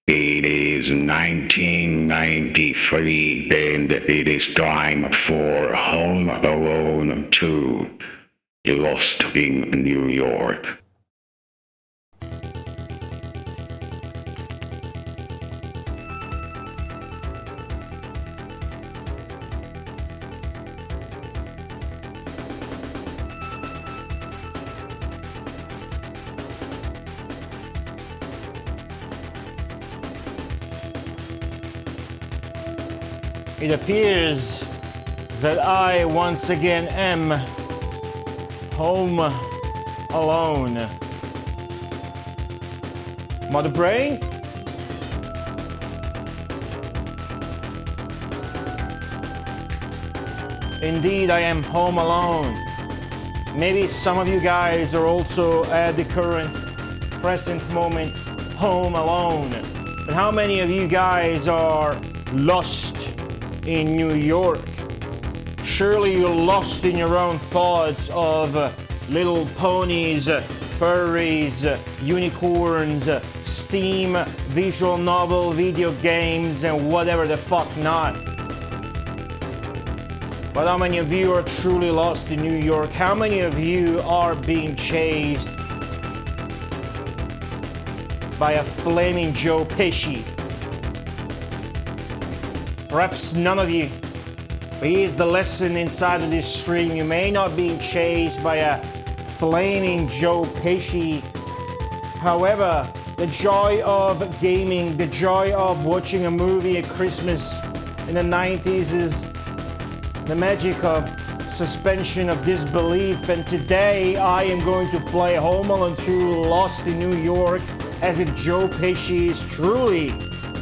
It is 1993 and it is time for Home Alone 2, Lost in New York. It appears that I once again am home alone. Mother Brain? Indeed, I am home alone. Maybe some of you guys are also at the current, present moment home alone. But how many of you guys are lost in New York? Surely you're lost in your own thoughts of little ponies, furries, unicorns, Steam, visual novel, video games, and whatever the fuck not. But how many of you are truly lost in New York? How many of you are being chased by a flaming Joe Pesci? Perhaps none of you, but here's the lesson inside of this stream. You may not be chased by a flaming Joe Pesci. However, the joy of gaming, the joy of watching a movie at Christmas in the 90s is the magic of suspension of disbelief. And today I am going to play Home Alone 2 Lost in New York as if Joe Pesci is truly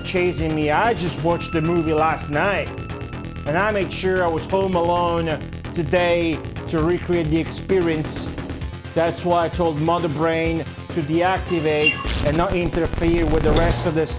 chasing me. I just watched the movie last night and I made sure I was home alone today to recreate the experience. That's why I told Mother Brain to deactivate and not interfere with the rest of this.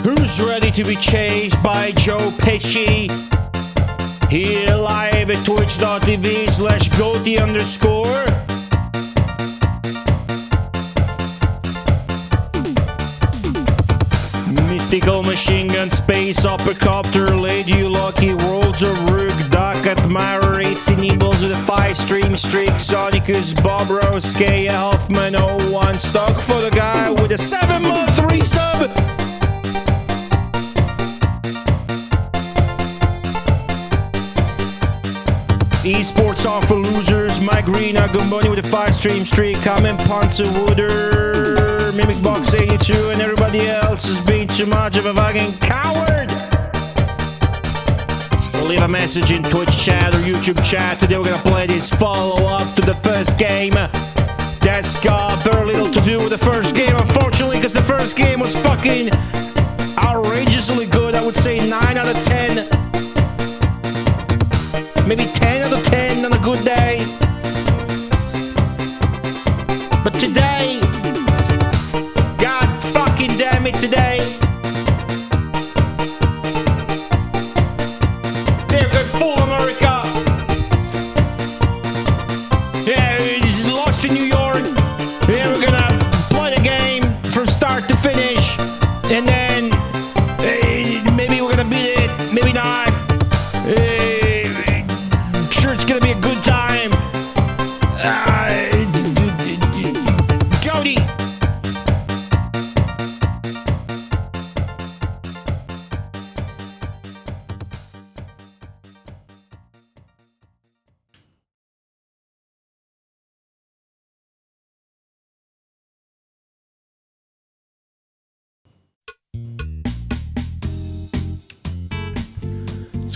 Who's ready to be chased by Joe Pesci? Here live at twitch.tv/goatee_. Mystical machine gun, space uppercutter, Lady Lucky, Worlds of Rook, Duck Admirer, 8 Enables with a 5-stream streak, Sonicus, Bob Rose, K. Hoffman, 01, stock for the guy with a 7-month resub. Esports are for losers. Mike Green, Agumboni with a 5-stream streak. Kamen Panzer Wooder, Mimic Box 82, and everybody else has been too much of a fucking coward. We'll leave a message in Twitch chat or YouTube chat. Today we're gonna play this follow-up to the first game. That's got very little to do with the first game, unfortunately, because the first game was fucking outrageously good. I would say 9 out of 10. Maybe 10 out of 10 on a good day. But today, God fucking damn it, today, they're good fool America. Yeah, lost in New York. Yeah, we're gonna play the game from start to finish. And then, maybe we're gonna beat it, maybe not. It's gonna be a good time.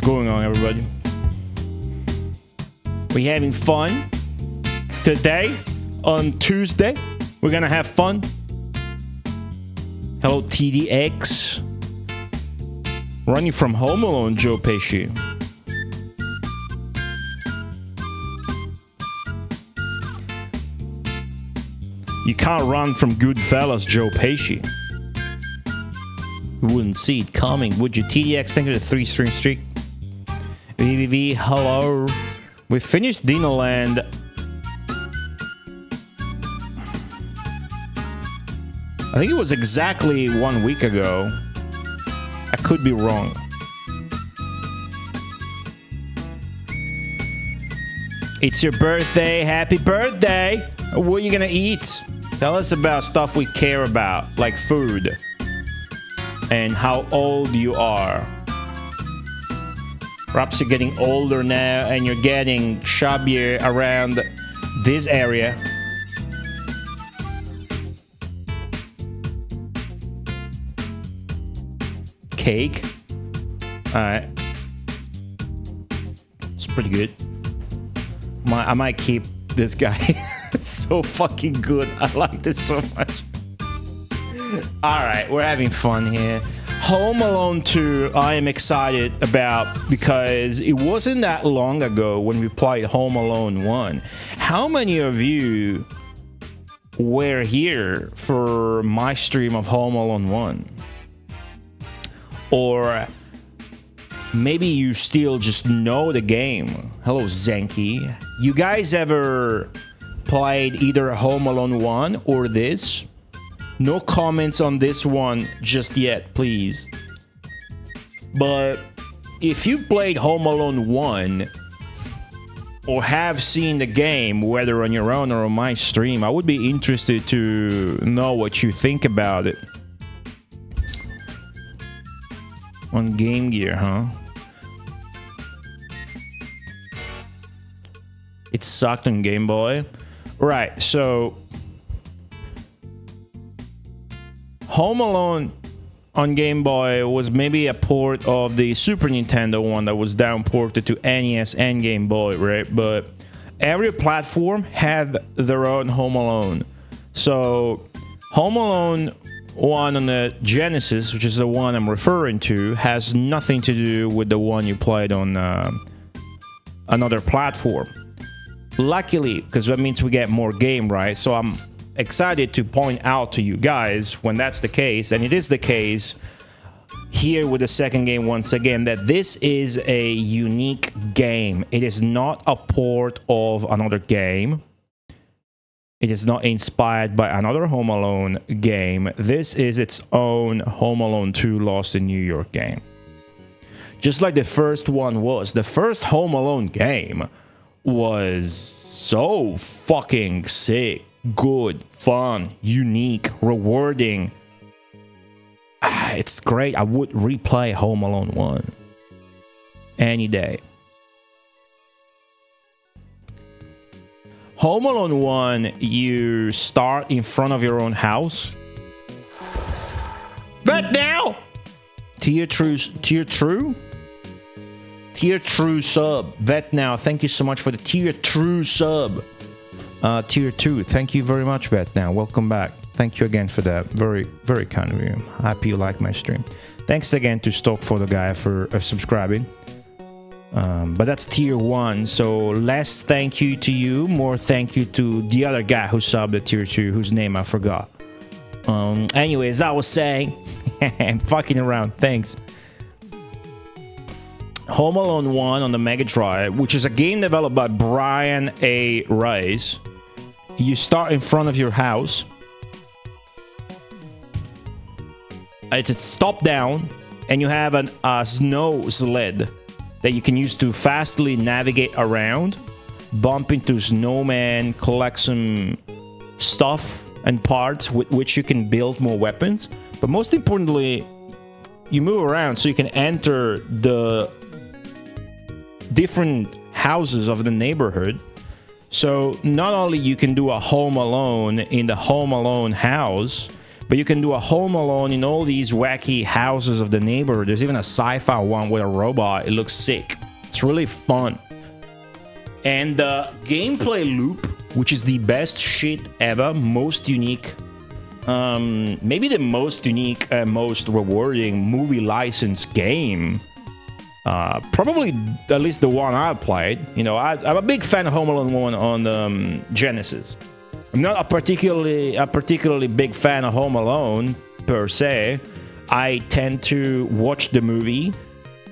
going on, everybody? We having fun today on Tuesday? We're gonna have fun. Hello, TDX. Running from home alone, Joe Pesci. You can't run from Goodfellas, Joe Pesci. You wouldn't see it coming, would you? TDX, thank you for the 3-stream streak. VVV, hello. We finished Dino Land. I think it was exactly 1 week ago. I could be wrong. It's your birthday. Happy birthday. What are you gonna eat? Tell us about stuff we care about, like food. And how old you are. Perhaps you're getting older now and you're getting chubbier around this area. Cake. Alright. It's pretty good. I might keep this guy. It's so fucking good. I like this so much. Alright, we're having fun here. Home Alone 2, I am excited about because it wasn't that long ago when we played Home Alone 1. How many of you were here for my stream of Home Alone 1? Or maybe you still just know the game. Hello, Zenki. You guys ever played either Home Alone 1 or this? No comments on this one just yet, please. But if you played Home Alone 1 or have seen the game, whether on your own or on my stream, I would be interested to know what you think about it. On Game Gear, huh? It sucked on Game Boy. Right, so Home Alone on Game Boy was maybe a port of the Super Nintendo one that was downported to NES and Game Boy, right? But every platform had their own Home Alone. So Home Alone 1 on the Genesis, which is the one I'm referring to, has nothing to do with the one you played on another platform. Luckily, because that means we get more game, right? So I'm excited to point out to you guys when that's the case, and it is the case here with the second game once again, that this is a unique game. It is not a port of another game. It is not inspired by another Home Alone game. This is its own Home Alone 2 Lost in New York game. Just like the first one was. The first Home Alone game was so fucking sick, good, fun, unique, rewarding. It's great. I would replay Home Alone 1 any day. Home Alone 1, you start in front of your own house. But now, Tier True sub. Vet now, thank you so much for the Tier True sub. Tier 2, thank you very much, Vet now. Welcome back. Thank you again for that. Very, very kind of you. Happy you like my stream. Thanks again to Stock for the guy for subscribing. But that's Tier 1, so less thank you to you, more thank you to the other guy who subbed at Tier 2, whose name I forgot. Anyways, I was saying, I'm fucking around, thanks. Home Alone 1 on the Mega Drive, which is a game developed by Brian A. Rice. You start in front of your house. It's top down, and you have a snow sled that you can use to fastly navigate around, bump into snowman, collect some stuff and parts with which you can build more weapons. But most importantly, you move around so you can enter the different houses of the neighborhood. So not only you can do a Home Alone in the Home Alone house, But you can do a Home Alone in all these wacky houses of the neighborhood. There's even a sci-fi one with a robot. It looks sick. It's really fun. And the gameplay loop, which is the best shit ever, most unique, maybe the most unique and most rewarding movie license game. Probably at least the one I played. You know, I'm a big fan of Home Alone 1 on Genesis. I'm not a particularly big fan of Home Alone per se. I tend to watch the movie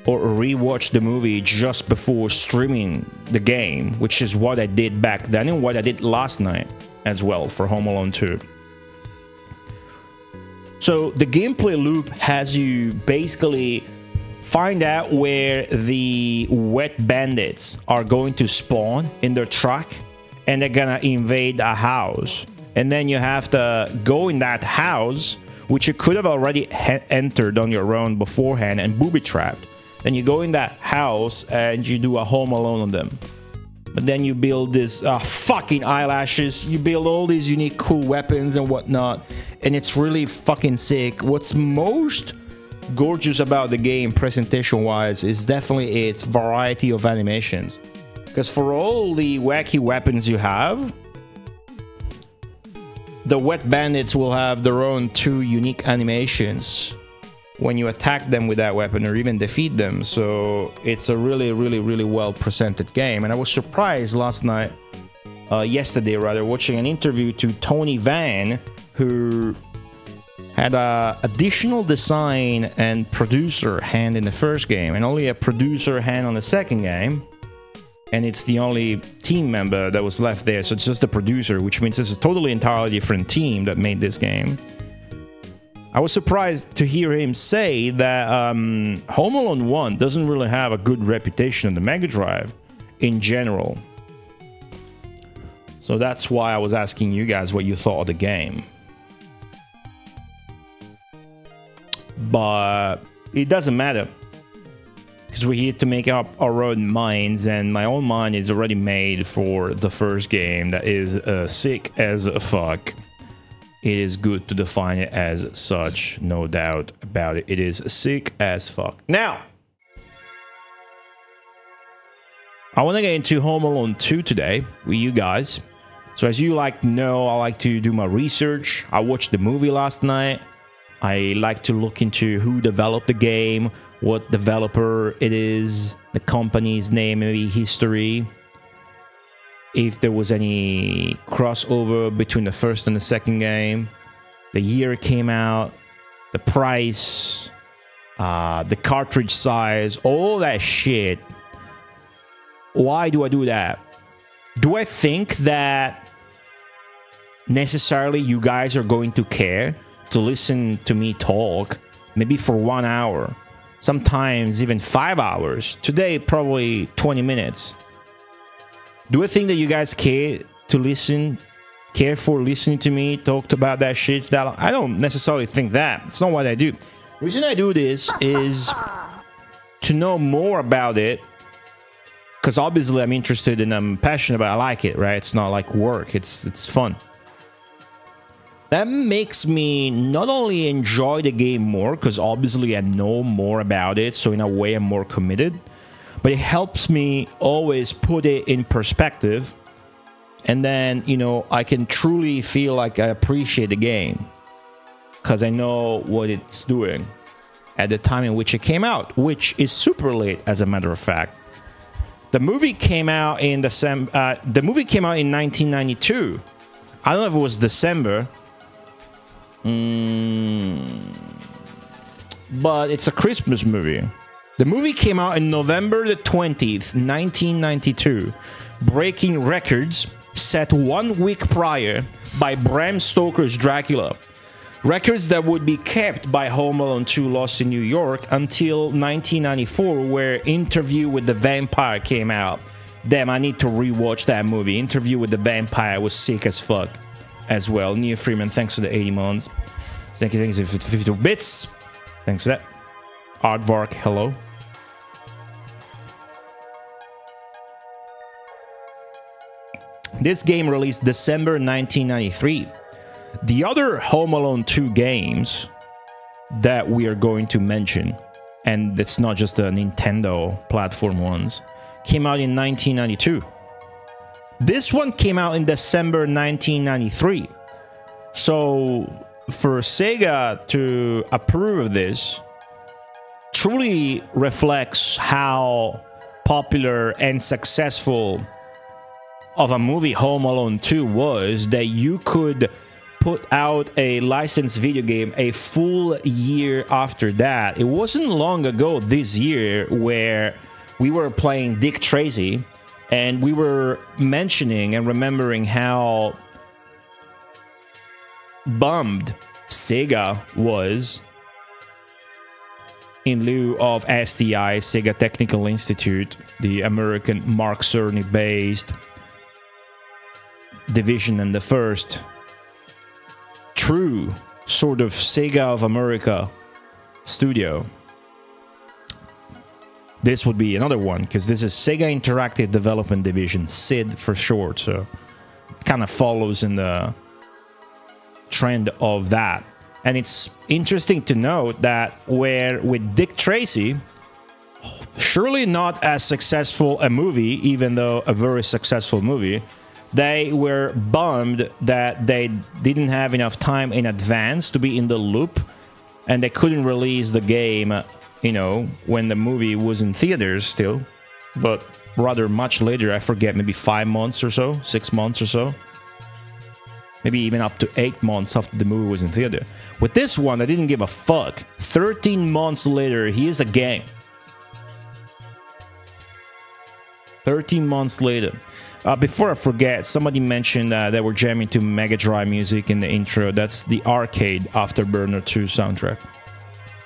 or rewatch the movie just before streaming the game, which is what I did back then and what I did last night as well for Home Alone 2. So the gameplay loop has you basically find out where the wet bandits are going to spawn in their truck, and they're gonna invade a house. And then you have to go in that house, which you could have already entered on your own beforehand and booby-trapped. Then you go in that house and you do a Home Alone on them. But then you build this fucking eyelashes. You build all these unique cool weapons and whatnot. And it's really fucking sick. What's most gorgeous about the game presentation-wise is definitely its variety of animations. Because for all the wacky weapons you have, the wet bandits will have their own 2 unique animations when you attack them with that weapon or even defeat them. So it's a really, really, really well presented game. And I was surprised yesterday, watching an interview to Tony Van, who had a additional design and producer hand in the first game and only a producer hand on the second game. And it's the only team member that was left there. So it's just the producer, which means it's a totally entirely different team that made this game. I was surprised to hear him say that Home Alone 1 doesn't really have a good reputation on the Mega Drive in general. So that's why I was asking you guys what you thought of the game. But it doesn't matter, because we're here to make up our own minds, and my own mind is already made for the first game that is sick as fuck. It is good to define it as such, no doubt about it. It is sick as fuck. Now, I want to get into Home Alone 2 today with you guys. So as you know, I like to do my research. I watched the movie last night. I like to look into who developed the game, what developer it is, the company's name, maybe history, if there was any crossover between the first and the second game, the year it came out, the price, the cartridge size, all that shit. Why do I do that? Do I think that necessarily you guys are going to care to listen to me talk maybe for 1 hour, sometimes even 5 hours? Today, probably 20 minutes. Do I think that you guys care for listening to me talk about that shit? I don't necessarily think that. It's not what I do. The reason I do this is to know more about it, because obviously I'm interested and I'm passionate about it. I like it, right? It's not like work. It's fun. That makes me not only enjoy the game more, because obviously I know more about it, so in a way I'm more committed, but it helps me always put it in perspective, and then, you know, I can truly feel like I appreciate the game, because I know what it's doing at the time in which it came out, which is super late, as a matter of fact. The movie came out in December. The movie came out in 1992. I don't know if it was December. But it's a Christmas movie. The movie came out on November the 20th, 1992, breaking records set 1 week prior by Bram Stoker's Dracula. Records that would be kept by Home Alone 2 Lost in New York until 1994, where Interview with the Vampire came out. Damn, I need to rewatch that movie. Interview with the Vampire was sick as fuck as well. Neil Freeman, thanks for the 80 months. Thank you for 52 bits. Thanks for that. Aardvark, hello. This game released December 1993. The other Home Alone 2 games that we are going to mention, and it's not just the Nintendo platform ones, came out in 1992. This one came out in December 1993. So for Sega to approve of this truly reflects how popular and successful of a movie Home Alone 2 was, that you could put out a licensed video game a full year after that. It wasn't long ago this year where we were playing Dick Tracy and we were mentioning and remembering how bummed Sega was in lieu of STI, Sega Technical Institute, the American Mark Cerny-based division and the first true sort of Sega of America studio. This would be another one, because this is Sega Interactive Development Division, SID for short, so it kind of follows in the trend of that. And it's interesting to note that where with Dick Tracy, surely not as successful a movie, even though a very successful movie, they were bummed that they didn't have enough time in advance to be in the loop, and they couldn't release the game, you know, when the movie was in theaters still, but rather much later. I forget, maybe 5 months or so, 6 months or so, maybe even up to 8 months after the movie was in theater. With this one, I didn't give a fuck. 13 months later, here's a game. 13 months later. Before I forget, somebody mentioned they were jamming to Mega Drive music in the intro. That's the arcade Afterburner 2 soundtrack.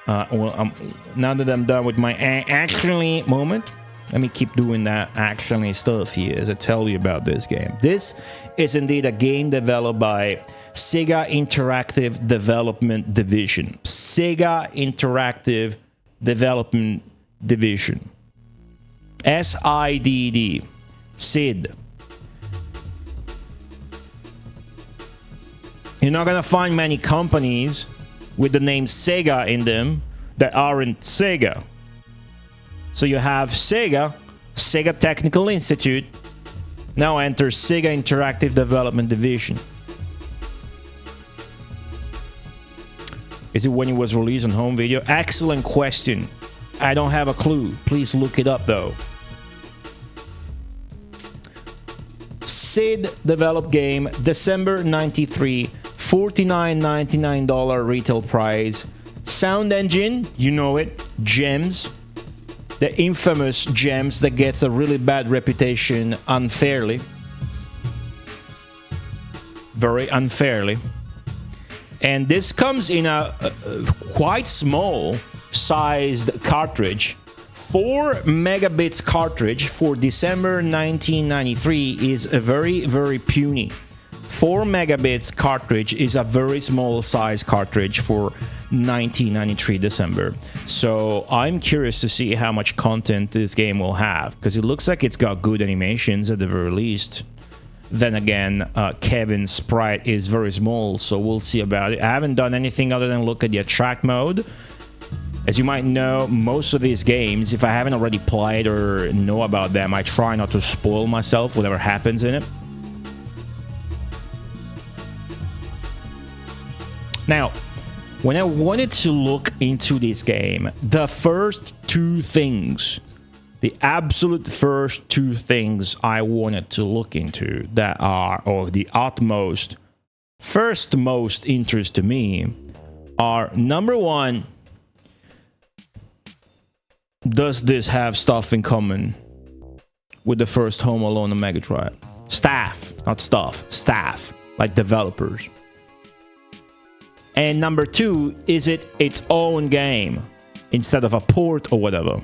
Now that I'm done with my actually moment, let me keep doing that actually stuff here as I tell you about this game. This is indeed a game developed by Sega Interactive Development Division. Sega Interactive Development Division. SIDD. SID. You're not gonna find many companies with the name Sega in them that aren't Sega. So you have Sega, Sega Technical Institute, now enters Sega Interactive Development Division. Is it when it was released on home video? Excellent question. I don't have a clue. Please look it up though. SID developed game, December 93, $49.99 retail price. Sound engine, you know it, Gems. The infamous Gems that gets a really bad reputation unfairly. Very unfairly. And this comes in a quite small sized cartridge. 4 megabits cartridge for December 1993 is a very, very puny. 4 megabits cartridge is a very small size cartridge for 1993 December. So I'm curious to see how much content this game will have, because it looks like it's got good animations at the very least. Then again, Kevin's sprite is very small, so we'll see about it. I haven't done anything other than look at the attract mode. As you might know, most of these games, if I haven't already played or know about them, I try not to spoil myself whatever happens in it. Now, when I wanted to look into this game, the first two things, the absolute first two things I wanted to look into that are of the utmost, first most interest to me are, number one, does this have stuff in common with the first Home Alone on Mega Drive? Staff, not stuff, staff, like developers. And number two, is it its own game instead of a port or whatever?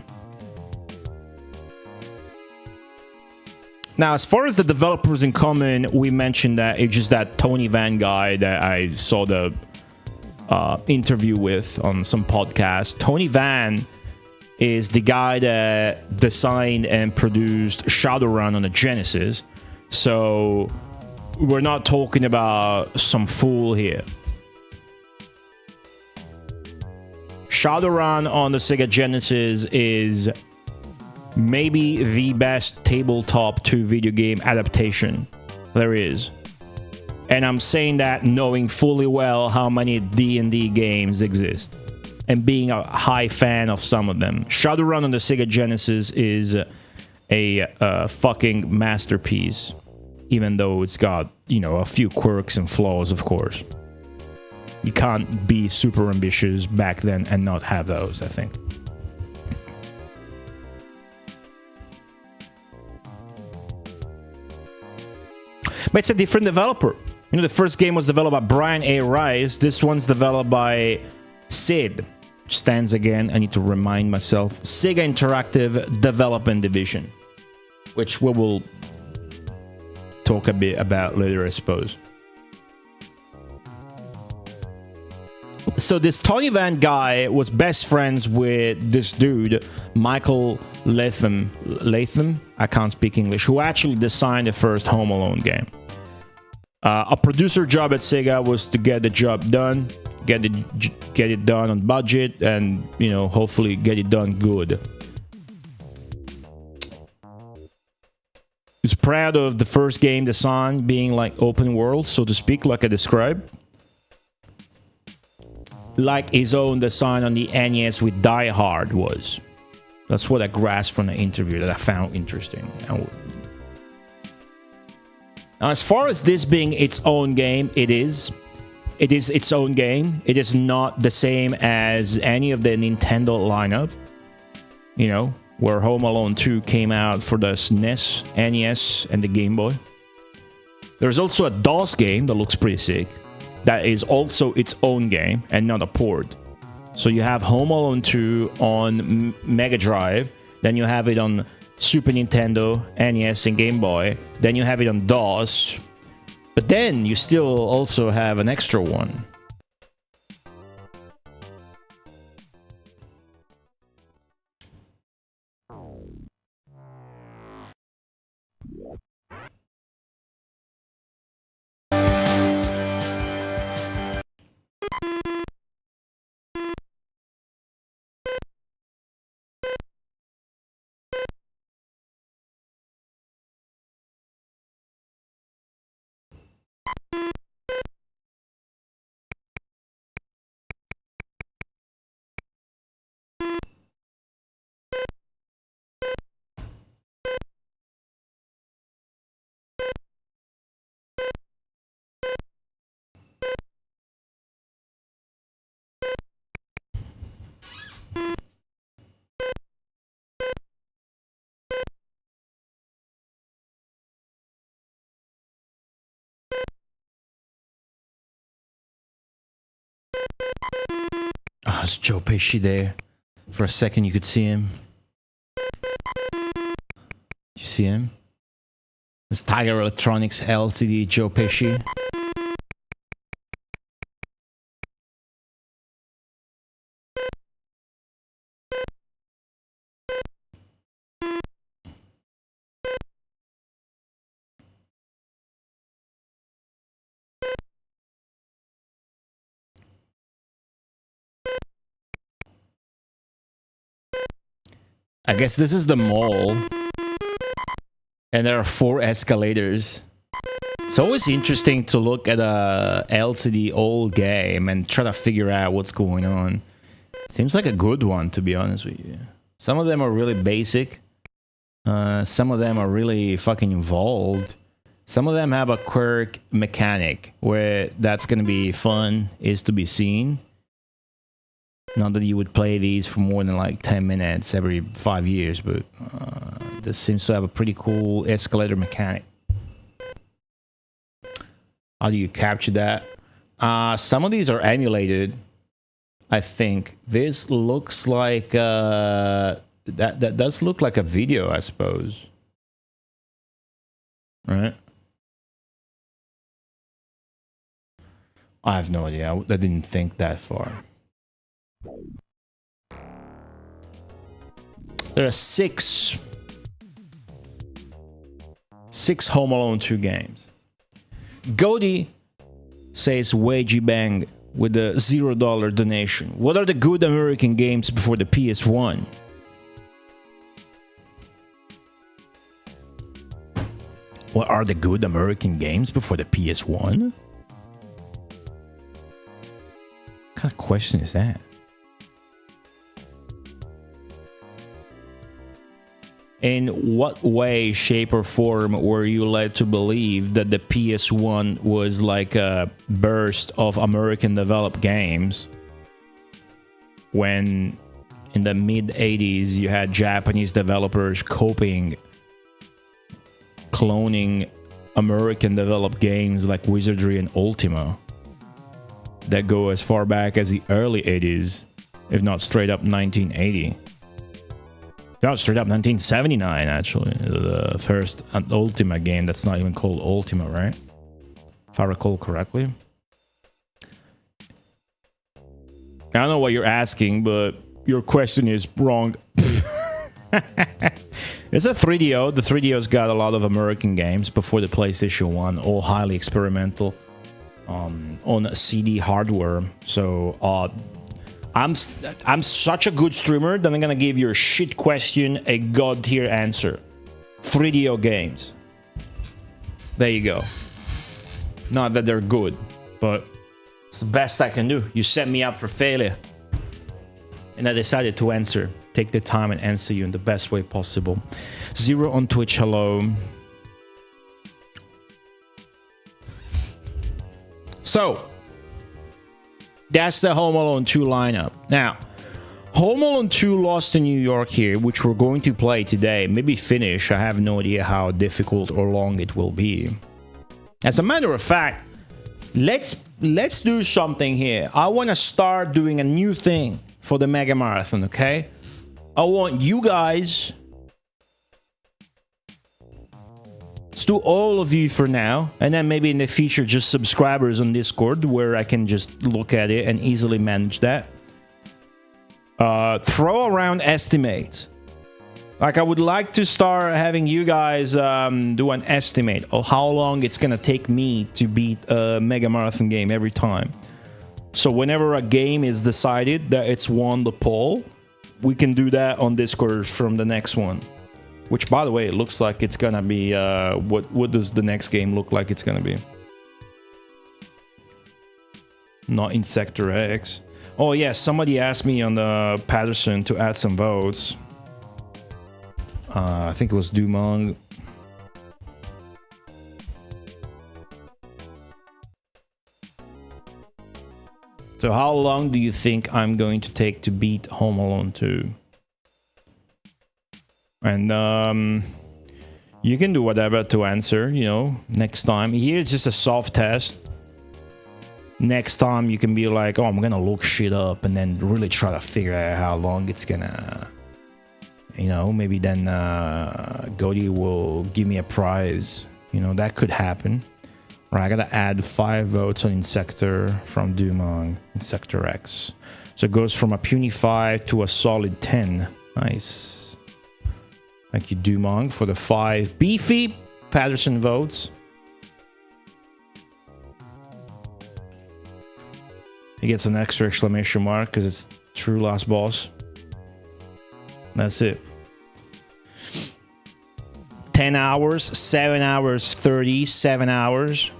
Now, as far as the developers in common, we mentioned that it's just that Tony Van guy that I saw the interview with on some podcast. Tony Van is the guy that designed and produced Shadowrun on the Genesis. So we're not talking about some fool here. Shadowrun on the Sega Genesis is maybe the best tabletop 2 video game adaptation there is. And I'm saying that knowing fully well how many D&D games exist and being a high fan of some of them. Shadowrun on the Sega Genesis is a fucking masterpiece, even though it's got, you know, a few quirks and flaws, of course. You can't be super ambitious back then and not have those, I think. But it's a different developer. You know, the first game was developed by Brian A. Rice. This one's developed by SID. Stands again, I need to remind myself. Sega Interactive Development Division. Which we will talk a bit about later, I suppose. So this Tony Van guy was best friends with this dude, Michael Latham. I can't speak English. Who actually designed the first Home Alone game. A producer job at Sega was to get the job done, get it done on budget, and, you know, hopefully get it done good. He's proud of the first game design being like open world, so to speak, like I described. Like his own design on the NES with Die Hard was. That's what I grasped from the interview that I found interesting. Now, as far as this being its own game, it is. It is its own game. It is not the same as any of the Nintendo lineup. You know, where Home Alone 2 came out for the SNES, NES, and the Game Boy. There's also a DOS game that looks pretty sick. That is also its own game and not a port. So you have Home Alone 2 on Mega Drive, then you have it on Super Nintendo, NES, and Game Boy, then you have it on DOS, but then you still also have an extra one. Oh, it's Joe Pesci there. For a second, you could see him. Did you see him? It's Tiger Electronics LCD Joe Pesci. I guess this is the mall. And there are 4 escalators. It's always interesting to look at a LCD old game and try to figure out what's going on. Seems like a good one, to be honest with you. Some of them are really basic. Some of them are really fucking involved. Some of them have a quirk mechanic where that's gonna be fun, is to be seen. Not that you would play these for more than like 10 minutes every 5 years, but this seems to have a pretty cool escalator mechanic. How do you capture that? Some of these are emulated, I think. This looks like... that does look like a video, I suppose. Right? I have no idea. I didn't think that far. There are six Home Alone 2 games. Godi says Wagey Bang with a $0 donation. What are the good American games before the PS1? What are the good American games before the PS1? What kind of question is that? In what way, shape, or form were you led to believe that the PS1 was like a burst of American-developed games when in the mid-80s you had Japanese developers cloning American-developed games like Wizardry and Ultima that go as far back as the early 80s, if not straight up 1980. No, straight up 1979, actually. The first Ultima game that's not even called Ultima, right? If I recall correctly. I don't know what you're asking, but your question is wrong. It's a 3DO. The 3DO's got a lot of American games before the PlayStation 1, all highly experimental on CD hardware. So, I'm such a good streamer that I'm gonna give your shit question a god tier answer. 3DO games. There you go. Not that they're good, but it's the best I can do. You set me up for failure. And I decided to answer. Take the time and answer you in the best way possible. Zero on Twitch, hello. So, that's the Home Alone 2 lineup. Now, Home Alone 2 Lost in New York here, which we're going to play today, maybe finish. I have no idea how difficult or long it will be. As a matter of fact, let's do something here. I want to start doing a new thing for the Mega Marathon, okay? I want you guys... Let's do all of you for now, and then maybe in the future just subscribers on Discord where I can just look at it and easily manage that. Throw around estimates. Like I would like to start having you guys do an estimate of how long it's gonna take me to beat a Mega Marathon game every time. So whenever a game is decided that it's won the poll, we can do that on Discord from the next one. Which, by the way, it looks like it's gonna be, what does the next game look like it's gonna be? Not in Sector X. Oh yeah, somebody asked me on the Patterson to add some votes. I think it was Dumont. So how long do you think I'm going to take to beat Home Alone 2? And you can do whatever to answer, you know, next time. Here it's just a soft test. Next time you can be like, oh, I'm gonna look shit up and then really try to figure out how long it's gonna, you know, maybe then Godi will give me a prize. You know, that could happen. Right, I gotta add 5 votes on Insector from Dumont in Sector X. So it goes from a puny 5 to a solid 10. Nice. Thank you, Dumont, for the 5 beefy Patterson votes. He gets an extra exclamation mark because it's true last boss. That's it. 10 hours, 7 hours, 30, 7 hours.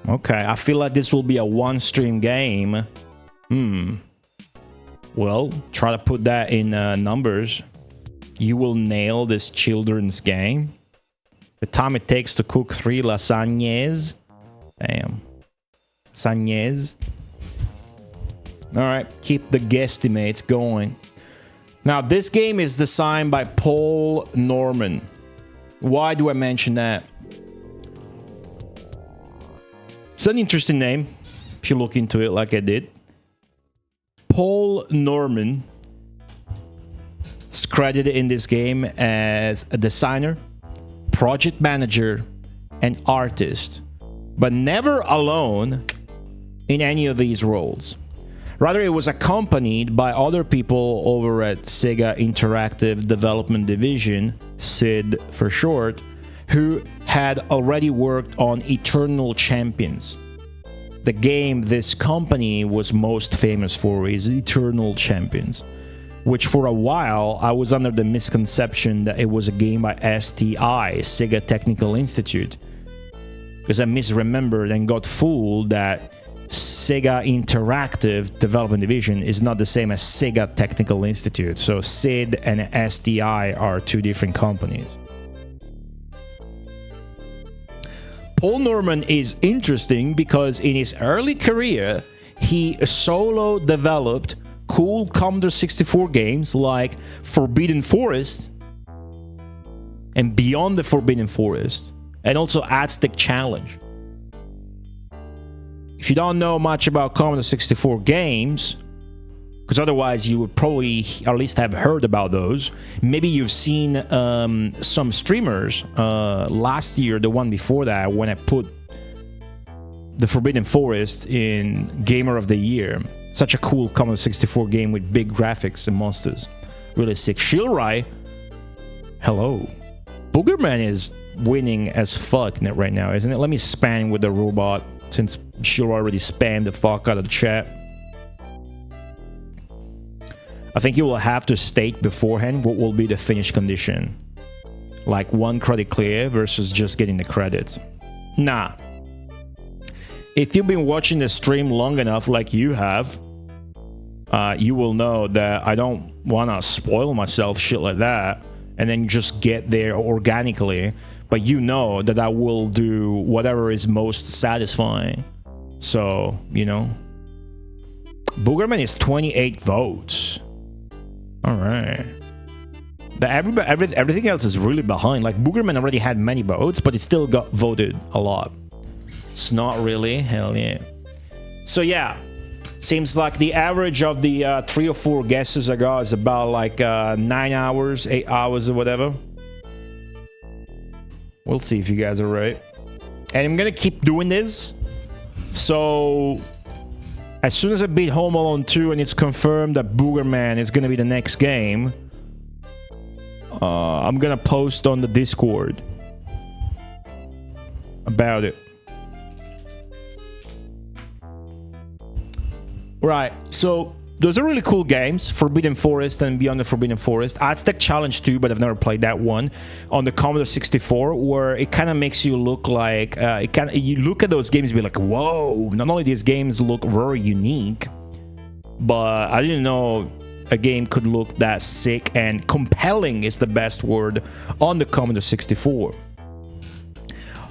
Okay, I feel like this will be a one-stream game. Well, try to put that in numbers. You will nail this children's game. The time it takes to cook 3 lasagnas. Damn. Lasagnas. Alright, keep the guesstimates going. Now, this game is designed by Paul Norman. Why do I mention that? It's an interesting name, if you look into it like I did. Paul Norman is credited in this game as a designer, project manager, and artist, but never alone in any of these roles. Rather, it was accompanied by other people over at Sega Interactive Development Division, SID for short, who had already worked on Eternal Champions. The game this company was most famous for is Eternal Champions, which for a while I was under the misconception that it was a game by STI, Sega Technical Institute, because I misremembered and got fooled that Sega Interactive Development Division is not the same as Sega Technical Institute. So SID and STI are two different companies. Paul Norman is interesting because in his early career, he solo developed cool Commodore 64 games like Forbidden Forest and Beyond the Forbidden Forest, and also Aztec Challenge. If you don't know much about Commodore 64 games, because otherwise you would probably at least have heard about those. Maybe you've seen some streamers last year, the one before that, when I put the Forbidden Forest in Gamer of the Year. Such a cool Commodore 64 game with big graphics and monsters. Really sick. Shilrai, hello. Boogerman is winning as fuck right now, isn't it? Let me spam with the robot, since Shilrai already spammed the fuck out of the chat. I think you will have to state beforehand what will be the finish condition. Like 1 credit clear versus just getting the credits. Nah. If you've been watching the stream long enough like you have, you will know that I don't want to spoil myself shit like that and then just get there organically. But you know that I will do whatever is most satisfying. So, you know. Boogerman is 28 votes. All right. Everything else is really behind. Like, Boogerman already had many votes, but it still got voted a lot. It's not really. Hell yeah. So, yeah. Seems like the average of the 3 or 4 guesses I got is about like 9 hours, 8 hours or whatever. We'll see if you guys are right. And I'm going to keep doing this. So, as soon as I beat Home Alone 2 and it's confirmed that Boogerman is going to be the next game, I'm going to post on the Discord about it. Right, so those are really cool games, Forbidden Forest and Beyond the Forbidden Forest. Aztec Challenge 2, but I've never played that one, on the Commodore 64, where it kind of makes you look like, you look at those games and be like, whoa, not only these games look very unique, but I didn't know a game could look that sick, and compelling is the best word, on the Commodore 64.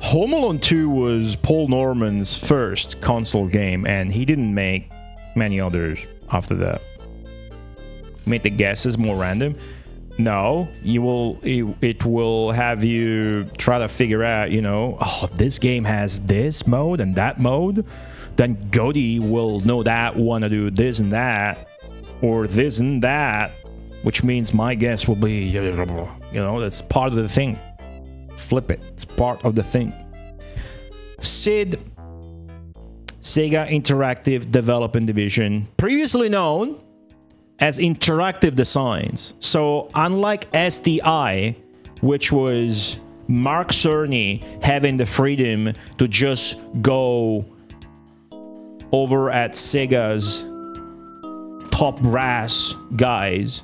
Home Alone 2 was Paul Norman's first console game, and he didn't make many others after that. Make the guesses more random. No, it will have you try to figure out, you know, oh, this game has this mode and that mode. Then Goody will know that, want to do this and that, or this and that, which means my guess will be, you know, that's part of the thing. Flip it. It's part of the thing. SID, Sega Interactive Development Division, previously known as Interactive Designs. So unlike STI, which was Mark Cerny having the freedom to just go over at Sega's top brass guys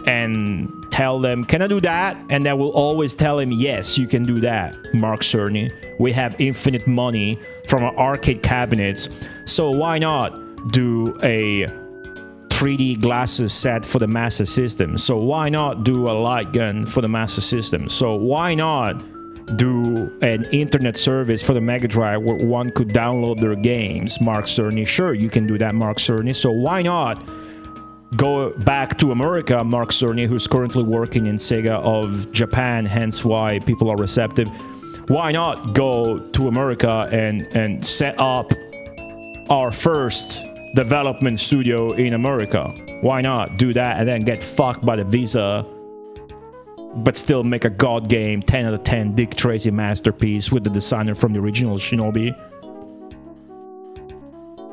and tell them, can I do that? And they will always tell him, yes, you can do that, Mark Cerny. We have infinite money from our arcade cabinets, so why not do a 3D glasses set for the Master System? So why not do a light gun for the Master System? So why not do an internet service for the Mega Drive where one could download their games, Mark Cerny? Sure, you can do that, Mark Cerny. So why not go back to America, Mark Cerny, who's currently working in Sega of Japan, hence why people are receptive. Why not go to America and set up our first development studio in America? Why not do that and then get fucked by the visa, but still make a god game, 10 out of 10 Dick Tracy masterpiece with the designer from the original Shinobi,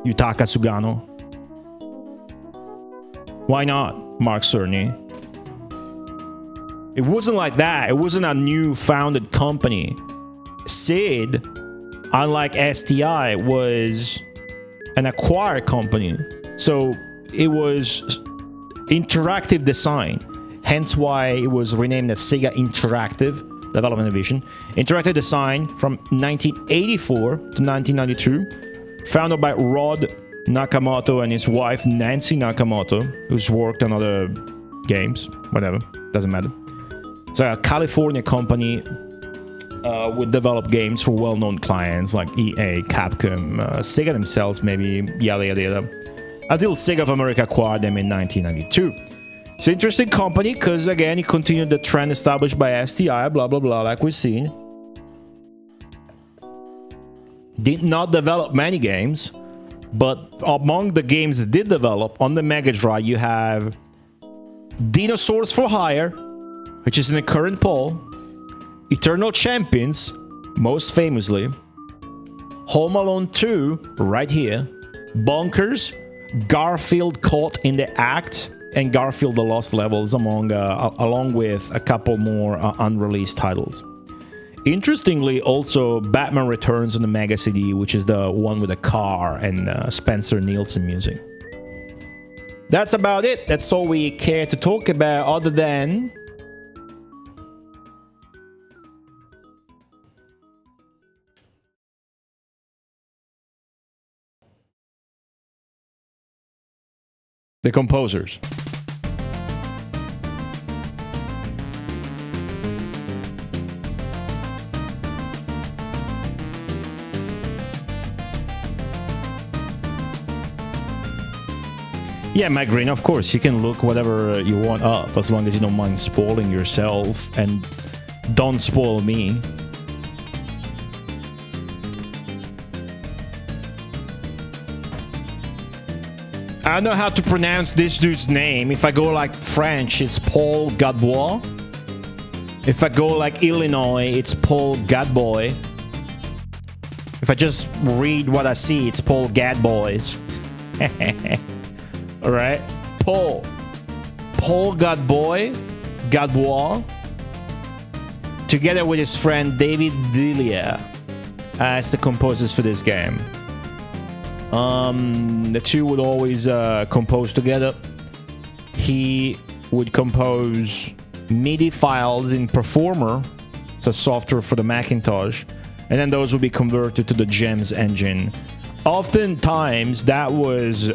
Yutaka Sugano? Why not, Mark Cerny? It wasn't like that. It wasn't a new founded company. Sid, unlike STI, was an acquired company. So it was interactive design, hence why it was renamed as Sega Interactive Development Division. Interactive design from 1984 to 1992, founded by Rod Nakamoto and his wife Nancy Nakamoto, who's worked on other games, whatever, doesn't matter. So a California company would develop games for well-known clients like EA, Capcom, Sega themselves, maybe, yada yada yada, until Sega of America acquired them in 1992. It's an interesting company because, again, it continued the trend established by STI, blah blah blah, like we've seen. Did not develop many games, but among the games it did develop on the Mega Drive, you have Dinosaurs for Hire, which is in the current poll, Eternal Champions, most famously, Home Alone 2, right here, Bonkers, Garfield Caught in the Act, and Garfield the Lost Levels, along with a couple more unreleased titles. Interestingly, also Batman Returns on the Mega CD, which is the one with the car and Spencer Nielsen music. That's about it. That's all we care to talk about, other than the composers. Yeah, Matt Green, of course, you can look whatever you want up, as long as you don't mind spoiling yourself, and don't spoil me. I don't know how to pronounce this dude's name. If I go like French, it's Paul Gadbois. If I go like Illinois, it's Paul Gadboy. If I just read what I see, it's Paul Gadboys. Alright? Paul Gadbois, together with his friend David Delia as the composers for this game. The two would always compose together. He would compose MIDI files in Performer, it's a software for the Macintosh, and then those would be converted to the GEMS engine. Oftentimes, that was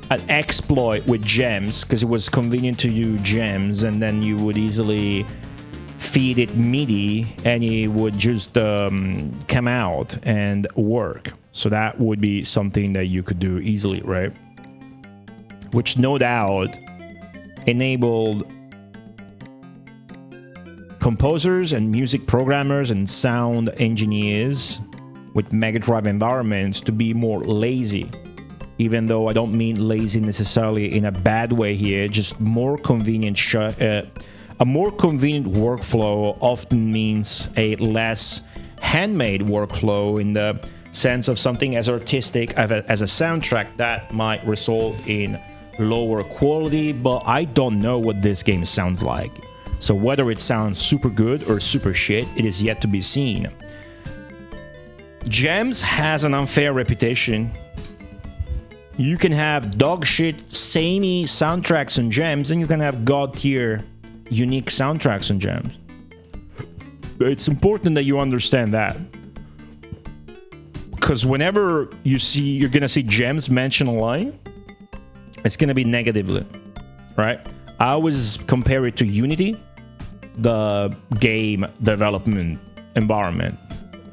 an exploit with GEMS, because it was convenient to use GEMS, and then you would easily feed it MIDI, and it would just come out and work. So that would be something that you could do easily, right? Which no doubt enabled composers and music programmers and sound engineers with Mega Drive environments to be more lazy. Even though I don't mean lazy necessarily in a bad way here, just more convenient. A more convenient workflow often means a less handmade workflow, in the sense of something as artistic as a soundtrack that might result in lower quality, but I don't know what this game sounds like. So whether it sounds super good or super shit, it is yet to be seen. GEMS has an unfair reputation. You can have dog shit, samey soundtracks on GEMS, and you can have god tier, unique soundtracks on GEMS. It's important that you understand that, because whenever you're gonna see GEMS mentioned a line, it's gonna be negatively, right? I always compare it to Unity, the game development environment,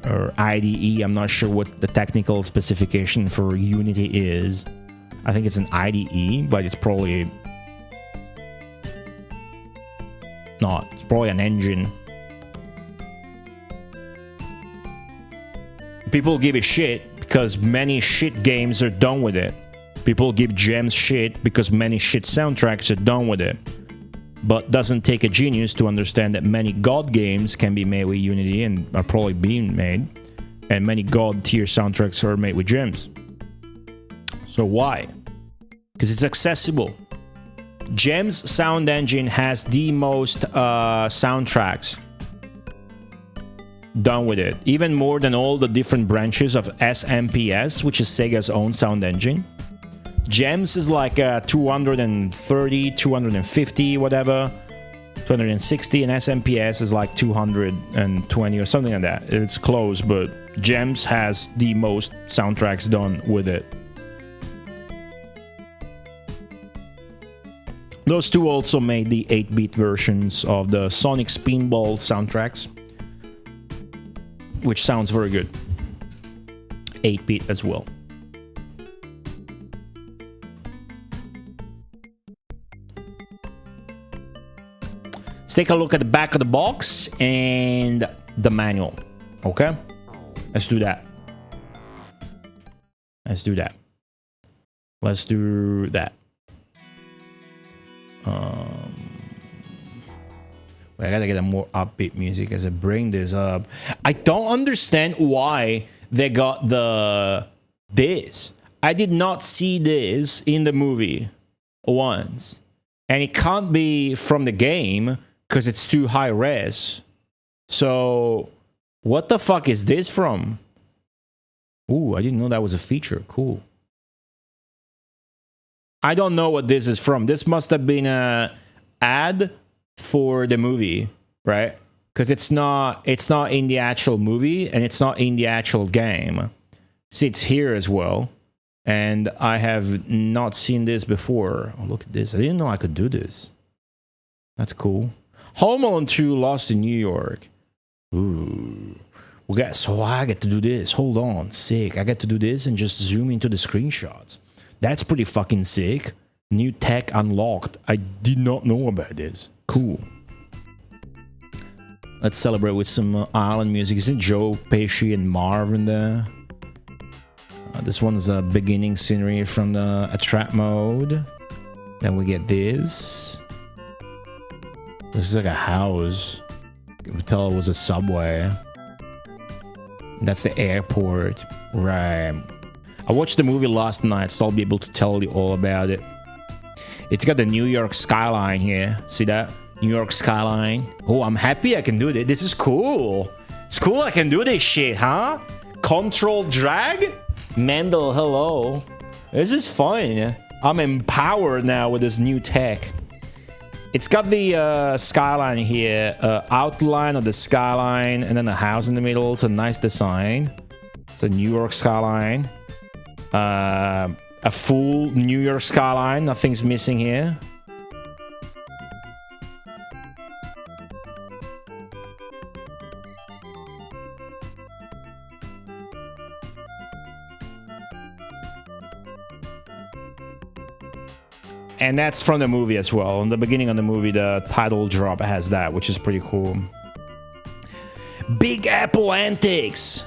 or IDE. I'm not sure what the technical specification for Unity is. I think it's an IDE, but it's probably not. It's probably an engine. People give it shit because many shit games are done with it. People give GEMS shit because many shit soundtracks are done with it. But doesn't take a genius to understand that many god games can be made with Unity and are probably being made, and many god tier soundtracks are made with GEMS. So why? Because it's accessible. GEMS sound engine has the most soundtracks. done with it. Even more than all the different branches of SMPS, which is Sega's own sound engine. Gems is like 230, 250, whatever. 260, and SMPS is like 220 or something like that. It's close, but Gems has the most soundtracks done with it. Those two also made the 8-bit versions of the Sonic Spinball soundtracks, which sounds very good. 8-bit as well. Let's take a look at the back of the box and the manual. Okay? Let's do that. Let's do that. Let's do that. I gotta get a more upbeat music as I bring this up. I don't understand why they got this. I did not see this in the movie once. And it can't be from the game because it's too high res. So, what the fuck is this from? Ooh, I didn't know that was a feature. Cool. I don't know what this is from. This must have been an ad for the movie, right? Because it's not in the actual movie and it's not in the actual game. See, it's here as well. And I have not seen this before. Oh, look at this. I didn't know I could do this. That's cool. Home Alone 2 Lost in New York. Ooh. So I get to do this. Hold on. Sick. I get to do this and just zoom into the screenshots. That's pretty fucking sick. New tech unlocked. I did not know about this. Cool. Let's celebrate with some island music. Isn't Joe Pesci and Marvin there? This one's a beginning scenery from the trap mode. Then we get this. This is like a house. You could tell it was a subway. That's the airport. Right. I watched the movie last night, so I'll be able to tell you all about it. It's got the New York skyline here. See that? New York skyline. Oh, I'm happy I can do this. This is cool. It's cool I can do this shit, huh? Control drag? Mendel, hello. This is fun. I'm empowered now with this new tech. It's got the skyline here. Outline of the skyline and then a house in the middle. It's a nice design. It's a New York skyline. A full New York skyline. Nothing's missing here. And that's from the movie as well. In the beginning of the movie, the title drop has that, which is pretty cool. Big Apple antics.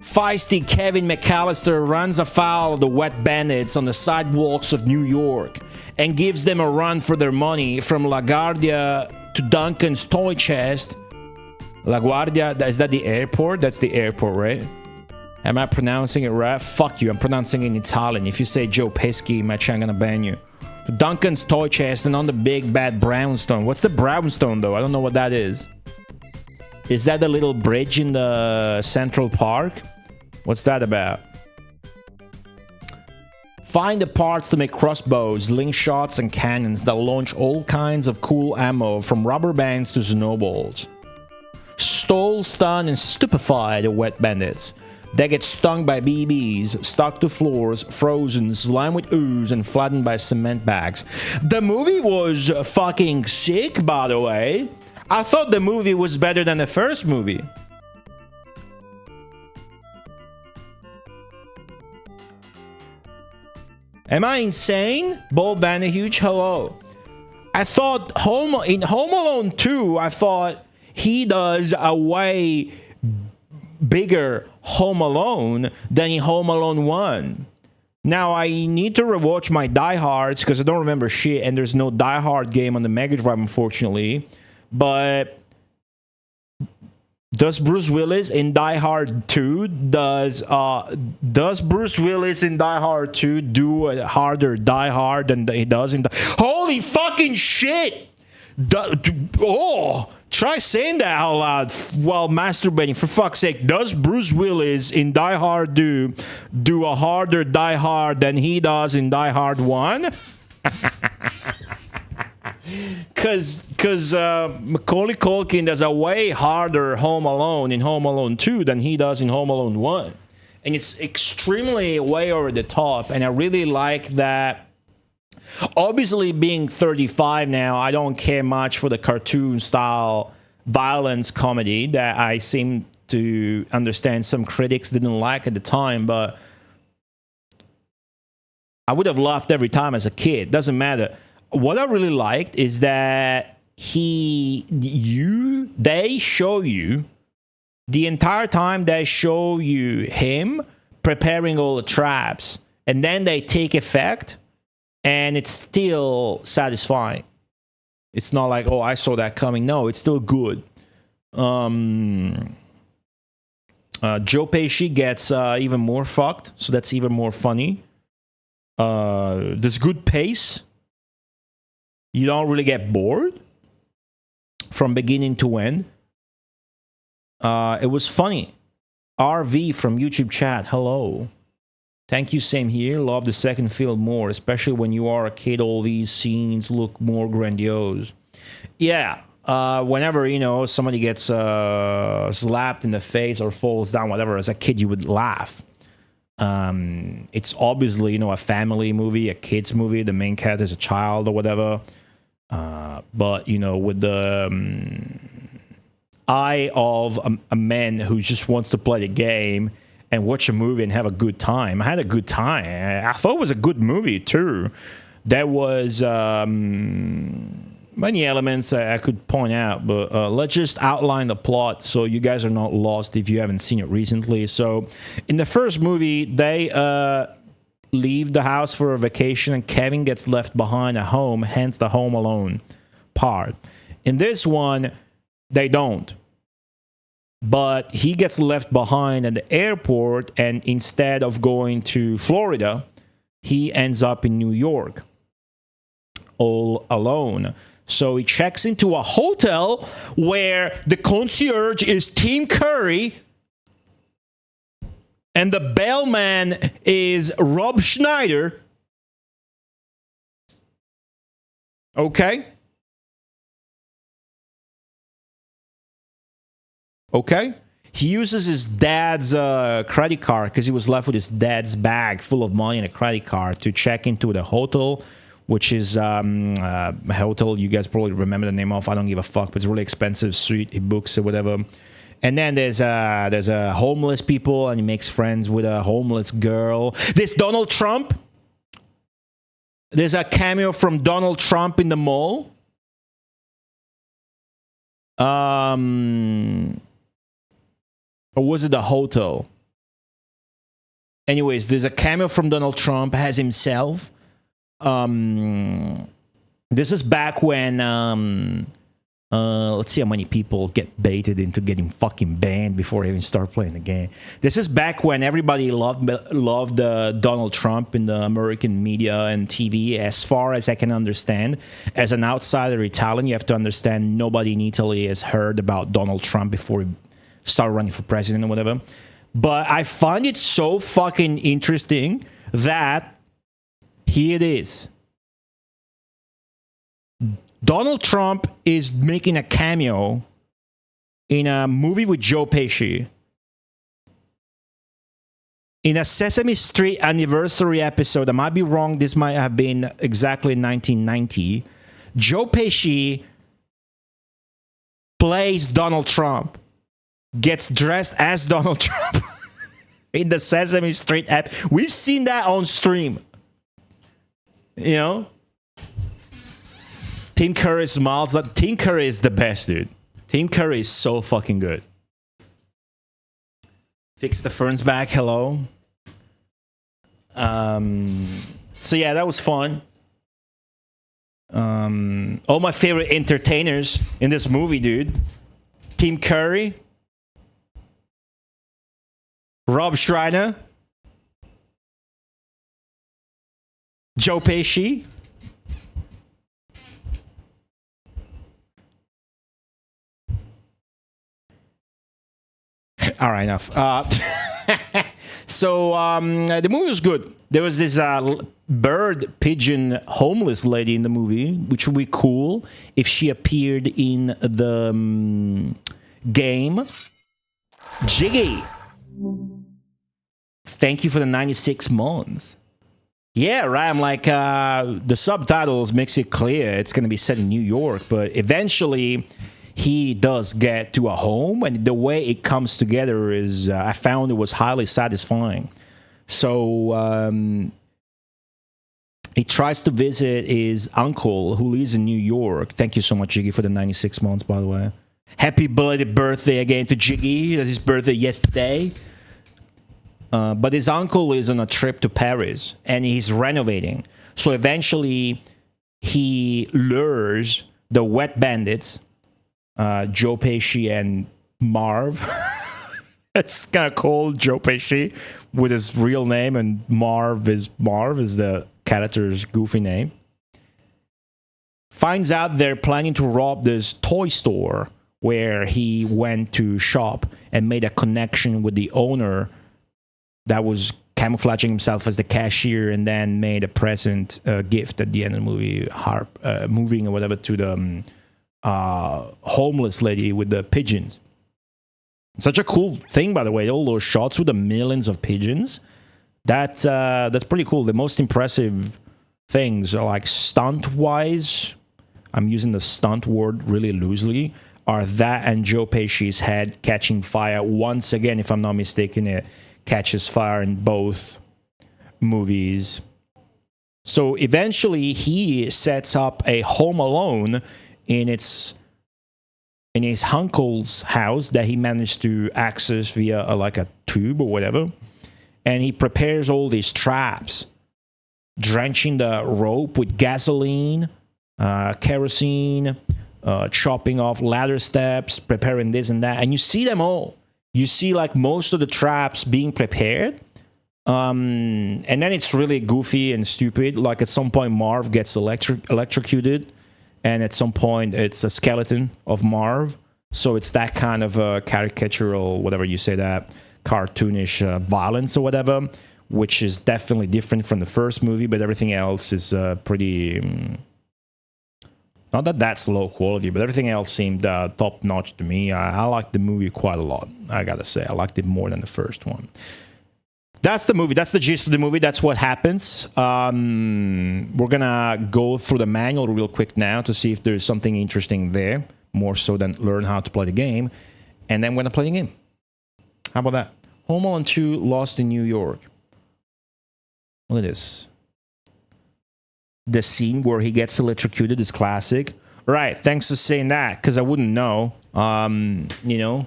Feisty Kevin McAllister runs afoul of the wet bandits on the sidewalks of New York and gives them a run for their money from LaGuardia to Duncan's toy chest. LaGuardia, is that the airport? That's the airport, right? Am I pronouncing it right? Fuck you, I'm pronouncing it in Italian. If you say Joe Pesci, match, I'm gonna ban you. To Duncan's toy chest and on the big bad brownstone. What's the brownstone though? I don't know what that is. Is that the little bridge in the Central Park? What's that about? Find the parts to make crossbows, slingshots, and cannons that launch all kinds of cool ammo from rubber bands to snowballs. Stole, stun, and stupefy the wet bandits. They get stung by BBs, stuck to floors, frozen, slimed with ooze, and flattened by cement bags. The movie was fucking sick, by the way. I thought the movie was better than the first movie. Am I insane? Bold Vanahuge, hello. I thought in Home Alone 2, I thought he does a way bigger Home Alone than in Home Alone 1. Now, I need to rewatch my Die Hards because I don't remember shit, and there's no Die Hard game on the Mega Drive, unfortunately. But does Bruce Willis in Die Hard 2 does Bruce Willis in Die Hard 2 do a harder Die Hard than he does in holy fucking shit! Try saying that out loud while masturbating. For fuck's sake, does Bruce Willis in Die Hard do a harder Die Hard than he does in Die Hard 1? Because Macaulay Culkin does a way harder Home Alone in Home Alone 2 than he does in Home Alone 1. And it's extremely way over the top. And I really like that. Obviously, being 35 now, I don't care much for the cartoon style violence comedy that I seem to understand some critics didn't like at the time, but I would have laughed every time as a kid. Doesn't matter. What I really liked is that they show you the entire time, they show you him preparing all the traps, and then they take effect. And it's still satisfying. It's not like, oh, I saw that coming. No, it's still good. Joe Pesci gets even more fucked, so that's even more funny. There's good pace. You don't really get bored from beginning to end. It was funny. RV from YouTube chat, hello. Thank you, same here. Love the second film more, especially when you are a kid. All these scenes look more grandiose. Yeah, whenever, somebody gets slapped in the face or falls down, whatever, as a kid, you would laugh. It's obviously, a family movie, a kid's movie. The main character is a child or whatever. But, with the eye of a man who just wants to play the game and watch a movie and have a good time. I had a good time. I thought it was a good movie, too. There was many elements I could point out, but let's just outline the plot so you guys are not lost if you haven't seen it recently. So, in the first movie, they leave the house for a vacation, and Kevin gets left behind at home, hence the Home Alone part. In this one, they don't. But he gets left behind at the airport, and instead of going to Florida, he ends up in New York all alone. So he checks into a hotel where the concierge is Tim Curry and the bellman is Rob Schneider. Okay? Okay? He uses his dad's credit card because he was left with his dad's bag full of money and a credit card to check into the hotel, which is a hotel you guys probably remember the name of. I don't give a fuck, but it's a really expensive suite. He books or whatever. And then there's a homeless people, and he makes friends with a homeless girl. There's Donald Trump. There's a cameo from Donald Trump in the mall. Or was it the hotel? Anyways, there's a cameo from Donald Trump as himself. This is back when, let's see how many people get baited into getting fucking banned before they even start playing the game. This is back when everybody loved Donald Trump in the American media and TV. As far as I can understand, as an outsider Italian, you have to understand nobody in Italy has heard about Donald Trump before he started running for president or whatever. But I find it so fucking interesting that here it is. Donald Trump is making a cameo in a movie with Joe Pesci. In a Sesame Street anniversary episode, I might be wrong, this might have been exactly 1990, Joe Pesci plays Donald Trump, gets dressed as Donald Trump in the Sesame Street app. We've seen that on stream. You know? Tim Curry smiles. Tim Curry is the best, dude. Tim Curry is so fucking good. Fix the ferns back. Hello. So yeah, that was fun. All my favorite entertainers in this movie, dude. Tim Curry, Rob Schneider, Joe Pesci, All right, enough. So the movie was good. There was this bird pigeon homeless lady in the movie, which would be cool if she appeared in the game. Jiggy, thank you for the 96 months. Yeah, right. I'm like, the subtitles makes it clear it's going to be set in New York, but eventually he does get to a home, and the way it comes together is, I found it was highly satisfying. So he tries to visit his uncle who lives in New York. Thank you so much, Jiggy, for the 96 months, by the way. Happy belated birthday again to Jiggy. That's his birthday yesterday. But his uncle is on a trip to Paris, and he's renovating. So eventually, he lures the wet bandits, Joe Pesci and Marv. It's kind of cool, Joe Pesci, with his real name, and Marv is the character's goofy name. Finds out they're planning to rob this toy store where he went to shop and made a connection with the owner that was camouflaging himself as the cashier, and then made a present gift at the end of the movie, moving or whatever, to the homeless lady with the pigeons. Such a cool thing, by the way, all those shots with the millions of pigeons. That's pretty cool. The most impressive things are, like, stunt-wise, I'm using the stunt word really loosely, are that and Joe Pesci's head catching fire. Once again, if I'm not mistaken, it catches fire in both movies. So eventually he sets up a Home Alone in his uncle's house that he managed to access via like a tube or whatever. And he prepares all these traps, drenching the rope with gasoline, kerosene, chopping off ladder steps, preparing this and that. And you see them all. You see, like, most of the traps being prepared. And then it's really goofy and stupid. Like, at some point, Marv gets electrocuted. And at some point, it's a skeleton of Marv. So it's that kind of caricatural, whatever you say that, cartoonish violence or whatever, which is definitely different from the first movie. But everything else is pretty... not that that's low quality, but everything else seemed top-notch to me. I liked the movie quite a lot, I gotta say. I liked it more than the first one. That's the movie. That's the gist of the movie. That's what happens. We're gonna go through the manual real quick now to see if there's something interesting there, more so than learn how to play the game. And then we're gonna play the game. How about that? Home Alone 2, Lost in New York. Look at this. The scene where he gets electrocuted is classic. Right, thanks for saying that, because I wouldn't know. You know,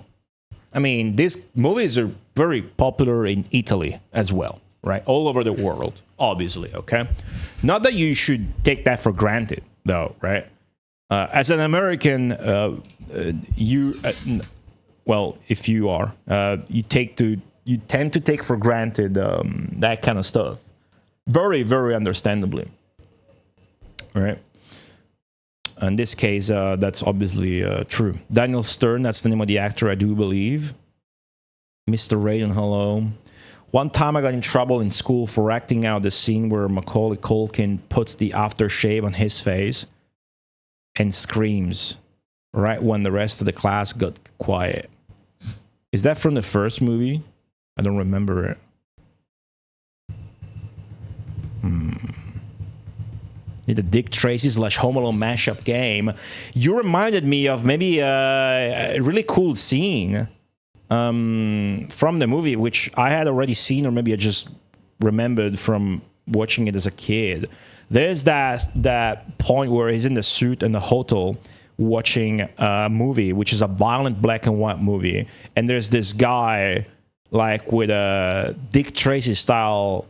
I mean, these movies are very popular in Italy as well, right? All over the world, obviously, okay? Not that you should take that for granted, though, right? As an American, well, if you are, you tend to take for granted that kind of stuff. Very, very understandably. Right. In this case, that's obviously true. Daniel Stern, that's the name of the actor, I do believe. Mr. Raiden, hello. One time I got in trouble in school for acting out the scene where Macaulay Culkin puts the aftershave on his face and screams right when the rest of the class got quiet. Is that from the first movie? I don't remember it. The Dick Tracy / Home Alone mashup game. You reminded me of maybe a really cool scene from the movie, which I had already seen, or maybe I just remembered from watching it as a kid. There's that point where he's in the suit in the hotel watching a movie, which is a violent black and white movie, and there's this guy like with a Dick Tracy style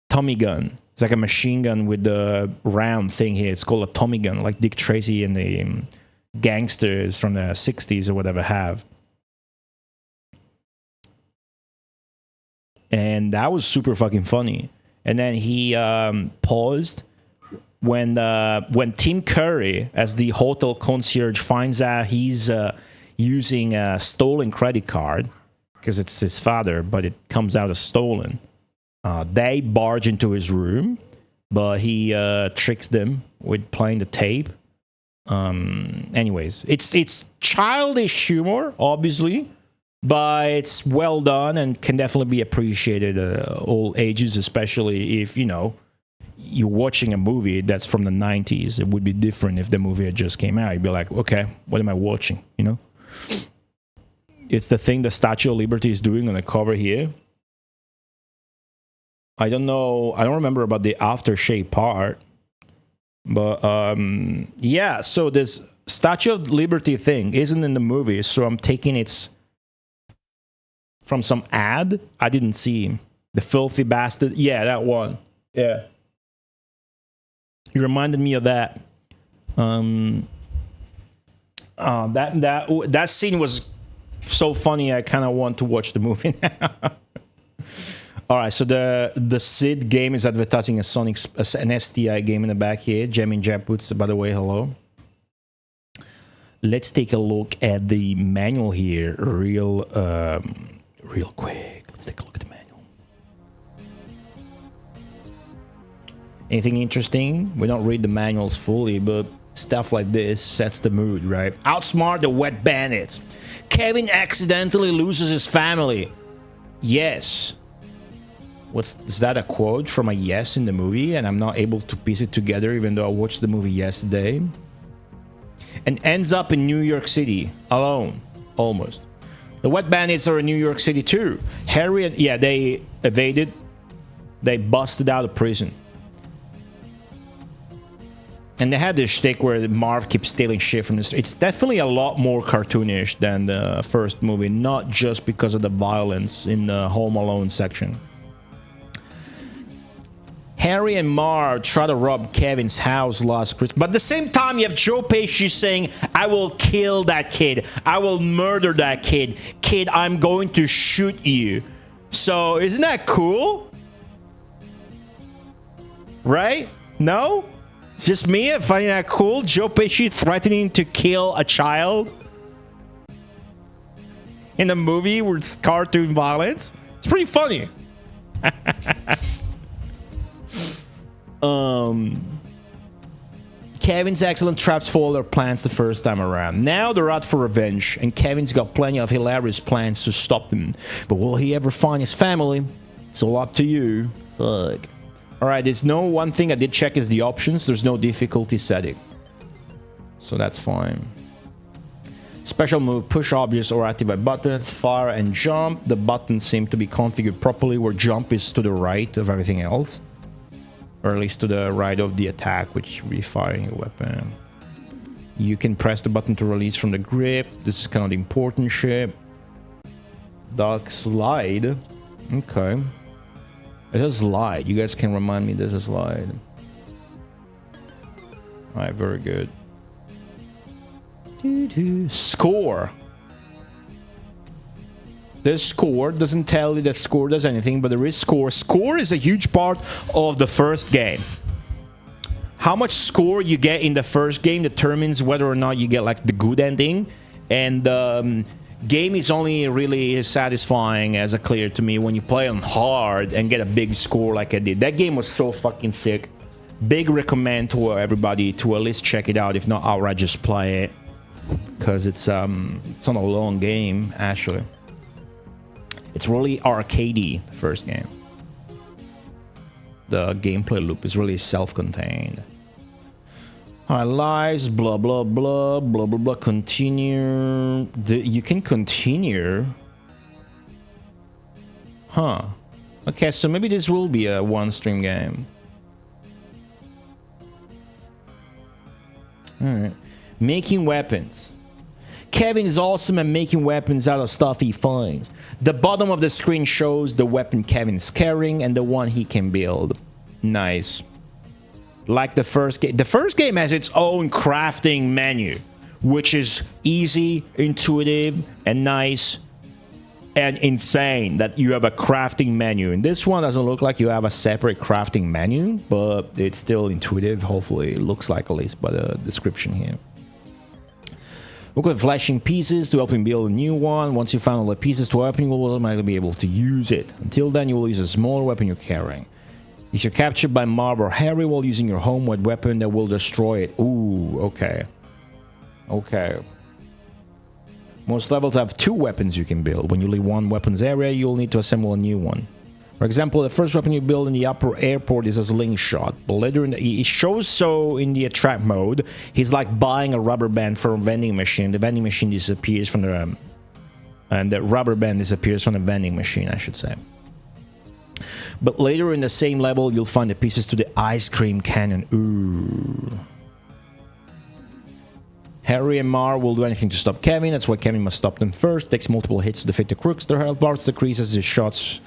Tommy gun. It's like a machine gun with the round thing here. It's called a Tommy gun, like Dick Tracy and the gangsters from the 60s or whatever have. And that was super fucking funny. And then he paused when Tim Curry, as the hotel concierge, finds out he's using a stolen credit card, because it's his father, but it comes out as stolen. They barge into his room, but he tricks them with playing the tape. Anyways, it's childish humor, obviously, but it's well done and can definitely be appreciated all ages, especially if, you know, you're watching a movie that's from the 90s. It would be different if the movie had just came out. You'd be like, okay, what am I watching, you know? It's the thing the Statue of Liberty is doing on the cover here. I don't know. I don't remember about the aftershave part. But, yeah. So this Statue of Liberty thing isn't in the movie. So I'm taking it from some ad. I didn't see him. The filthy bastard. Yeah, that one. Yeah. He reminded me of that. That scene was so funny. I kind of want to watch the movie now. All right, so the Sid game is advertising an STI game in the back here. Jamming Jab puts, by the way, hello. Let's take a look at the manual here real quick. Let's take a look at the manual. Anything interesting? We don't read the manuals fully, but stuff like this sets the mood, right? Outsmart the wet bandits. Kevin accidentally loses his family. Yes. Is that a quote from a yes in the movie? And I'm not able to piece it together, even though I watched the movie yesterday. And ends up in New York City alone, almost. The Wet Bandits are in New York City too. Harry, yeah, they evaded. They busted out of prison. And they had this shtick where Marv keeps stealing shit from the street. It's definitely a lot more cartoonish than the first movie, not just because of the violence in the Home Alone section. Harry and Marv try to rob Kevin's house last Christmas. But at the same time, you have Joe Pesci saying, I will kill that kid. I will murder that kid. Kid, I'm going to shoot you. So, isn't that cool? Right? No? It's just me finding that cool. Joe Pesci threatening to kill a child in a movie with cartoon violence. It's pretty funny. Kevin's excellent traps foil their plans the first time around. Now they're out for revenge, and Kevin's got plenty of hilarious plans to stop them. But will he ever find his family? It's all up to you. Fuck. Alright, there's no one thing I did check is the options. There's no difficulty setting. So that's fine. Special move, push objects or activate buttons, fire and jump. The buttons seem to be configured properly where jump is to the right of everything else. Or at least to the right of the attack, which will be firing a weapon. You can press the button to release from the grip. This is kind of the important shit. Duck slide. Okay. It's a slide. You guys can remind me there's a slide. Alright, very good. Score. There's score. Doesn't tell you that score does anything, but there is score. Score is a huge part of the first game. How much score you get in the first game determines whether or not you get like the good ending. And game is only really as satisfying as a clear to me when you play on hard and get a big score like I did. That game was so fucking sick. Big recommend to everybody to at least check it out. If not, outright just play it. Because it's on a long game, actually. It's really arcadey, the first game. The gameplay loop is really self-contained. Alright, lies, blah, blah, blah, blah, blah, blah, continue. You can continue. Huh. Okay, so maybe this will be a one-stream game. Alright. Making weapons. Kevin is awesome at making weapons out of stuff he finds. The bottom of the screen shows the weapon Kevin is carrying and the one he can build. Nice. Like the first game. The first game has its own crafting menu, which is easy, intuitive, and nice, and insane that you have a crafting menu. And this one doesn't look like you have a separate crafting menu, but it's still intuitive. Hopefully it looks like, at least by the description here. Look at flashing pieces to help him build a new one. Once you find all the pieces to open, you will automatically be able to use it. Until then, you will use a smaller weapon you're carrying. If you're captured by Marv or Harry while using your homeward weapon, that will destroy it. Ooh, okay. Okay. Most levels have 2 weapons you can build. When you leave one weapons area, you'll need to assemble a new one. For example, the first weapon you build in the upper airport is a slingshot. But later it shows so in the trap mode, he's like buying a rubber band from a vending machine. The vending machine disappears from the... and the rubber band disappears from the vending machine, I should say. But later in the same level, you'll find the pieces to the ice cream cannon. Ooh. Harry and Mar will do anything to stop Kevin. That's why Kevin must stop them first. Takes multiple hits to defeat the crooks. Their health bars decrease as your shots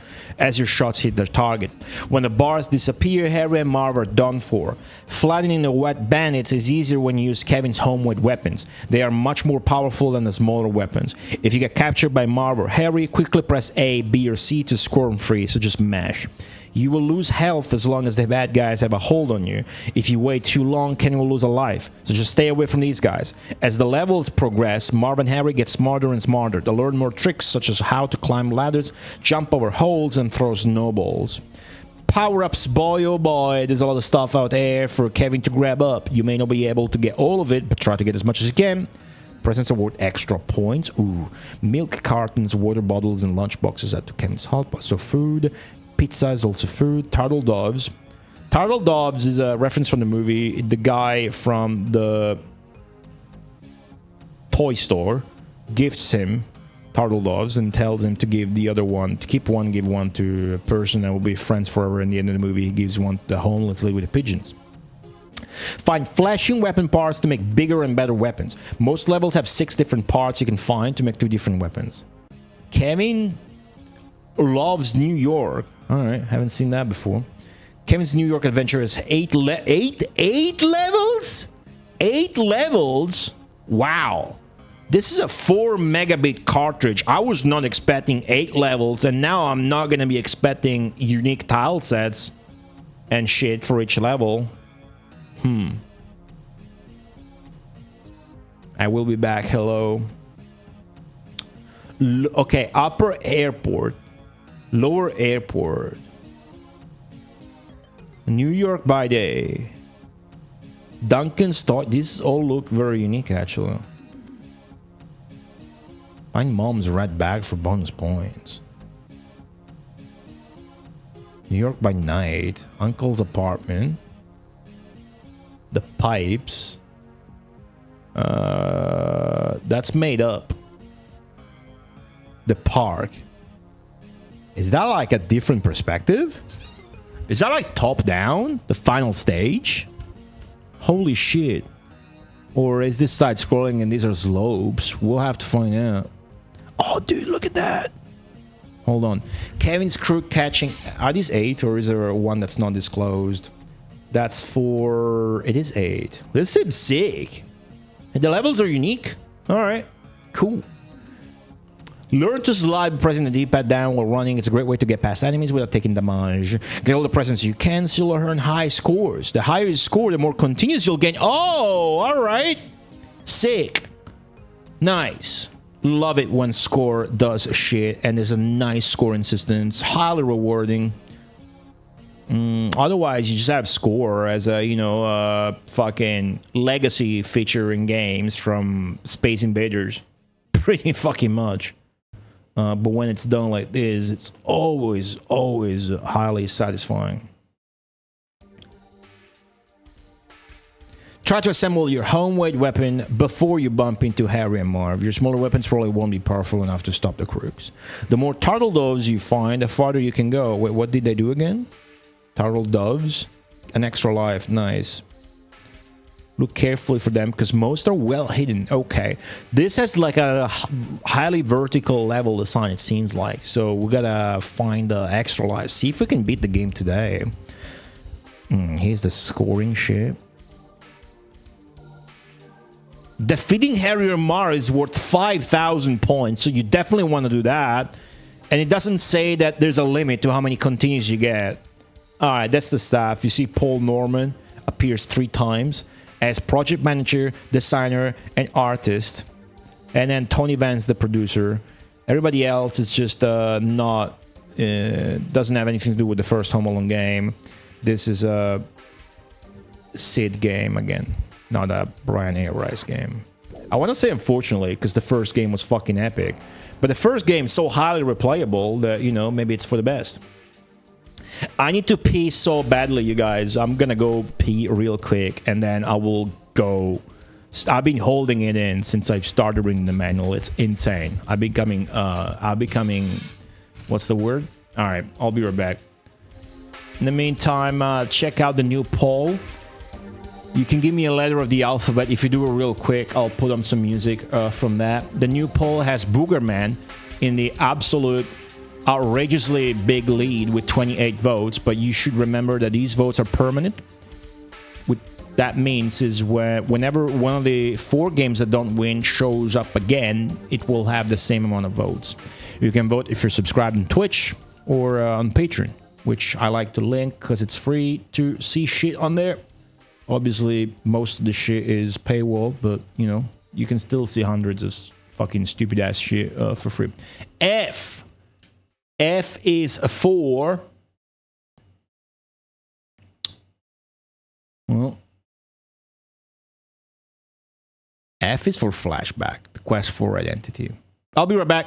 hit their target. When the bars disappear, Harry and Marv are done for. Flattening the wet bandits is easier when you use Kevin's homeward weapons. They are much more powerful than the smaller weapons. If you get captured by Marv or Harry, quickly press A, B, or C to squirm free, so just mash. You will lose health as long as the bad guys have a hold on you. If you wait too long, Ken will lose a life. So just stay away from these guys. As the levels progress, Marv and Harry get smarter and smarter. They learn more tricks such as how to climb ladders, jump over holes, and throw snowballs. Power-ups, boy oh boy, there's a lot of stuff out there for Kevin to grab up. You may not be able to get all of it, but try to get as much as you can. Presents award extra points. Ooh, milk cartons, water bottles, and lunch boxes add to Kevin's hot. So food. Pizza is also food. Turtle doves. Turtle doves is a reference from the movie. The guy from the toy store gifts him turtle doves and tells him to give the other one, to keep one, give one to a person that will be friends forever. In the end of the movie, he gives one to the homeless lady with the pigeons. Find flashing weapon parts to make bigger and better weapons. Most levels have 6 different parts you can find to make 2 different weapons. Kevin loves New York. Alright, haven't seen that before. Kevin's New York adventure is 8 levels? 8 levels? Wow. This is a 4 megabit cartridge. I was not expecting 8 levels, and now I'm not going to be expecting unique tile sets and shit for each level. I will be back. Hello. Okay, upper airport. Lower airport. New York by day. Duncan's toy. These all look very unique, actually. Find mom's red bag for bonus points. New York by night. Uncle's apartment. The pipes. That's made up. The park. Is that like a different perspective? Is that like top down? The final stage? Holy shit. Or is this side scrolling and these are slopes? We'll have to find out. Oh, dude, look at that. Hold on. Kevin's crew catching... Are these 8 or is there one that's not disclosed? That's for... It is 8. This seems sick. And the levels are unique. Alright. Cool. Learn to slide by pressing the D-pad down while running. It's a great way to get past enemies without taking damage. Get all the presents you can so you'll earn high scores. The higher you score, the more continues you'll gain. Oh, alright. Sick. Nice. Love it when score does shit and there's a nice scoring system. It's highly rewarding. Otherwise, you just have score as a, you know, fucking legacy feature in games from Space Invaders. Pretty fucking much. But when it's done like this, it's always highly satisfying. Try to assemble your homemade weapon before you bump into Harry and Marv. Your smaller weapons probably won't be powerful enough to stop the crooks. The more turtle doves you find, the farther you can go. Wait, what did they do again? Turtle doves? An extra life. Nice. Look carefully for them because most are well hidden. Okay. This has like a highly vertical level design, it seems like. So we gotta find the extra life. See if we can beat the game today. Here's the scoring shit. Defeating Harry or Mar is worth 5,000 points. So you definitely want to do that. And it doesn't say that there's a limit to how many continues you get. Alright, that's the stuff. You see Paul Norman appears 3 times. As project manager, designer, and artist. and then Tony Van's the producer. Everybody else is just not doesn't have anything to do with the first Home Alone game. This is a Sid game again, not a Brian A. Rice game. I want to say unfortunately, because the first game was fucking epic, but the first game is so highly replayable that, you know, maybe it's for the best. I need to pee so badly, you guys. I'm gonna go pee real quick, and then I will go. I've been holding it in since I've started reading the manual. It's insane. I'm becoming, what's the word? All right, I'll be right back. In the meantime, check out the new poll. You can give me a letter of the alphabet. If you do it real quick, I'll put on some music from that. The new poll has Boogerman in the absolute outrageously big lead with 28 votes, but you should remember that these votes are permanent. What that means is whenever one of the 4 games that don't win shows up again, it will have the same amount of votes. You can vote if you're subscribed on Twitch or on Patreon, which I like to link because it's free to see shit on there. Obviously, most of the shit is paywall, but, you know, you can still see hundreds of fucking stupid-ass shit for free. F is for... Well... F is for Flashback, the quest for identity. I'll be right back.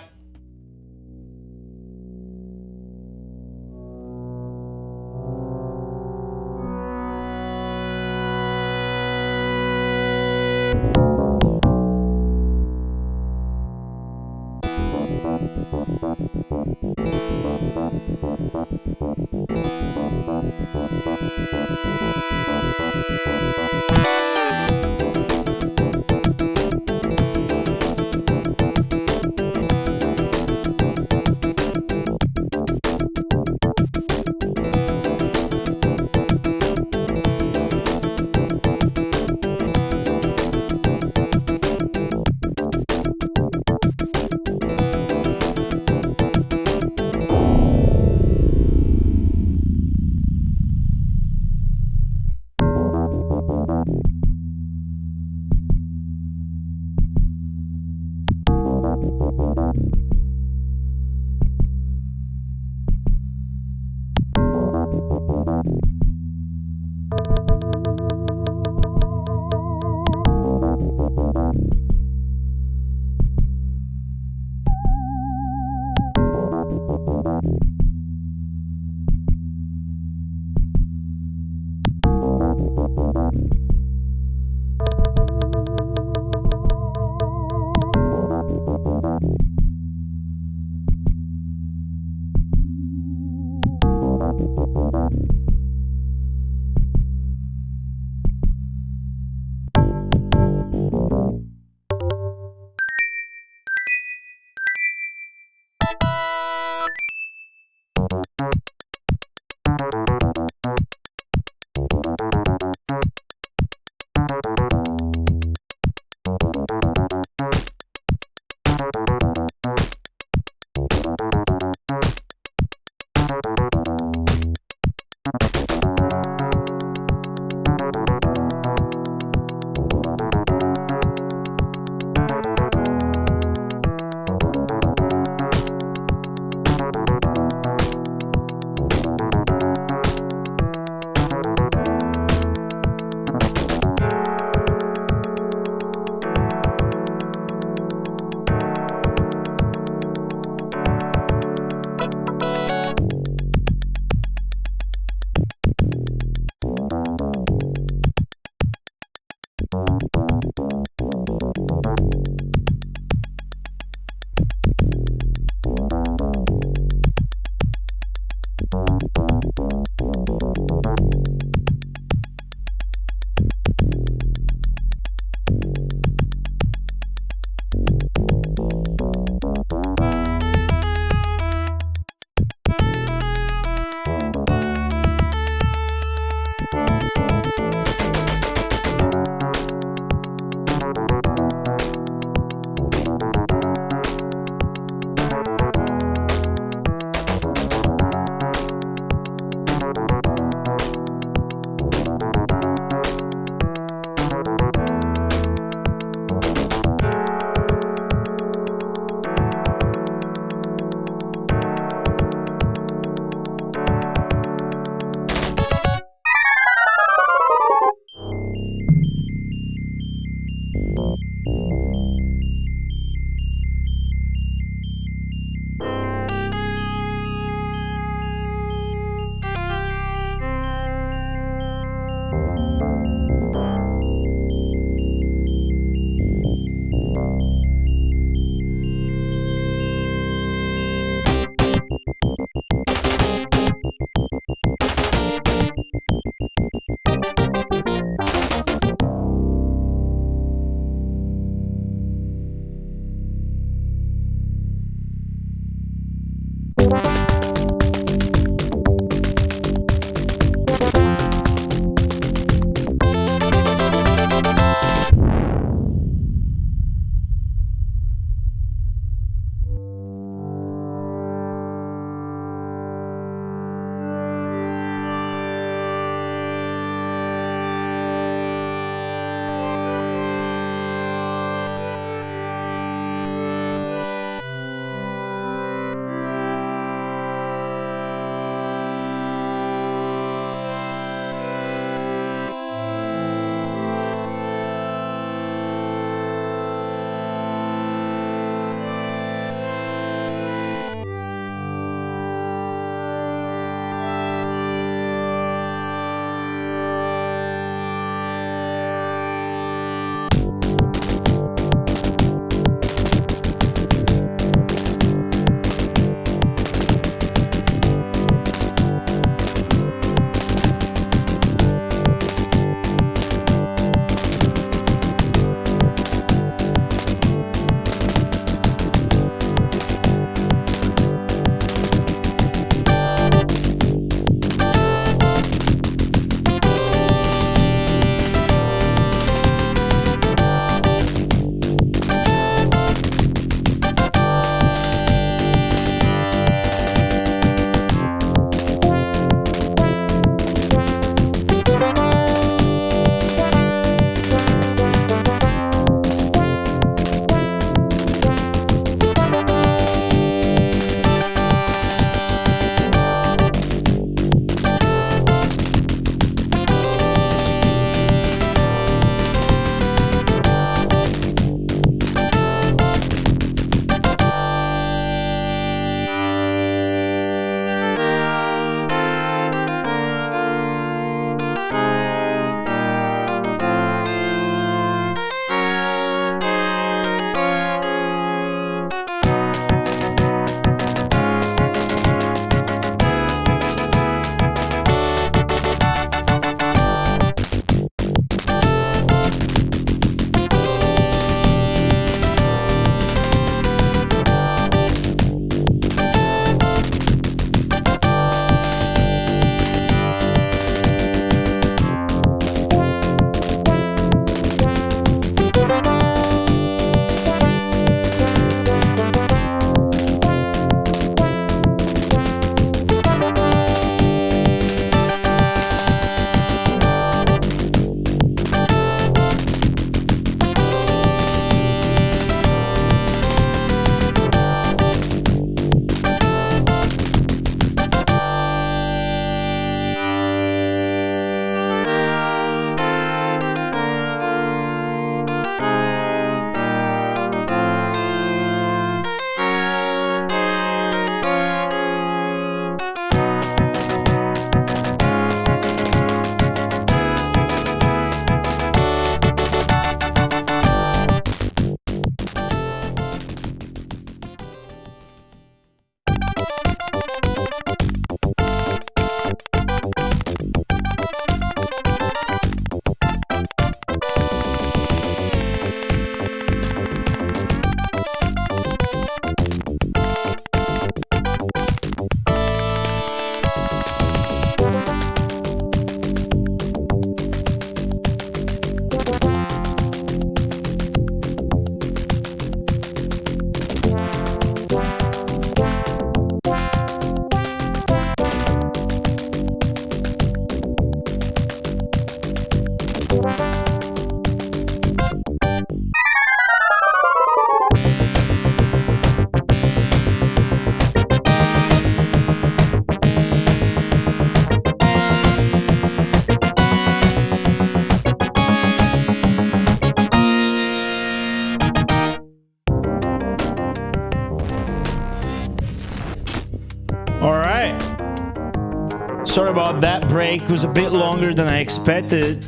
Sorry about that break. It was a bit longer than I expected.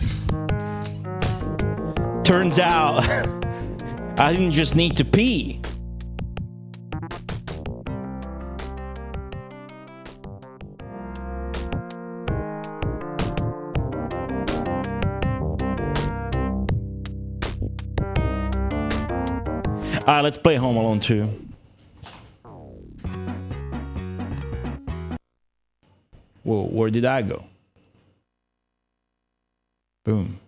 Turns out, I didn't just need to pee. Alright, let's play Home Alone 2. Whoa, where did I go? Boom.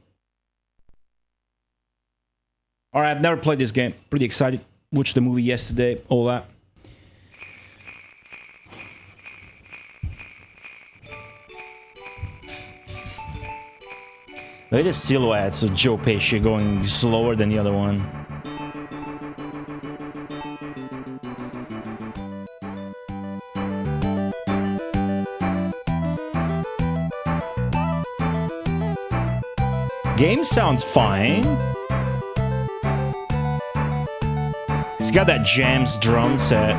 All right, I've never played this game. Pretty excited. Watched the movie yesterday, all that. Look at the silhouettes of Joe Pesci going slower than the other one. Game sounds fine. It's got that Jams drum set.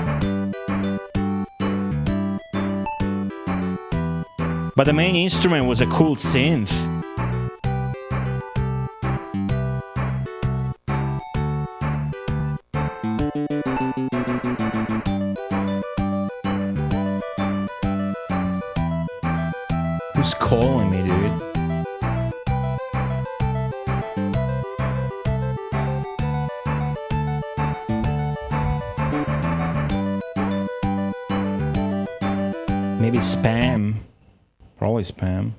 But the main instrument was a cool synth. Who's calling me, dude? Maybe spam. Probably spam.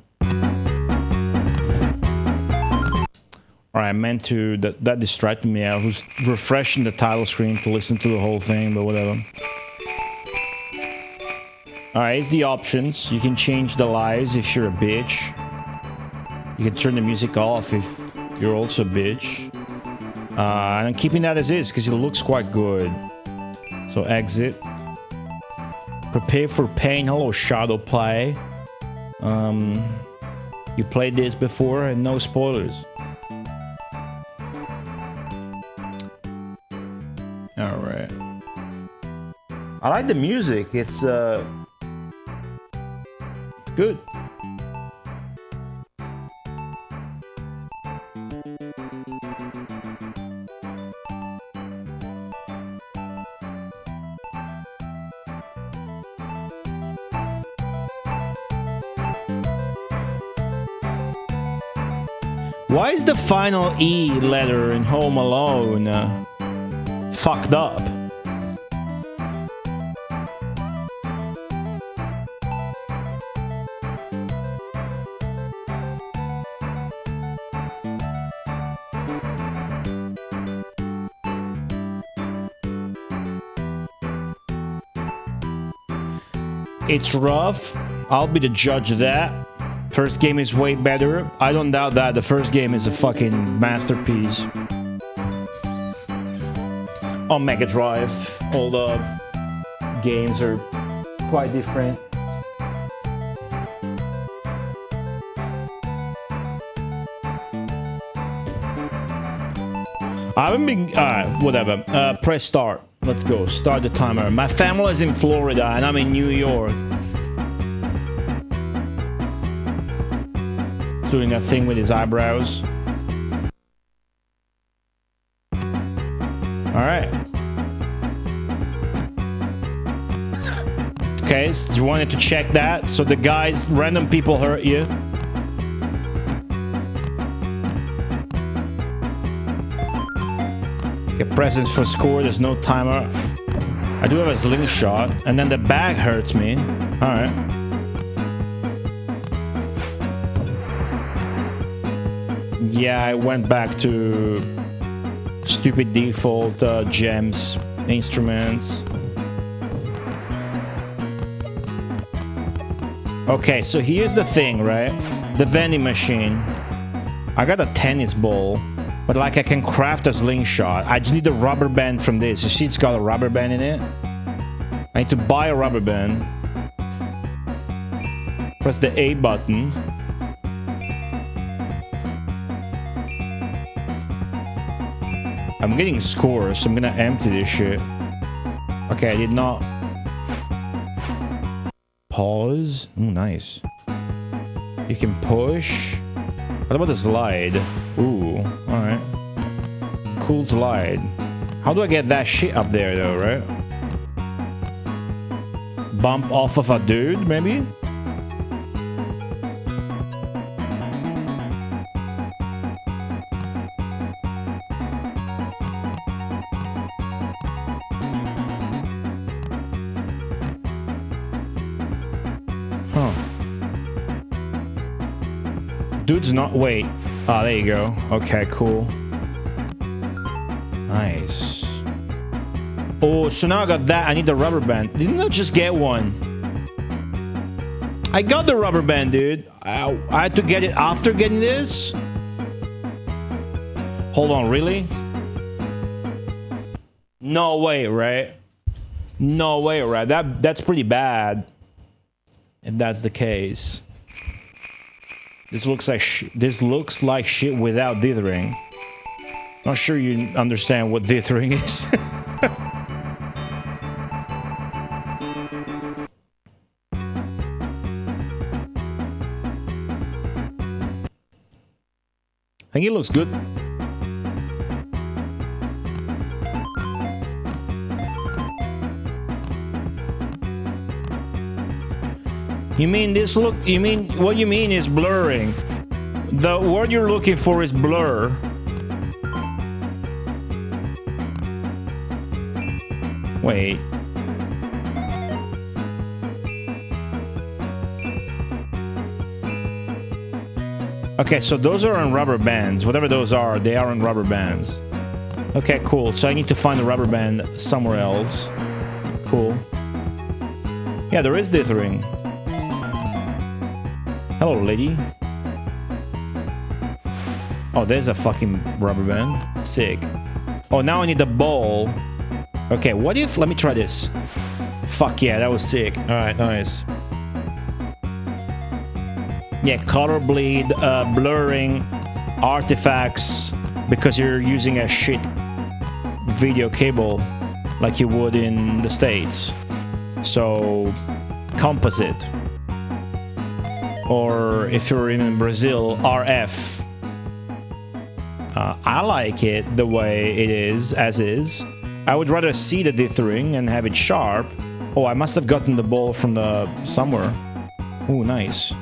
Alright, I meant to... That distracted me. I was refreshing the title screen to listen to the whole thing, but whatever. Alright, it's the options. You can change the lives if you're a bitch. You can turn the music off if you're also a bitch. And I'm keeping that as is because it looks quite good. So exit. Prepare for pain. Hello, Shadow Play. You played this before and no spoilers. Alright. I like the music. It's good. Why is the final E letter in Home Alone fucked up? It's rough. I'll be the judge of that. First game is way better. I don't doubt that. The first game is a fucking masterpiece. On Mega Drive, all the games are quite different. I haven't been... whatever. Press start. Let's go. Start the timer. My family is in Florida and I'm in New York. He's doing that thing with his eyebrows. Alright. Okay, so you wanted to check that? So the guys, random people hurt you. Get presents for score, there's no timer. I do have a slingshot, and then the bag hurts me. Alright. Yeah, I went back to stupid default gems, instruments. Okay, so here's the thing, right? The vending machine. I got a tennis ball, but like I can craft a slingshot. I just need a rubber band from this. You see it's got a rubber band in it? I need to buy a rubber band. Press the A button. I'm getting scores, so I'm gonna empty this shit. Okay, I did not... Pause. Ooh, nice. You can push. What about the slide? Ooh, alright. Cool slide. How do I get that shit up there though, right? Bump off of a dude, maybe? Huh. Dude's not... Wait. Ah, there you go. Okay, cool. Nice. Oh, so now I got that. I need the rubber band. Didn't I just get one? I got the rubber band, dude. I had to get it after getting this? Hold on, really? No way, right? No way, right? That's pretty bad. If that's the case. This looks like shit without dithering. Not sure you understand what dithering is. I think it looks good. You mean this look? You mean what you mean is blurring? The word you're looking for is blur. Wait. Okay, so those are on rubber bands. Whatever those are, they are on rubber bands. Okay, cool. So I need to find the rubber band somewhere else. Cool. Yeah, there is dithering. Hello, lady. Oh, there's a fucking rubber band. Sick. Oh, now I need the ball. Okay, what if... Let me try this. Fuck yeah, that was sick. Alright, nice. Yeah, color bleed, blurring, artifacts, because you're using a shit video cable like you would in the States. So, composite. Or if you're in Brazil, RF. I like it the way it is, as is. I would rather see the dithering and have it sharp. Oh, I must have gotten the ball from the somewhere. Ooh, nice.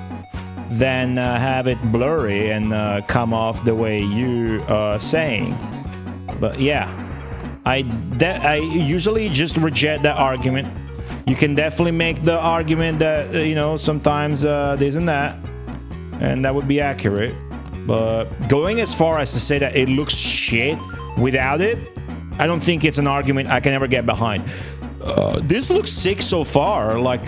Than have it blurry and come off the way you are saying. But yeah, I usually just reject that argument. You can definitely make the argument that, you know, sometimes this and that, and that would be accurate. But going as far as to say that it looks shit without it, I don't think it's an argument I can ever get behind. This looks sick so far, like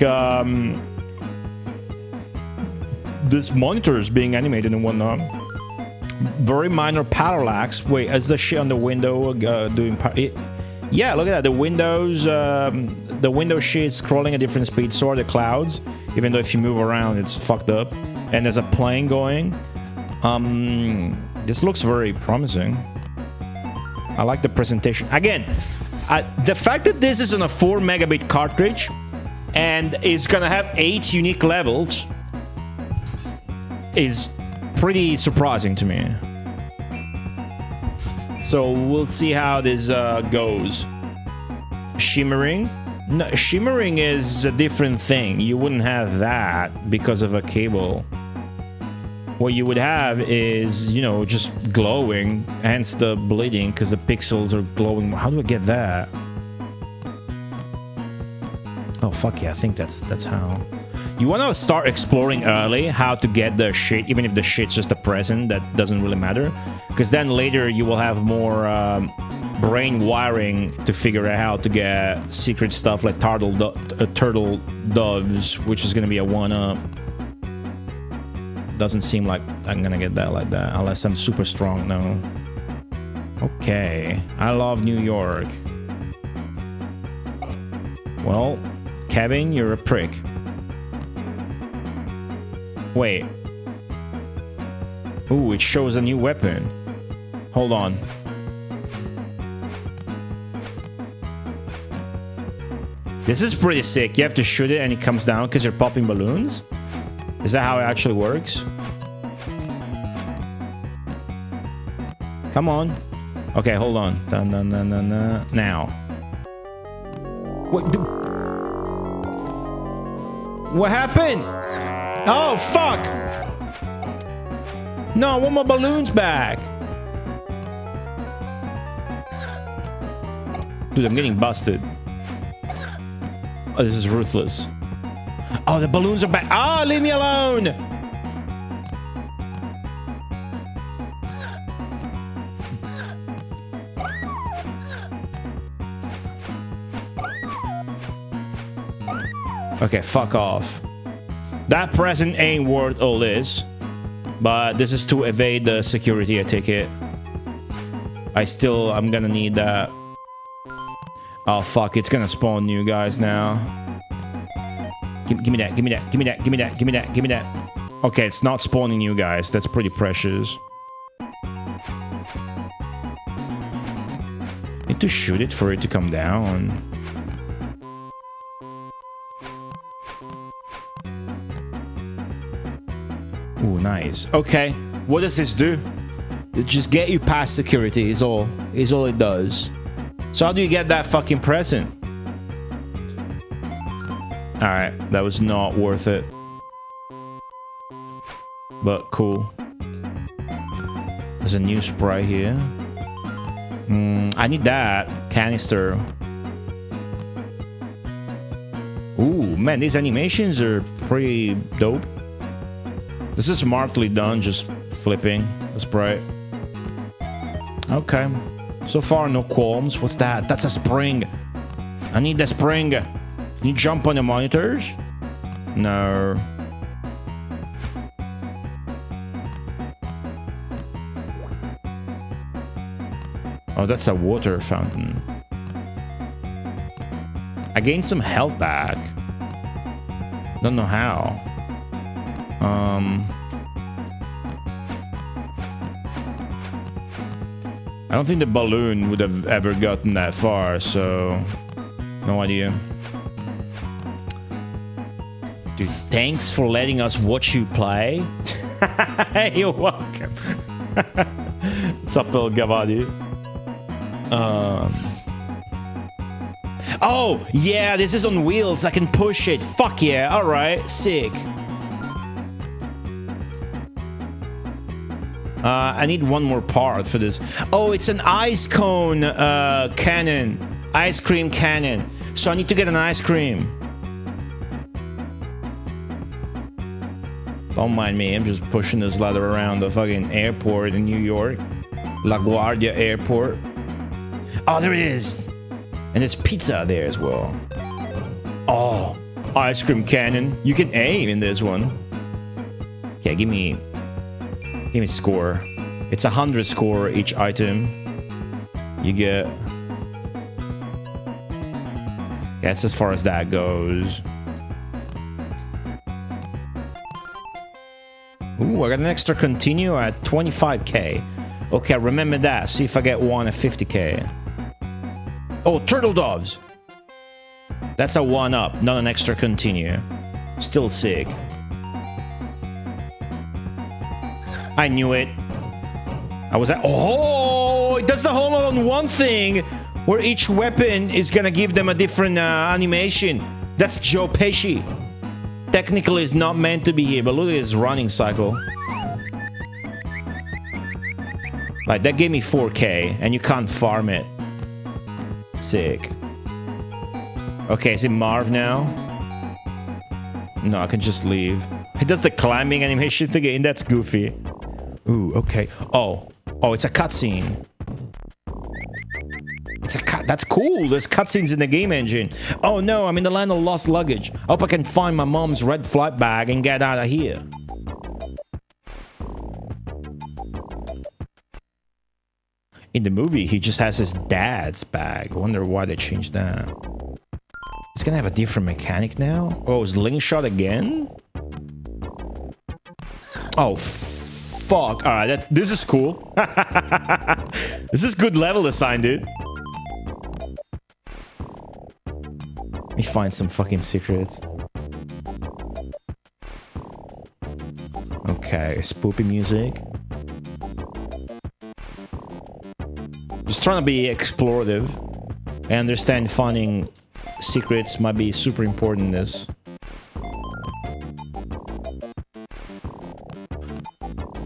this monitor is being animated and whatnot. Very minor parallax. Wait, is the shit on the window doing... Yeah, look at that. The windows, the window shit is scrolling at different speeds. So are the clouds. Even though if you move around, it's fucked up. And there's a plane going. This looks very promising. I like the presentation. Again, the fact that this is on a 4 megabit cartridge and is gonna have 8 unique levels is pretty surprising to me. So we'll see how this goes. Shimmering? No, shimmering is a different thing. You wouldn't have that because of a cable. What you would have is, you know, just glowing, hence the bleeding, because the pixels are glowing. How do I get that? Oh, fuck yeah, I think that's how. You want to start exploring early how to get the shit, even if the shit's just a present, that doesn't really matter. Because then later you will have more brain wiring to figure out how to get secret stuff like turtle doves, which is going to be a one-up. Doesn't seem like I'm going to get that like that, unless I'm super strong, no. Okay, I love New York. Well, Kevin, you're a prick. Wait. Ooh, it shows a new weapon. Hold on. This is pretty sick. You have to shoot it and it comes down because you're popping balloons? Is that how it actually works? Come on. Okay, hold on. Dun, dun, dun, dun, dun. Now. What happened? Oh, fuck! No, I want my balloons back! Dude, I'm getting busted. Oh, this is ruthless. Oh, the balloons are back. Ah, leave me alone! Okay, fuck off. That present ain't worth all this. But this is to evade the security ticket. I'm gonna need that. Oh fuck, it's gonna spawn new guys now. Give me that, give me that, give me that, give me that, give me that, give me that. Okay, it's not spawning new guys. That's pretty precious. Need to shoot it for it to come down. Ooh, nice. Okay, what does this do? It just get you past security is all it does. So how do you get that fucking present? Alright, that was not worth it. But cool. There's a new spray here. I need that canister. Ooh, man, these animations are pretty dope. This is smartly done, just flipping the sprite. Okay. So far, no qualms. What's that? That's a spring. I need the spring. Can you jump on the monitors? No. Oh, that's a water fountain. I gained some health back. Don't know how. I don't think the balloon would have ever gotten that far, so no idea. Dude, thanks for letting us watch you play. You're welcome. What's up, little Gavadi? Oh, yeah, this is on wheels. I can push it. Fuck yeah. All right, sick. I need one more part for this. Oh, it's an ice cone cannon. Ice cream cannon. So I need to get an ice cream. Don't mind me. I'm just pushing this ladder around the fucking airport in New York. LaGuardia Airport. Oh, there it is. And there's pizza there as well. Oh, ice cream cannon. You can aim in this one. Okay, give me score. It's 100 score each item. You get. That's as far as that goes. Ooh, I got an extra continue at 25k. Okay, remember that. See if I get one at 50k. Oh, turtle doves. That's a 1-up, not an extra continue. Still sick. I knew it. I was at. Oh, it does the whole on one thing where each weapon is gonna give them a different animation. That's Joe Pesci. Technically, it's not meant to be here, but look at his running cycle. Like, that gave me 4k, and you can't farm it. Sick. Okay, is it Marv now? No, I can just leave. It does the climbing animation again. That's goofy. Ooh, okay. Oh, it's a cutscene. It's a cut. That's cool. There's cutscenes in the game engine. Oh no, I'm in the land of lost luggage. I hope I can find my mom's red flight bag and get out of here. In the movie, he just has his dad's bag. I wonder why they changed that. It's gonna have a different mechanic now. Oh, is Slingshot again? Oh, fuck. Alright, this is cool. This is good level design, dude. Let me find some fucking secrets. Okay, spoopy music. Just trying to be explorative. I understand finding secrets might be super important in this.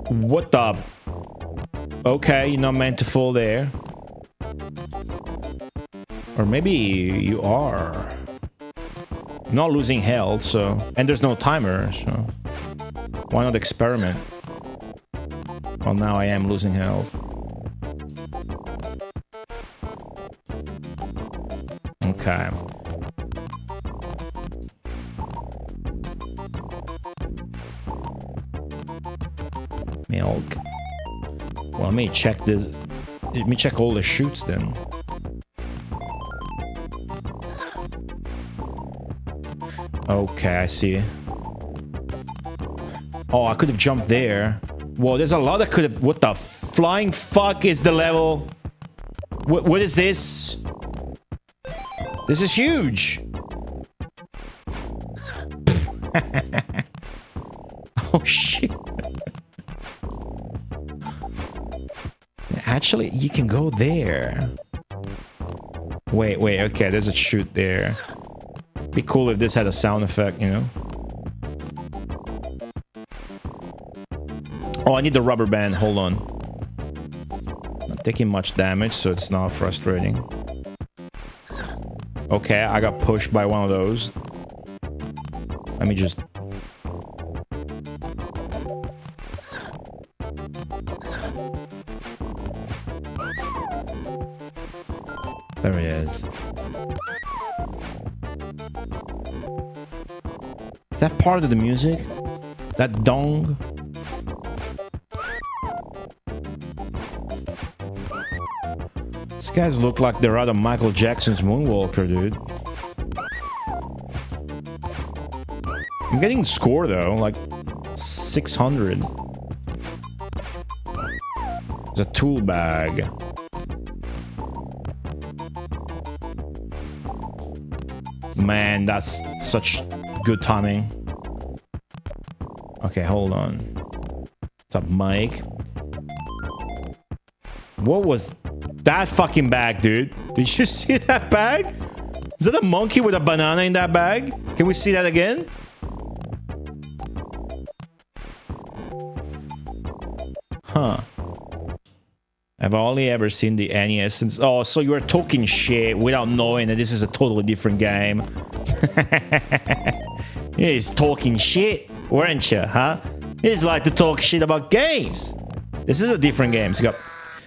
What the? Okay, you're not meant to fall there. Or maybe you are. I'm not losing health, so... And there's no timer, so... Why not experiment? Well, now I am losing health. Okay. Milk. Well, let me check this. Let me check all the chutes then. Okay, I see. Oh, I could have jumped there. Whoa, there's a lot that could have... What the flying fuck is the level? What is this? This is huge. Oh, shit. Actually, you can go there. Wait, okay, there's a chute there. Be cool if this had a sound effect, you know? Oh, I need the rubber band. Hold on. Not taking much damage, so it's not frustrating. Okay, I got pushed by one of those. Let me just... There he is. Is that part of the music? That dong? These guys look like they're out of Michael Jackson's Moonwalker, dude. I'm getting score though, like 600. There's a tool bag. Man, that's such good timing. Okay, hold on. What's up, Mike? What was that fucking bag, dude? Did you see that bag? Is that a monkey with a banana in that bag? Can we see that again? Huh. I've only ever seen the NES. Oh, so you were talking shit without knowing that this is a totally different game. He's talking shit, weren't you, huh? He's like to talk shit about games. This is a different game. So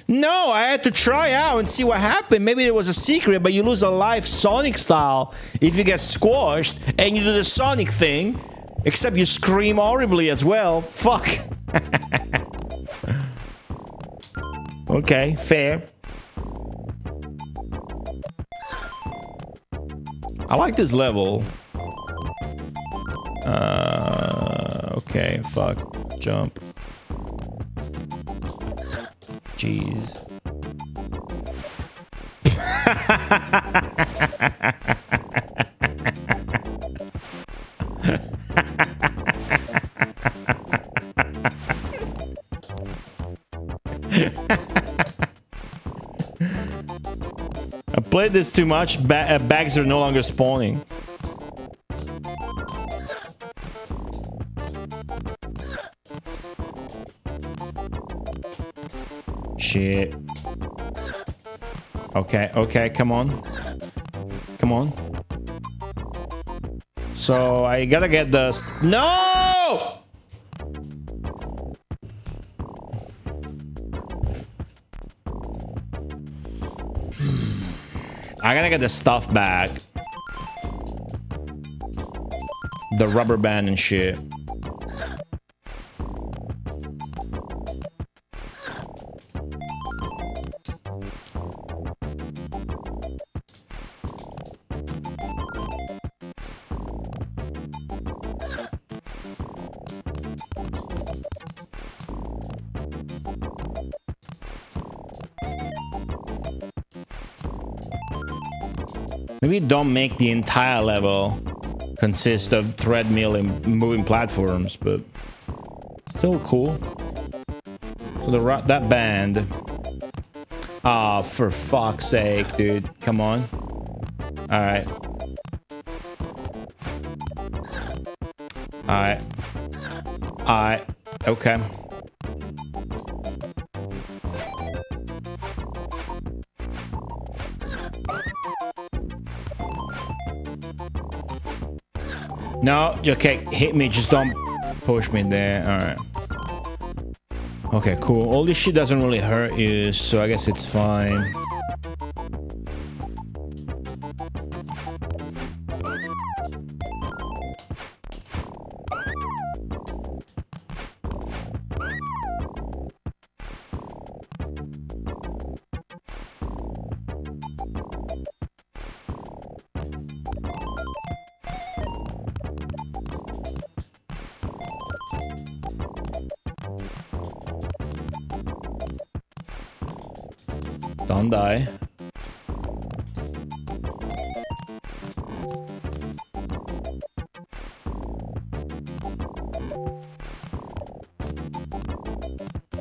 no, I had to try out and see what happened. Maybe it was a secret, but you lose a life Sonic style if you get squashed and you do the Sonic thing, except you scream horribly as well. Fuck. Okay, fair. I like this level. Okay, fuck. Jump. Jeez. I played this too much. Bags are no longer spawning. Shit. Okay, okay, come on. Come on. So I gotta get the... No! I gotta get the stuff back. The rubber band and shit. Maybe don't make the entire level consist of treadmill and moving platforms, but still cool. So that band. Ah, oh, for fuck's sake, dude. Come on. Alright. Alright. Alright. Okay. No, okay, hit me, just don't push me there. Alright. Okay, cool. All this shit doesn't really hurt you, so I guess it's fine. Don't die.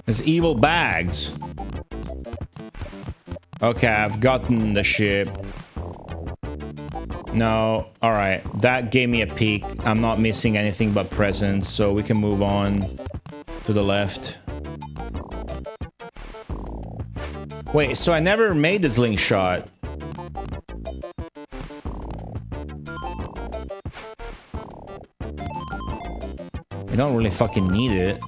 There's evil bags. Okay, I've gotten the ship. No, alright. That gave me a peek. I'm not missing anything but presents, so we can move on to the left. Wait, so I never made the slingshot. I don't really fucking need it.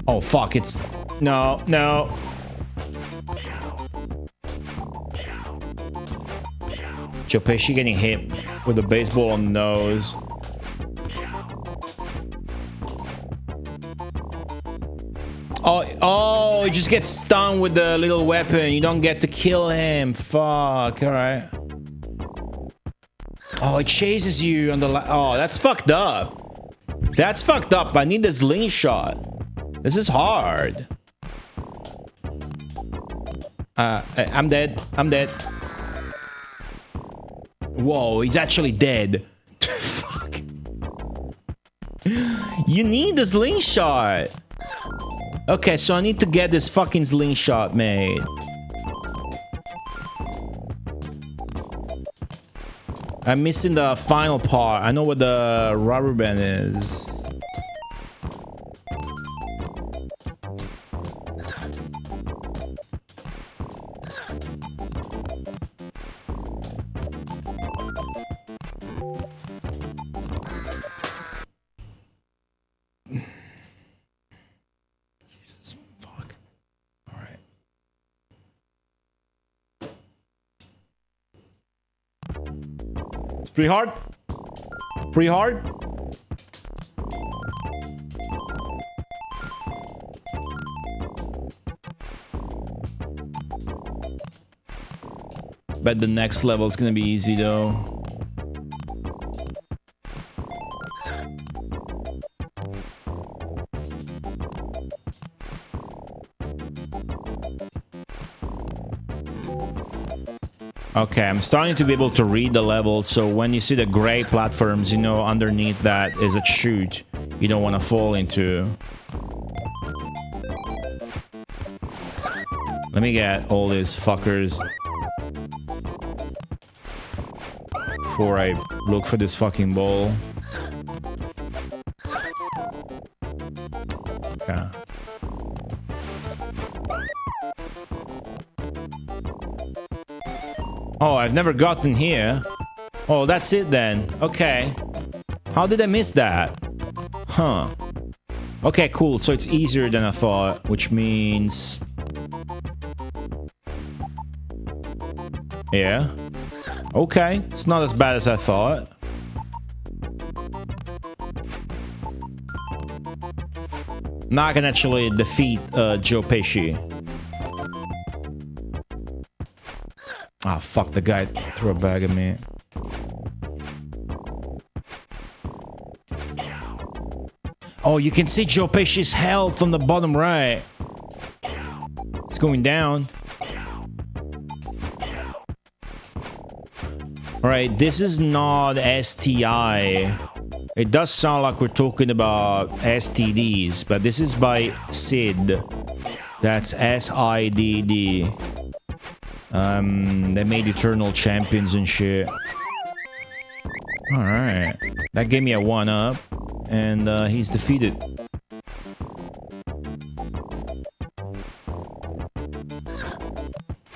Oh, fuck, it's... No, no. Joe Pesci getting hit with a baseball on the nose. Oh, he just gets stung with the little weapon. You don't get to kill him. Fuck, alright. Oh, it chases you on the... Oh, that's fucked up. That's fucked up. I need the slingshot. This is hard. I'm dead. I'm dead. Whoa, he's actually dead. Fuck. You need the slingshot. Okay, so I need to get this fucking slingshot made. I'm missing the final part. I know what the rubber band is. Pretty hard. Pretty hard. Bet the next level is gonna be easy though. Okay, I'm starting to be able to read the level, so when you see the gray platforms, you know underneath that is a chute you don't want to fall into. Let me get all these fuckers before I look for this fucking ball. Okay. Oh, I've never gotten here. Oh, that's it then. Okay. How did I miss that? Huh. Okay, cool. So it's easier than I thought, which means... Yeah. Okay. It's not as bad as I thought. Now I can actually defeat Joe Pesci. Ah, fuck, the guy threw a bag at me. Oh, you can see Joe Pesci's health on the bottom right. It's going down. Alright, this is not STI. It does sound like we're talking about STDs, but this is by SID. That's SIDD. They made Eternal Champions and shit. Alright. That gave me a 1-up. And he's defeated.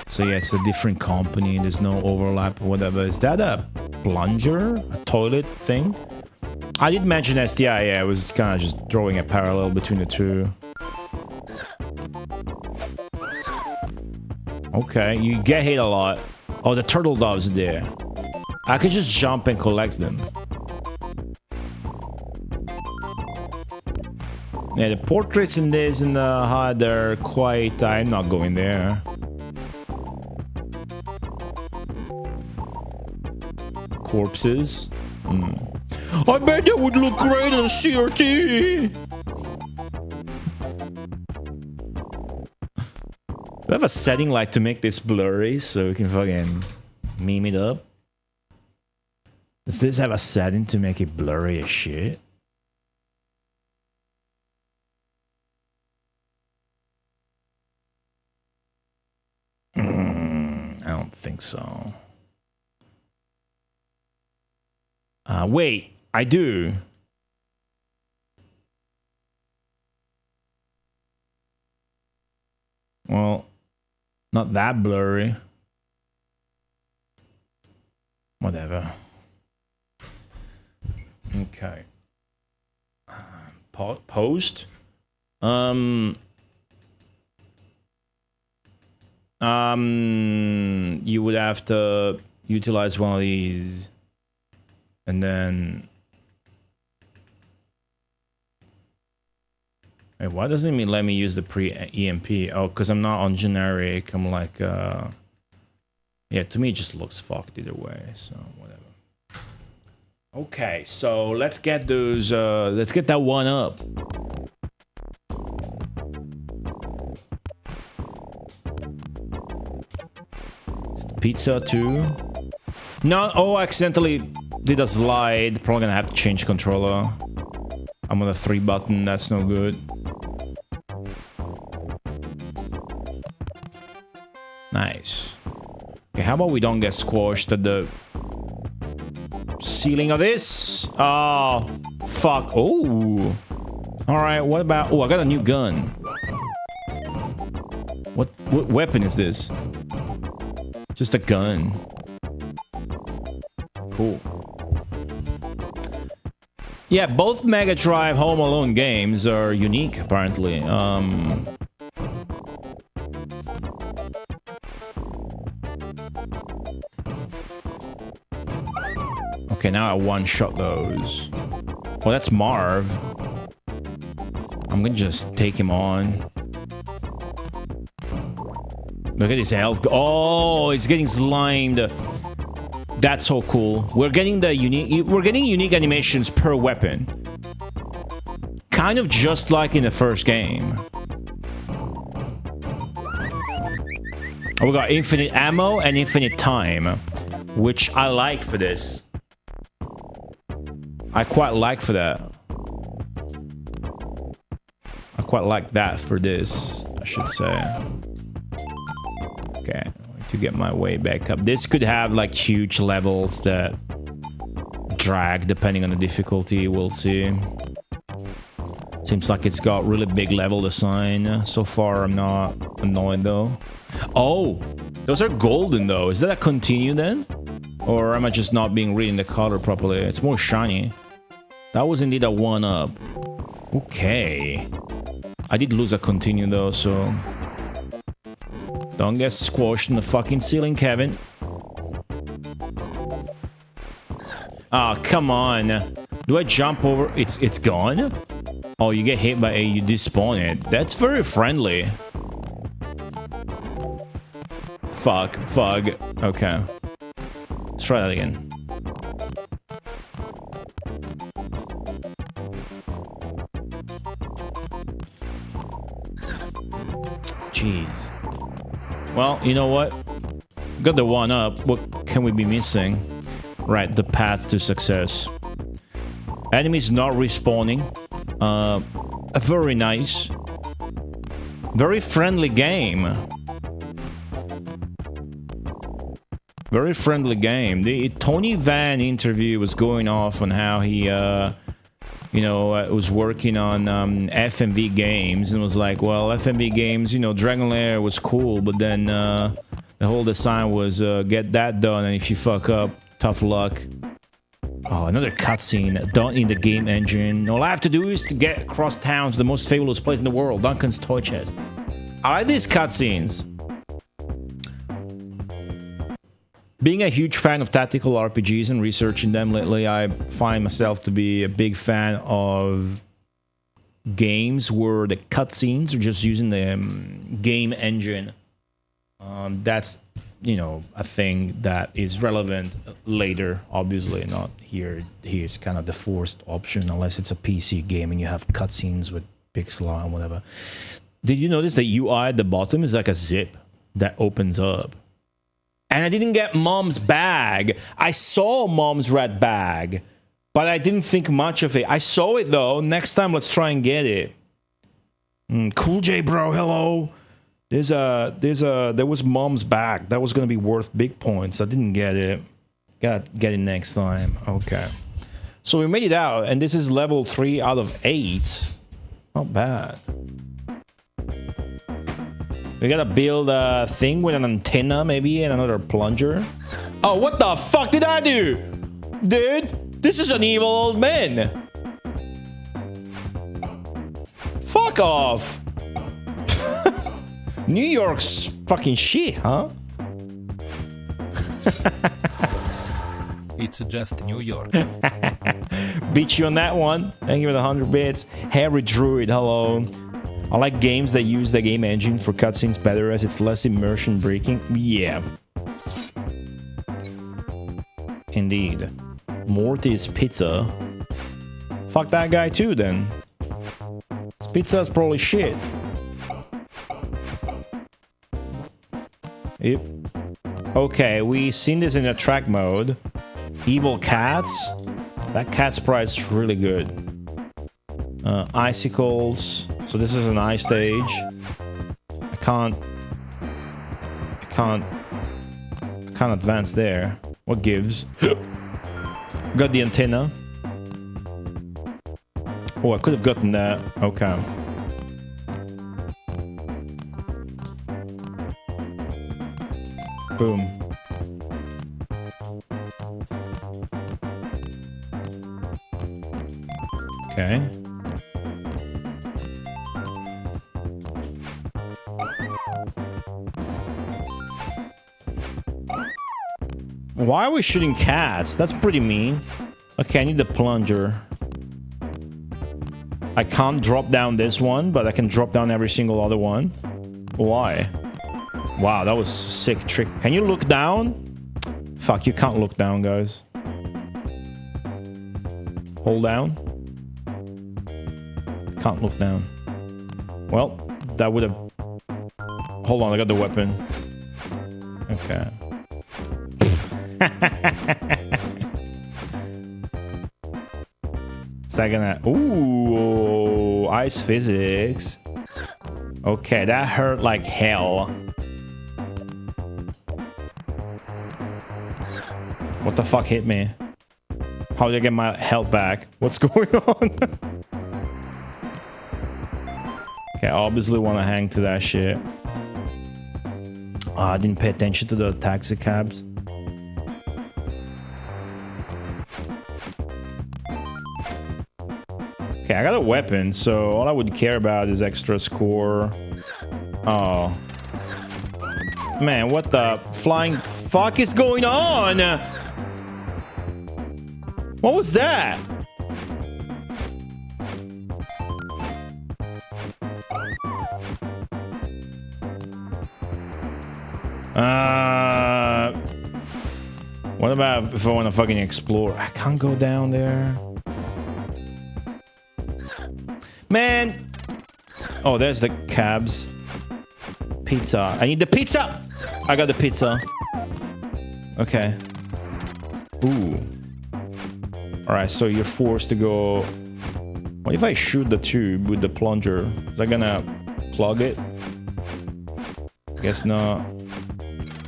So yeah, it's a different company. There's no overlap or whatever. Is that a plunger? A toilet thing? I did mention STI. Yeah, I was kind of just drawing a parallel between the two. Okay, you get hit a lot. Oh, the turtle doves there. I could just jump and collect them. Yeah, the portraits in this in the HUD are quite... I'm not going there. Corpses. I bet that would look great on a CRT. I have a setting like to make this blurry so we can fucking meme it up? Does this have a setting to make it blurry as shit? I don't think so. Wait, I do. Well, not that blurry. Whatever. Okay. Post. You would have to utilize one of these, and then. Wait, why doesn't it let me use the pre-EMP? Oh, because I'm not on generic. I'm like, yeah, to me it just looks fucked either way, so whatever. Okay, so let's get those, let's get that one up. Pizza too. No, oh, I accidentally did a slide. Probably gonna have to change controller. I'm on the 3 button, that's no good. Nice. Okay, how about we don't get squashed at the ceiling of this? Oh, fuck. Oh. Alright, what about... Oh, I got a new gun. What weapon is this? Just a gun. Cool. Yeah, both Mega Drive Home Alone games are unique, apparently. Okay, now I one-shot those. Well, that's Marv. I'm gonna just take him on. Look at his health. Oh, it's getting slimed. That's so cool. We're getting unique animations per weapon. Kind of just like in the first game. Oh, we got infinite ammo and infinite time, which I like for this. I quite like for that. I quite like that for this, I should say. Okay, to get my way back up. This could have like huge levels that drag depending on the difficulty, we'll see. Seems like it's got really big level design. So far I'm not annoyed though. Oh, those are golden though. Is that a continue then? Or am I just not being reading the color properly? It's more shiny. That was indeed a 1-up. Okay. I did lose a continue though, so... Don't get squashed in the fucking ceiling, Kevin. Ah, come on. Do I jump over? It's gone? Oh, you get hit by A, you despawn it. That's very friendly. Fuck. Okay. Let's try that again. Jeez. Well, you know what? Got the 1-up. What can we be missing? Right, the path to success. Enemies not respawning. Very nice. Very friendly game. Very friendly game. The Tony Van interview was going off on how he, was working on FMV games and was like, well, FMV games, Dragon Lair was cool, but then the whole design was get that done, and if you fuck up, tough luck. Oh, another cutscene done in the game engine. All I have to do is to get across town to the most fabulous place in the world, Duncan's Toy Chest. I like these cutscenes. Being a huge fan of tactical RPGs and researching them lately, I find myself to be a big fan of games where the cutscenes are just using the game engine. That's, a thing that is relevant later, obviously, not here. Here's kind of the forced option, unless it's a PC game and you have cutscenes with pixel art and whatever. Did you notice the UI at the bottom is like a zip that opens up? And I didn't get Mom's bag. I saw Mom's red bag, but I didn't think much of it. I saw it though. Next time, let's try and get it. Cool J, bro. Hello. There was Mom's bag. That was gonna be worth big points. I didn't get it. Gotta get it next time. Okay. So we made it out, and this is level 3 out of 8. Not bad. We gotta build a thing with an antenna, maybe, and another plunger. Oh, what the fuck did I do? Dude, this is an evil old man. Fuck off. New York's fucking shit, huh? It's just New York. Beat you on that one. Thank you for the 100 bits. Harry Druid, hello. I like games that use the game engine for cutscenes better as it's less immersion breaking. Yeah. Indeed. Morty's Pizza. Fuck that guy too then. This pizza's probably shit. Yep. Okay, we seen this in a track mode. Evil cats. That cat sprite's really good. Icicles. So this is an ice stage. I can't advance there. What gives? Got the antenna. Oh, I could have gotten that. Okay. Boom. Okay. Why are we shooting cats? That's pretty mean. Okay, I need the plunger. I can't drop down this one, but I can drop down every single other one. Why? Wow, that was a sick trick. Can you look down? Fuck, you can't look down, guys. Hold down. Can't look down. Well, that would have... Hold on, I got the weapon. Okay. Is that gonna... Ooh, ice physics. Okay, that hurt like hell. What the fuck hit me? How did I get my health back? What's going on? Okay, I obviously want to hang to that shit. Oh, I didn't pay attention to the taxi cabs. Okay, I got a weapon, so all I would care about is extra score. Oh. Man, what the flying fuck is going on? What was that? What about if I want to fucking explore? I can't go down there. Man! Oh, there's the cabs. Pizza. I need the pizza! I got the pizza. Okay. Ooh. Alright, so you're forced to go... What if I shoot the tube with the plunger? Is that gonna clog it? Guess not.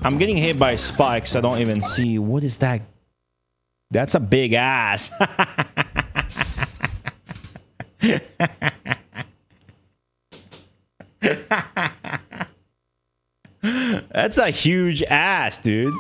I'm getting hit by spikes I don't even see. What is that? That's a big ass. That's a huge ass, dude.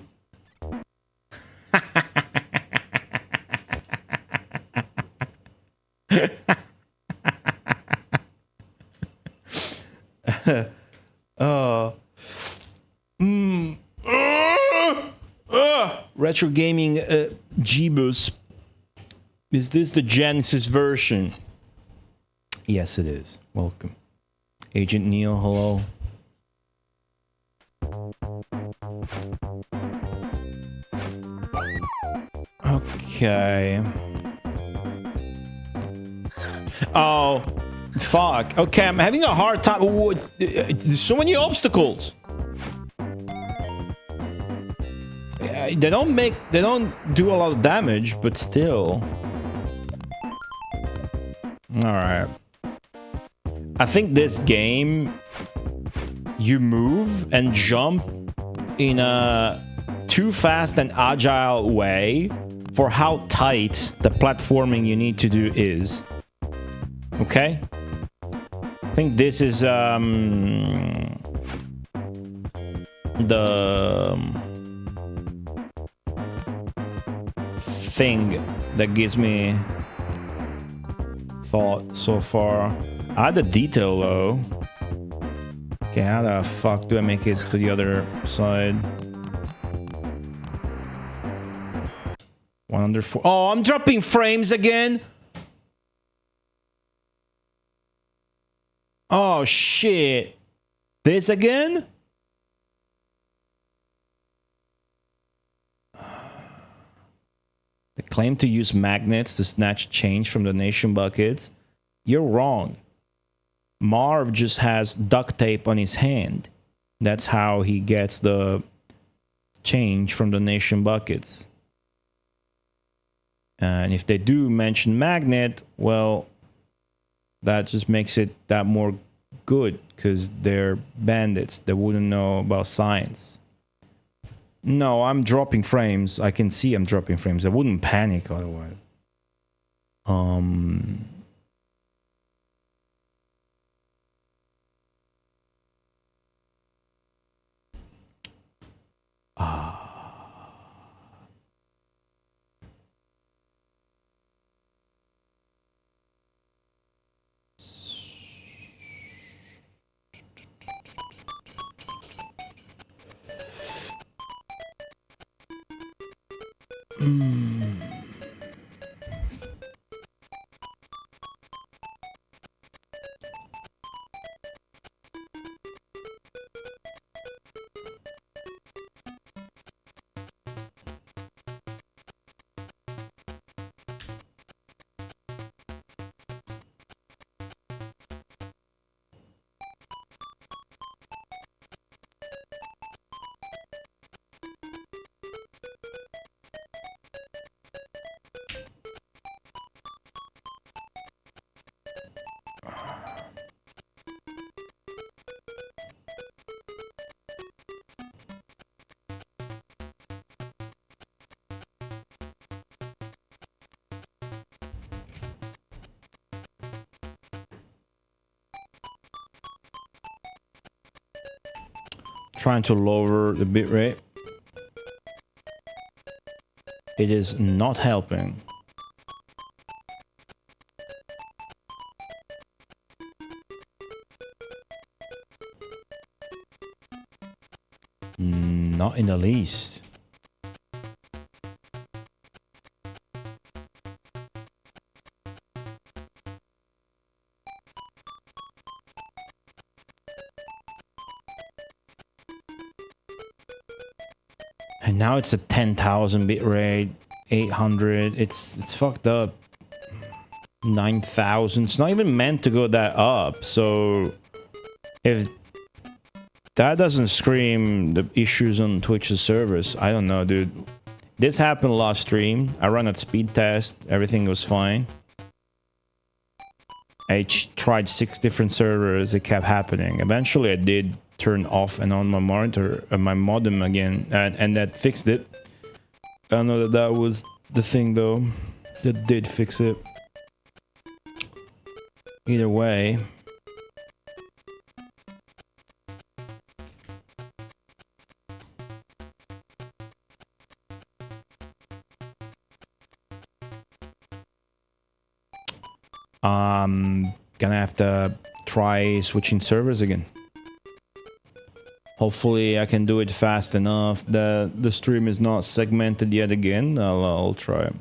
Retro gaming Jeebus. Is this the Genesis version? Yes, it is. Welcome. Agent Neil, hello. Okay. Oh, Fuck. Okay, I'm having a hard time. There's so many obstacles. They don't do a lot of damage, but still. Alright. I think this game, you move and jump in a too fast and agile way for how tight the platforming you need to do is. Okay? I think this is the thing that gives me thought so far. I had the detail though. Okay, how the fuck do I make it to the other side? 104. Oh, I'm dropping frames again. Oh shit. This again? They claim to use magnets to snatch change from donation buckets. You're wrong. Marv just has duct tape on his hand. That's how he gets the change from donation buckets. And if they do mention magnet, well, that just makes it that more good because they're bandits. They wouldn't know about science. No, I'm dropping frames. I can see I'm dropping frames. I wouldn't panic otherwise. Trying to lower the bitrate. It is not helping. Not in the least. And now it's a 10,000 bit rate, 800. It's fucked up. 9,000. It's not even meant to go that up. So if that doesn't scream the issues on Twitch's servers, I don't know, dude. This happened last stream. I ran a speed test. Everything was fine. I tried 6 different servers. It kept happening. Eventually, I did turn off and on my monitor, my modem again, and that fixed it. I don't know that was the thing though. That did fix it. Either way. Gonna have to try switching servers again. Hopefully I can do it fast enough that the stream is not segmented yet again. I'll try.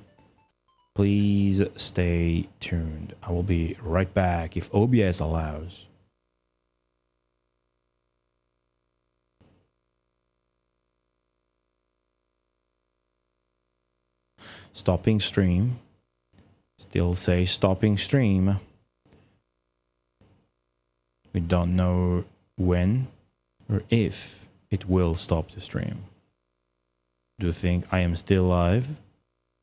Please stay tuned. I will be right back if OBS allows. Stopping stream. Still say stopping stream. We don't know when or if it will stop the stream. Do you think I am still live?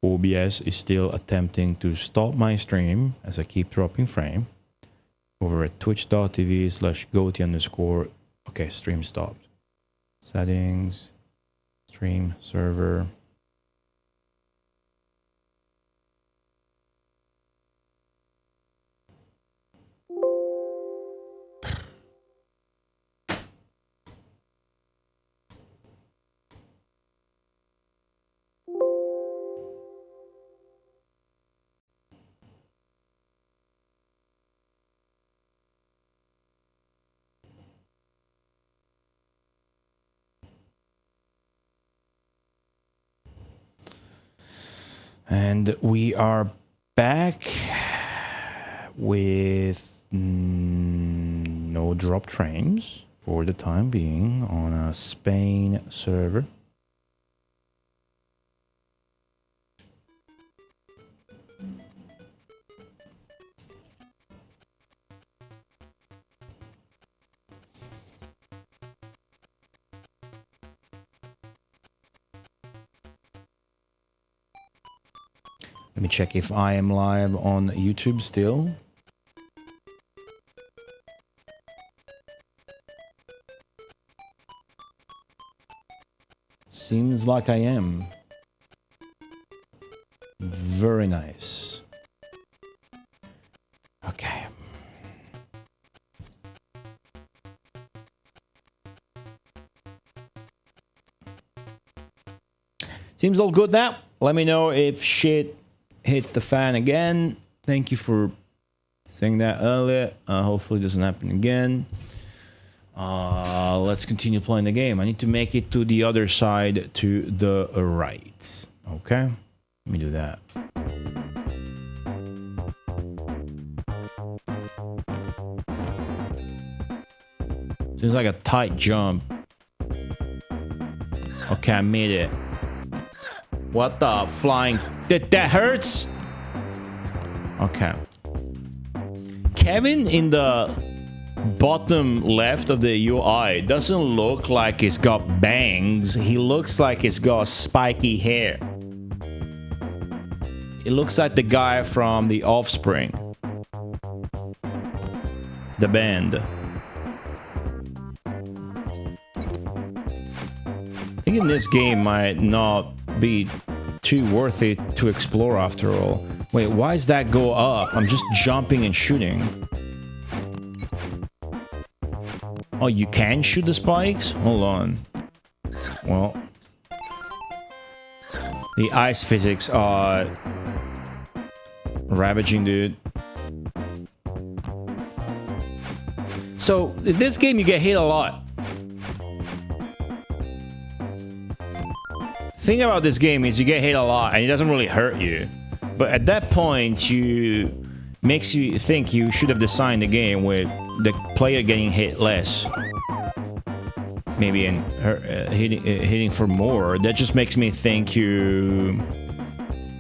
OBS is still attempting to stop my stream as I keep dropping frame over at twitch.tv/goatee_. Okay, stream stopped. Settings, stream server. And we are back with no drop frames for the time being on a Spain server. Let me check if I am live on YouTube still. Seems like I am. Very nice. Okay. Seems all good now. Let me know if shit hits the fan again. Thank you for saying that earlier. Hopefully it doesn't happen again. Let's continue playing the game. I need to make it to the other side to the right. Okay? Let me do that. Seems like a tight jump. Okay, I made it. What the flying... That hurts? Okay. Kevin in the bottom left of the UI doesn't look like he's got bangs. He looks like he's got spiky hair. It looks like the guy from The Offspring. The band. I think in this game might not be too worth it to explore after all. Wait, why does that go up? I'm just jumping and shooting. Oh, you can shoot the spikes? Hold on. Well, the ice physics are ravaging, dude. So, in this game, you get hit a lot. Thing about this game is you get hit a lot and it doesn't really hurt you. But at that point, makes you think you should have designed the game with the player getting hit less. Maybe hitting for more. That just makes me think you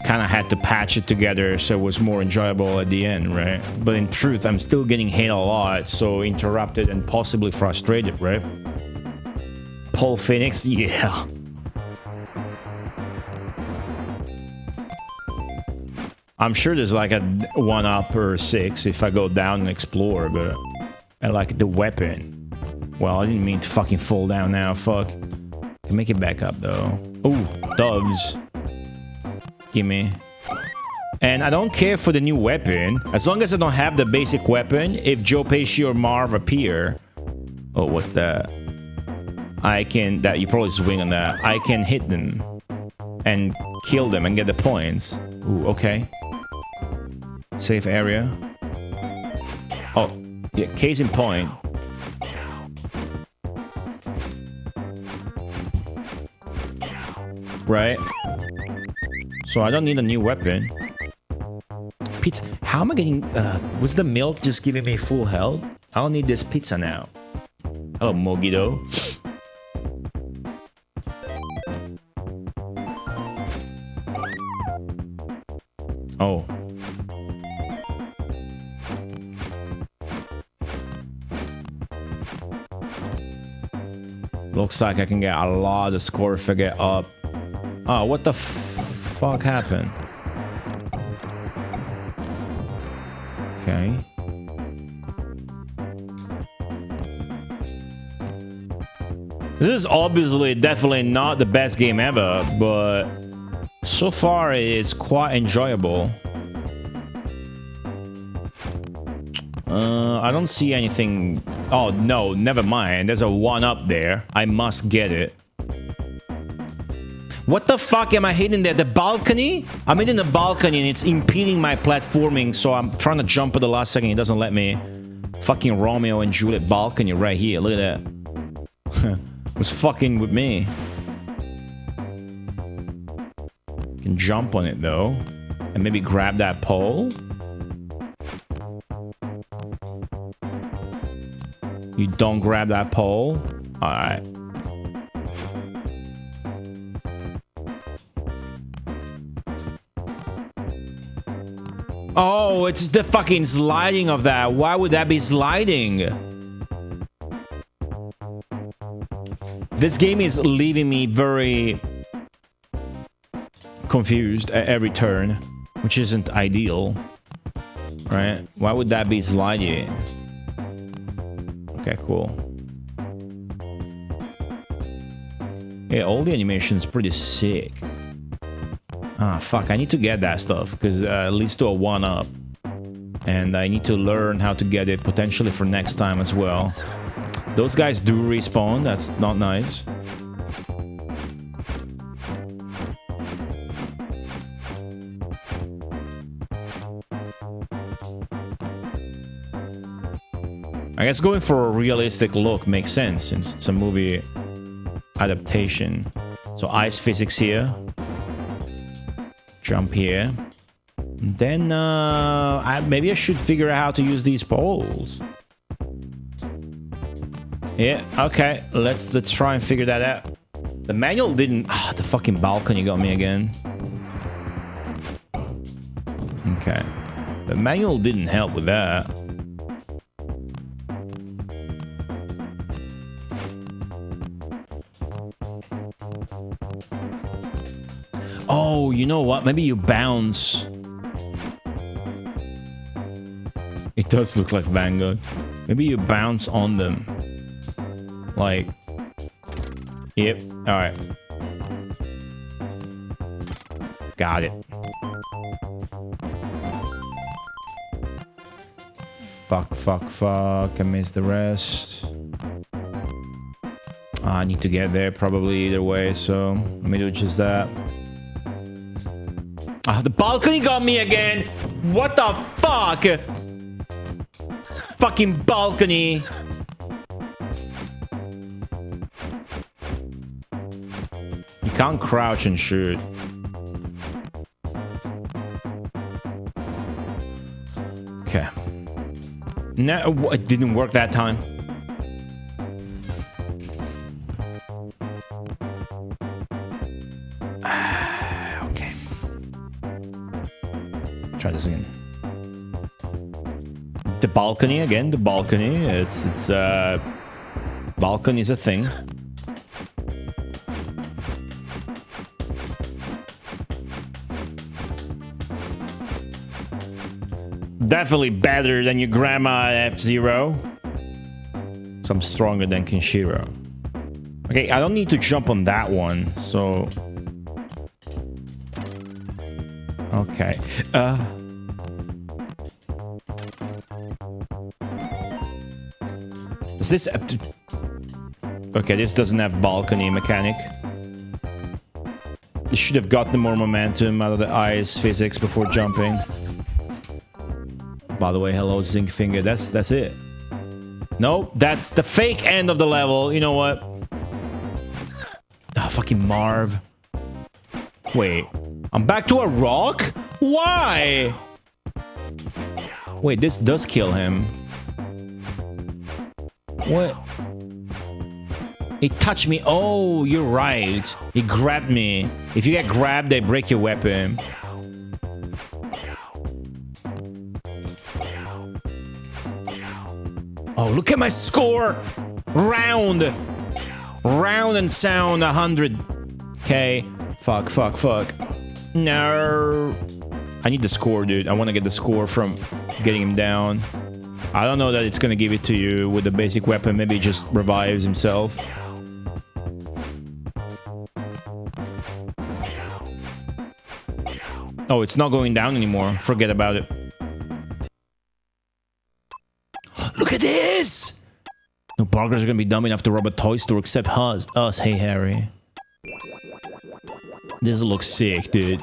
kind of had to patch it together so it was more enjoyable at the end, right? But in truth, I'm still getting hit a lot, so interrupted and possibly frustrated, right? Paul Phoenix, yeah. I'm sure there's like a 1-up or 6 if I go down and explore, but I like the weapon. Well, I didn't mean to fucking fall down now, fuck. Can make it back up though. Ooh, doves. Gimme. And I don't care for the new weapon. As long as I don't have the basic weapon, if Joe Pesci or Marv appear... Oh, what's that? I can... That you probably swing on that. I can hit them. And kill them and get the points. Ooh, okay. Safe area. Oh, yeah, case in point. Right? So I don't need a new weapon. Pizza. How am I getting... was the milk just giving me full health? I don't need this pizza now. Hello, Mogito. Oh. Looks like I can get a lot of score if I get up. Oh, what the fuck happened? Okay. This is obviously definitely not the best game ever, but so far it's quite enjoyable. I don't see anything. Oh no, never mind. There's a 1-up there. I must get it. What the fuck am I hitting there? The balcony? I'm hitting the balcony and it's impeding my platforming, so I'm trying to jump at the last second. It doesn't let me. Fucking Romeo and Juliet balcony right here. Look at that. It was fucking with me. Can jump on it though. And maybe grab that pole. You don't grab that pole? Alright. Oh, it's the fucking sliding of that. Why would that be sliding? This game is leaving me very confused at every turn, which isn't ideal. Right? Why would that be sliding? Okay, cool. Yeah, all the animation's pretty sick. Ah, fuck, I need to get that stuff, because it leads to a 1-up. And I need to learn how to get it, potentially for next time as well. Those guys do respawn, that's not nice. I guess going for a realistic look makes sense since it's a movie adaptation. So ice physics here. Jump here. And then maybe I should figure out how to use these poles. Yeah, okay. Let's try and figure that out. The manual didn't. Ah, the fucking balcony got me again. Okay. The manual didn't help with that. Oh, you know what? Maybe you bounce. It does look like Vanguard. Maybe you bounce on them. Like... Yep. Alright. Got it. Fuck, fuck, fuck. I missed the rest. I need to get there probably either way, so let me do just that. Ah, the balcony got me again! What the fuck? Fucking balcony! You can't crouch and shoot. Okay. No, it didn't work that time. Try this again. The balcony again. The balcony. It's balcony is a thing. Definitely better than your grandma at F-Zero. So I'm stronger than Kenshiro. Okay, I don't need to jump on that one. So. Okay. Is this... Okay, this doesn't have balcony mechanic. This should have gotten more momentum out of the ice physics before jumping. By the way, hello, Zinc Finger. That's it. Nope, that's the fake end of the level. You know what? Ah, fucking Marv. Wait. I'm back to a rock? Why? Wait, this does kill him. What? It touched me. Oh, you're right. It grabbed me. If you get grabbed, they break your weapon. Oh, look at my score! Round! Round and sound 100. Okay. Fuck. No. I need the score, dude. I want to get the score from getting him down. I don't know that it's gonna give it to you with the basic weapon. Maybe he just revives himself. Oh, it's not going down anymore. Forget about it. Look at this! No bloggers are gonna be dumb enough to rob a toy store except us. Hey, Harry. This looks sick, dude.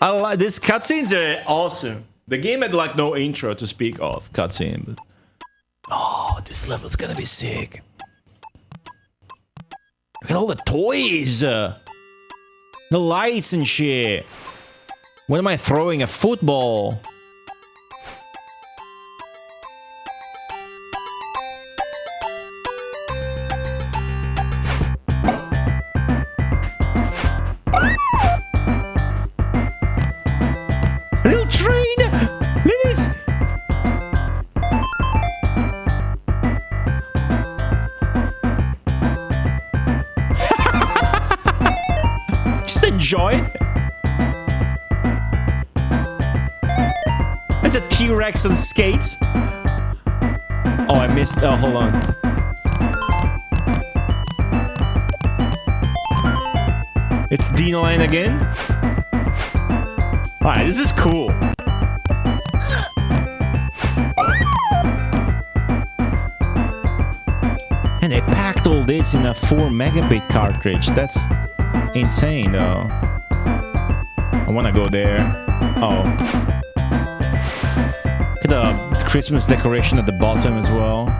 I like this. Cutscenes are awesome. The game had like no intro to speak of cutscene, but oh, this level's gonna be sick. Look at all the toys, the lights and shit. When am I throwing a football? Enjoy. There's a T-Rex on skates. Oh, I missed. Oh, hold on. It's Dino Line again. Alright, this is cool. And they packed all this in a 4 megabit cartridge. That's insane, though. I want to go there. Oh. Look at the Christmas decoration at the bottom as well.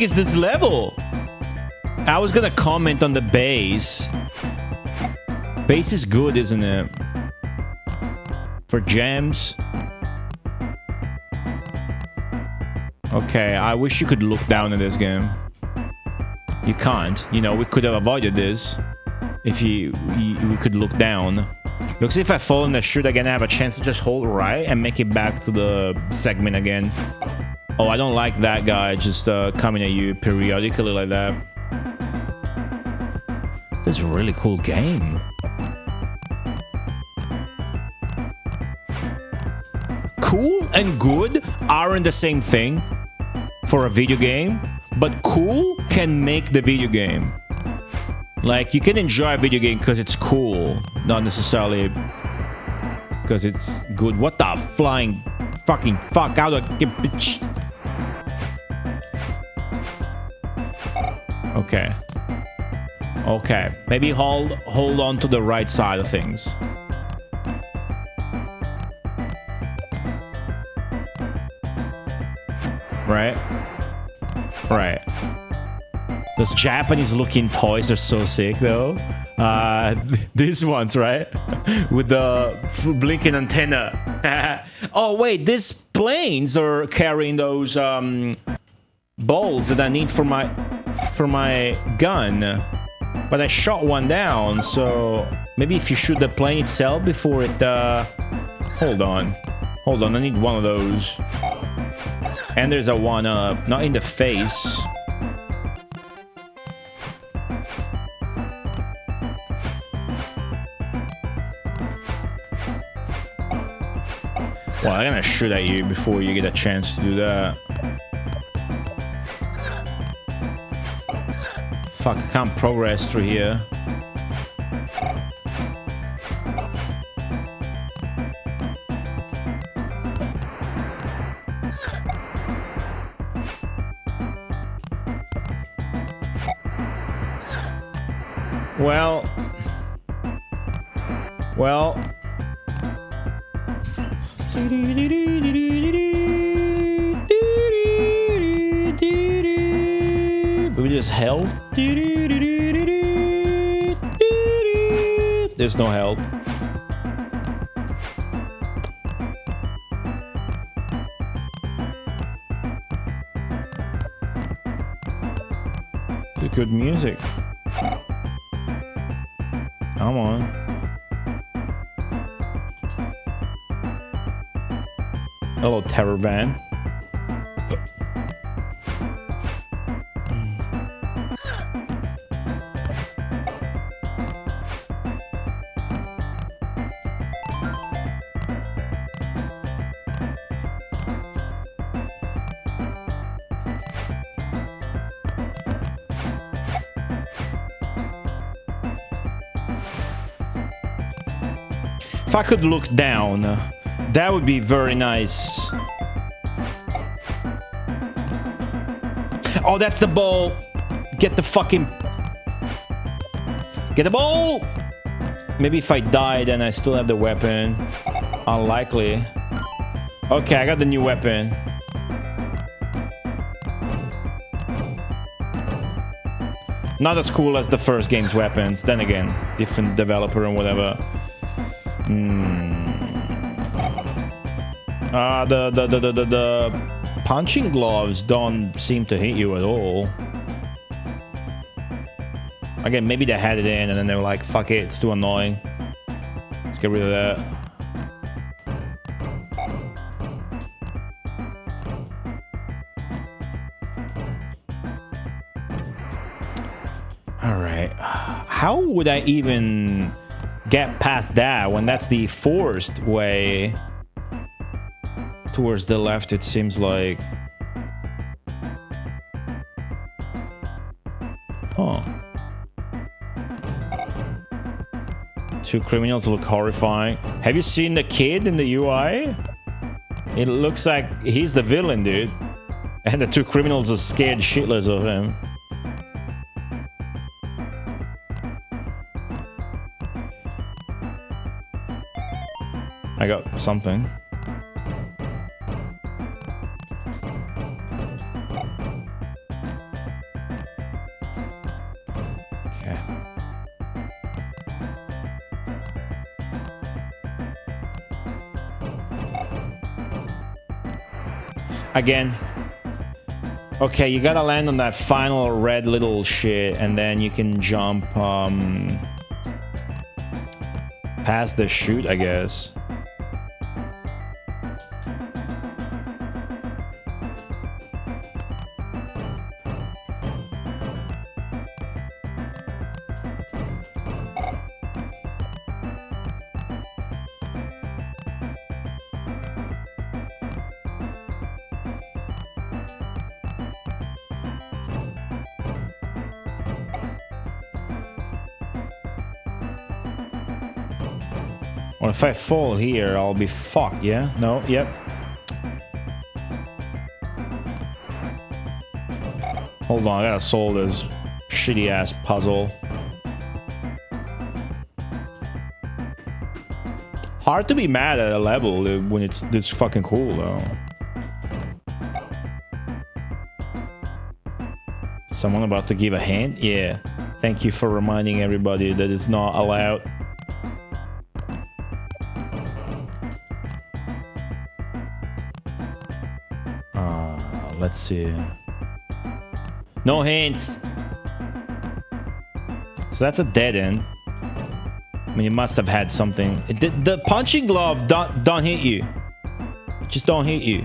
Is this level? I was gonna comment on the bass. Bass is good, isn't it? For jams. Okay, I wish you could look down in this game. You can't. You know, we could have avoided this if we could look down. Looks if I fall in the chute again, I have a chance to just hold right and make it back to the segment again. Oh, I don't like that guy just coming at you periodically like that. This is a really cool game. Cool and good aren't the same thing for a video game, but cool can make the video game. Like, you can enjoy a video game because it's cool, not necessarily because it's good. What the flying fucking fuck out of... Okay. Okay. Maybe hold on to the right side of things. Right? Right. Those Japanese looking toys are so sick though. These ones, right? With the blinking antenna. Oh wait, these planes are carrying those bolts that I need for my gun, but I shot one down, so maybe if you shoot the plane itself before it hold on, I need one of those. And there's a one up, not in the face. Well, I'm gonna shoot at you before you get a chance to do that. Fuck, I can't progress through here. Well. We just health. There's no health. Good music. Come on. Hello, terror van. If I could look down, that would be very nice. Oh, that's the ball. Get the fucking... Get the ball! Maybe if I die, then I still have the weapon. Unlikely. Okay, I got the new weapon. Not as cool as the first game's weapons. Then again, different developer and whatever. The punching gloves don't seem to hit you at all. Again, maybe they had it in and then they were like, fuck it, it's too annoying. Let's get rid of that. Alright. How would I even get past that when that's the forced way? Towards the left, it seems like. Huh. Two criminals look horrifying. Have you seen the kid in the UI? It looks like he's the villain, dude. And the two criminals are scared shitless of him. I got something. Okay. Again. Okay, you gotta land on that final red little shit, and then you can jump past the chute, I guess. Well, if I fall here, I'll be fucked, yeah? No, yep. Hold on, I gotta solve this shitty-ass puzzle. Hard to be mad at a level when it's this fucking cool, though. Someone about to give a hint? Yeah. Thank you for reminding everybody that it's not allowed. Let's see. No hints. So that's a dead end. I mean, you must have had something. The punching glove don't hit you. Just don't hit you.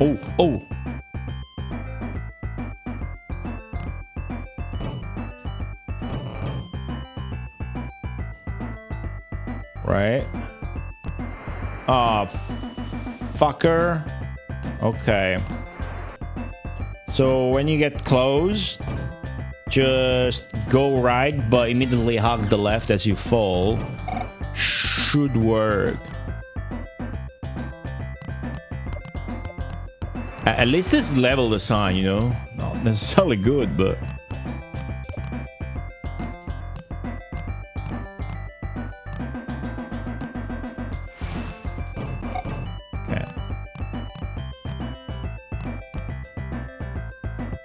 Oh, oh. Right. Ah, fucker. Okay. So when you get close, just go right, but immediately hug the left as you fall. Should work. At least this level design, you know, not necessarily good, but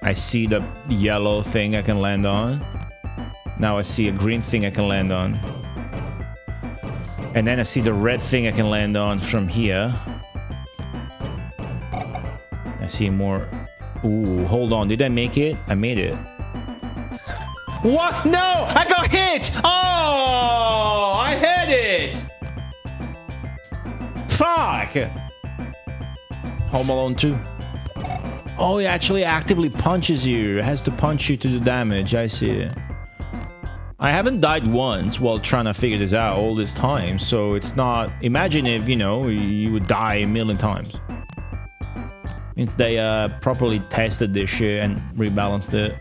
I see the yellow thing I can land on. Now I see a green thing I can land on. And then I see the red thing I can land on from here. I see more. Ooh, hold on. Did I make it? I made it. What? No! I got hit! Oh! I hit it! Fuck! Home Alone 2. Oh, it actually actively punches you. It has to punch you to do damage. I see. I haven't died once while trying to figure this out all this time, so it's not... Imagine if, you know, you would die a million times. Means they properly tested this shit and rebalanced it.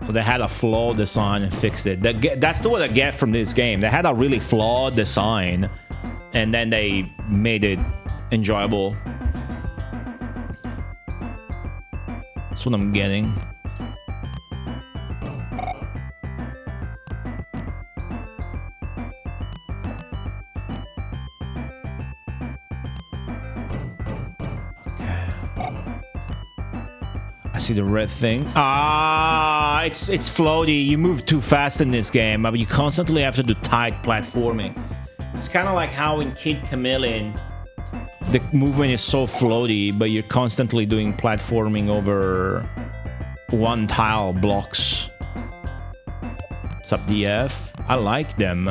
So they had a flawed design and fixed it. That's what I get from this game. They had a really flawed design, and then they made it enjoyable. That's what I'm getting. See the red thing. Ah, it's floaty. You move too fast in this game, but you constantly have to do tight platforming. It's kind of like how in Kid Chameleon, the movement is so floaty, but you're constantly doing platforming over one tile blocks. What's up, DF? I like them.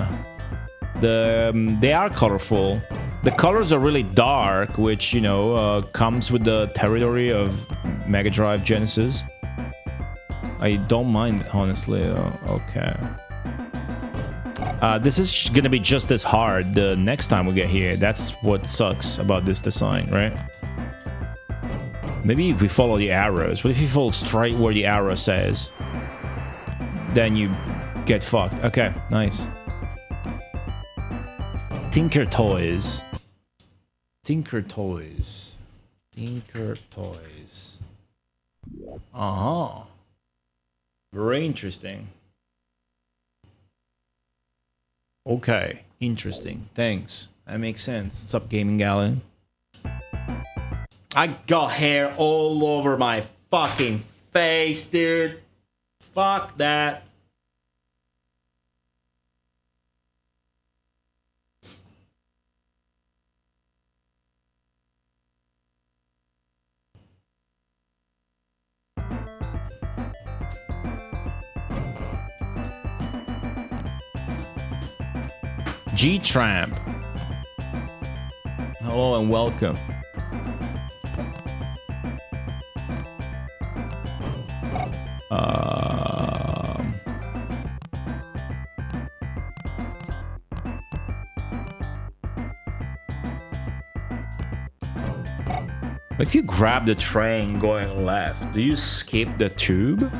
They are colorful. The colors are really dark, which, you know, comes with the territory of Mega Drive Genesis. I don't mind, honestly. Okay. This is gonna be just as hard the next time we get here. That's what sucks about this design, right? Maybe if we follow the arrows. What if you fall straight where the arrow says? Then you get fucked. Okay, nice. Tinker Toys. Tinker Toys. Tinker Toys. Uh-huh. Very interesting. Okay, interesting. Thanks. That makes sense. What's up, Gaming Gallon? I got hair all over my fucking face, dude. Fuck that. G-Tramp. Hello and welcome. If you grab the train going left, do you skip the tube?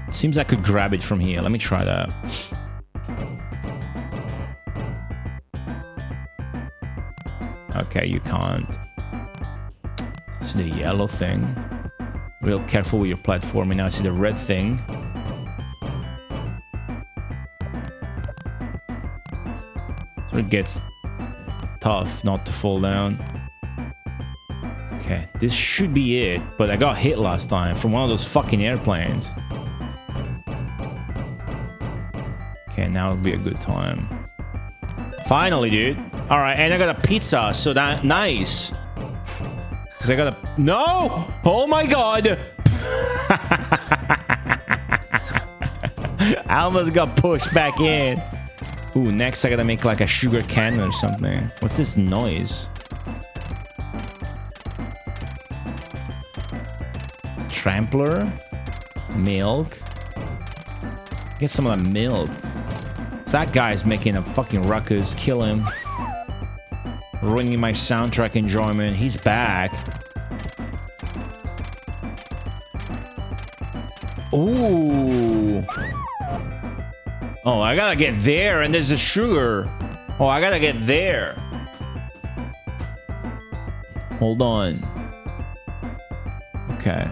It seems I could grab it from here. Let me try that. Okay, you can't. See the yellow thing. Real careful with your platforming. Now I see the red thing. So it gets tough not to fall down. Okay, this should be it, but I got hit last time from one of those fucking airplanes. Okay, now it'll be a good time. Finally, dude. All right, and I got a pizza, so that nice. Cause I got a no. Oh my god. I almost got pushed back in. Ooh, next I gotta make like a sugar cannon or something. What's this noise? Trampler? Milk? Get some of the milk. So that guy's making a fucking ruckus. Kill him. Ruining my soundtrack enjoyment. He's back. Ooh. Oh, I gotta get there, and there's a sugar. Oh, I gotta get there. Hold on. Okay.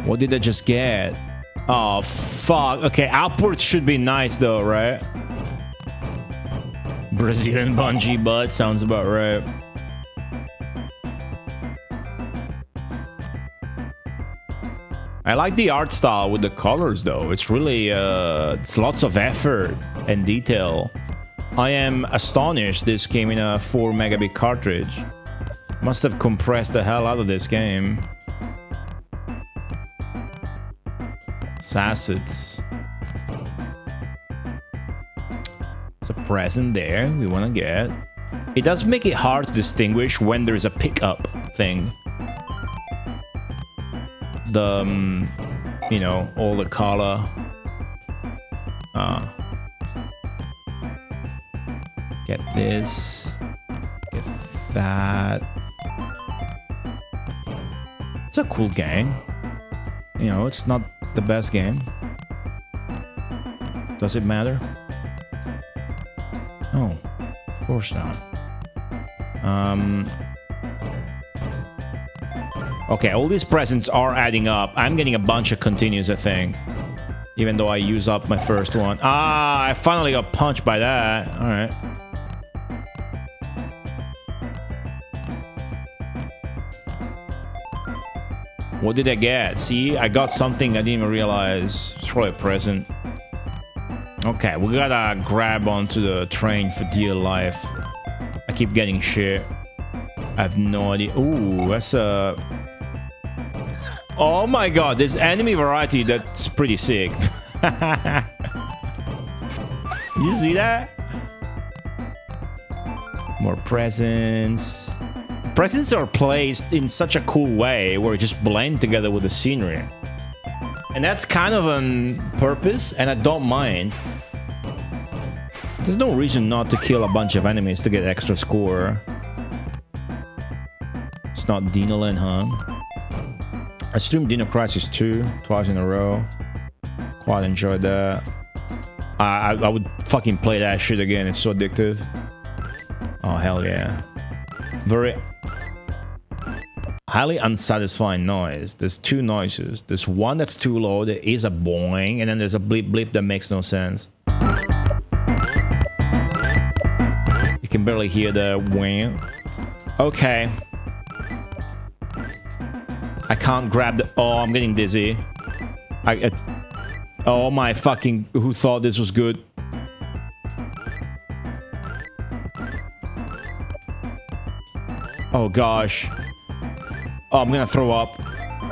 What did I just get? Oh, fuck. Okay, outwards should be nice, though, right? Brazilian bungee butt sounds about right. I like the art style with the colors though. It's really, it's lots of effort and detail. I am astonished this came in a 4 megabit cartridge. Must have compressed the hell out of this game. Assets. It's a present there we want to get. It does make it hard to distinguish when there's a pickup thing. The, you know, all the color. Get this. Get that. It's a cool game. You know, it's not the best game. Does it matter? No, of course not. Okay, all these presents are adding up. I'm getting a bunch of continues, I think. Even though I use up my first one. Ah, I finally got punched by that. Alright. What did I get? See, I got something I didn't even realize. It's probably a present. Okay, we gotta grab onto the train for dear life. I keep getting shit. I have no idea. Ooh, that's a... Oh my god, this enemy variety, that's pretty sick. You see that? More presents. Presents are placed in such a cool way where it just blend together with the scenery. And that's kind of on purpose, and I don't mind. There's no reason not to kill a bunch of enemies to get extra score. It's not Dinoland, huh? I streamed Dino Crisis 2 twice in a row. Quite enjoyed that. I would fucking play that shit again. It's so addictive. Oh, hell yeah. Very highly unsatisfying noise. There's two noises. There's one that's too low. There is a boing. And then there's a bleep bleep that makes no sense. You can barely hear the wing. Okay. I can't grab the... Oh, I'm getting dizzy. Oh my fucking... Who thought this was good? Oh gosh. Oh, I'm gonna throw up.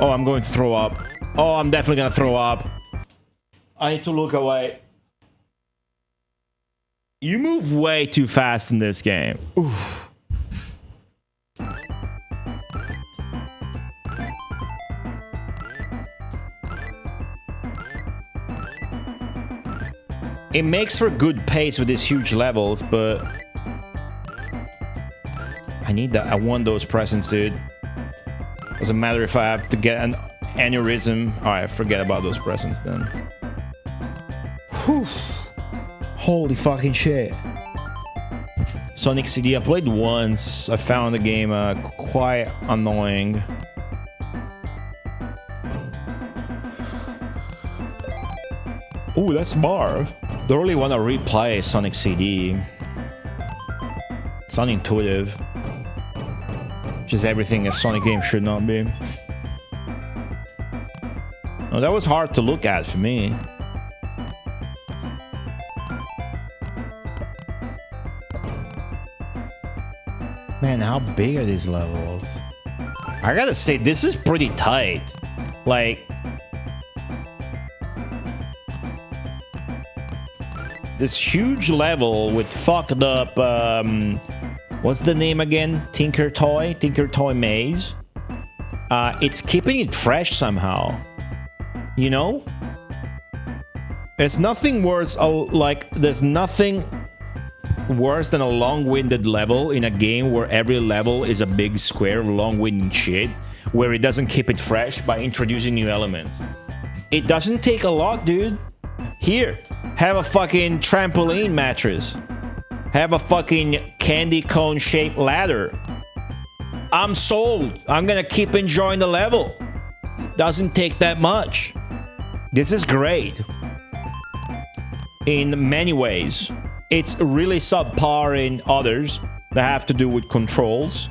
Oh, I'm going to throw up. Oh, I'm definitely gonna throw up. I need to look away. You move way too fast in this game. Oof. It makes for good pace with these huge levels, but I need that. I want those presents, dude. Doesn't matter if I have to get an aneurysm. Alright, forget about those presents then. Whew. Holy fucking shit. Sonic CD, I played once. I found the game quite annoying. Ooh, that's Marv. Don't really want to replay Sonic CD. It's unintuitive. Just everything a Sonic game should not be. No, that was hard to look at for me. Man, how big are these levels? I gotta say, this is pretty tight. Like... This huge level with fucked up, what's the name again? Tinker Toy Maze. It's keeping it fresh somehow. You know? There's nothing worse, there's nothing worse than a long-winded level in a game where every level is a big square of long-winded shit, where it doesn't keep it fresh by introducing new elements. It doesn't take a lot, dude. Here, have a fucking trampoline mattress. Have a fucking candy cone shaped ladder. I'm sold. I'm gonna keep enjoying the level. Doesn't take that much. This is great. In many ways. It's really subpar in others that have to do with controls.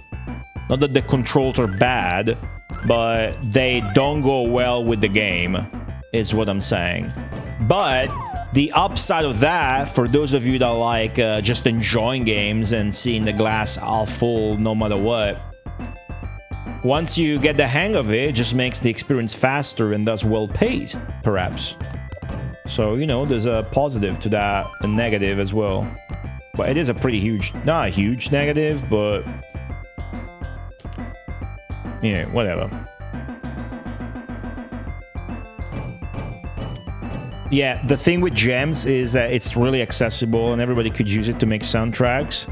Not that the controls are bad, but they don't go well with the game, is what I'm saying. But the upside of that, for those of you that like just enjoying games and seeing the glass half full no matter what, once you get the hang of it, it just makes the experience faster and thus well-paced, perhaps. So, you know, there's a positive to that, a negative as well. But it is a pretty huge, not a huge negative, but... yeah, whatever. Yeah, the thing with gems is that it's really accessible and everybody could use it to make soundtracks.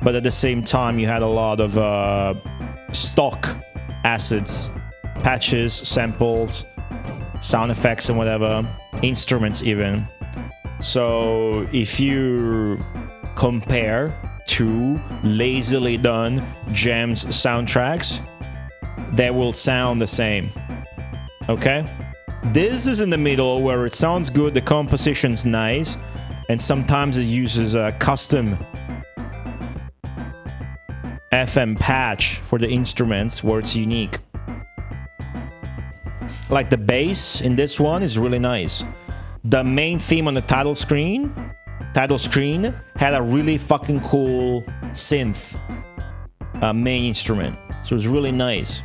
But at the same time, you had a lot of stock assets, patches, samples, sound effects and whatever, instruments even. So if you compare two lazily done gems soundtracks, they will sound the same. Okay? This is in the middle where it sounds good, the composition's nice, and sometimes it uses a custom FM patch for the instruments where it's unique. Like the bass in this one is really nice. The main theme on the title screen had a really fucking cool synth main instrument. So it's really nice.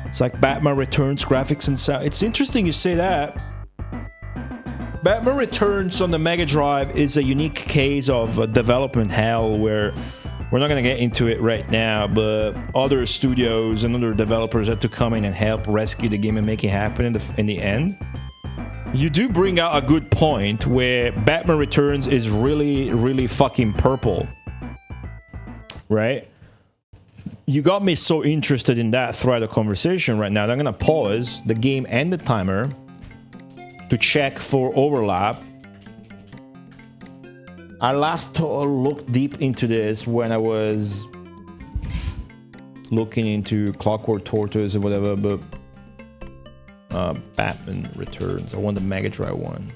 It's like Batman Returns graphics and sound. It's interesting you say that. Batman Returns on the Mega Drive is a unique case of development hell where we're not going to get into it right now, but other studios and other developers had to come in and help rescue the game and make it happen in the end. You do bring out a good point where Batman Returns is really, really fucking purple. Right? You got me so interested in that throughout the conversation right now that I'm going to pause the game and the timer to check for overlap. I last looked deep into this when I was looking into Clockwork Tortoise or whatever, but Batman Returns. I want the Mega Drive one.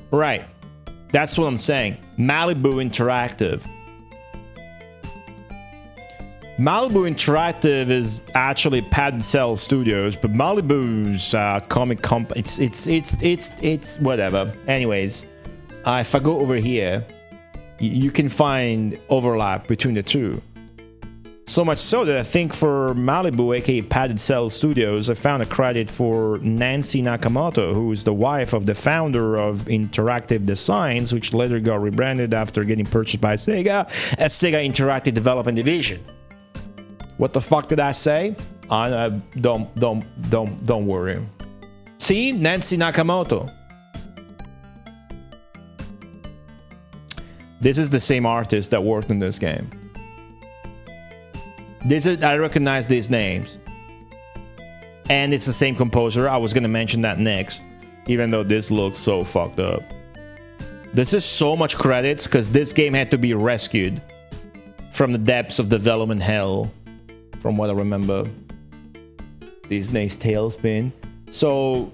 Right. That's what I'm saying. Malibu Interactive. Malibu Interactive is actually Padded Cell Studios, but Malibu's comic comp. It's whatever. Anyways, if I go over here, you can find overlap between the two. So much so that I think for Malibu, aka Padded Cell Studios, I found a credit for Nancy Nakamoto, who is the wife of the founder of Interactive Designs, which later got rebranded after getting purchased by Sega as Sega Interactive Development Division. What the fuck did I say? Don't worry. See, Nancy Nakamoto. This is the same artist that worked in this game. I recognize these names. And it's the same composer. I was gonna mention that next, even though this looks so fucked up. This is so much credits because this game had to be rescued from the depths of development hell, from what I remember. Disney's Tailspin. So,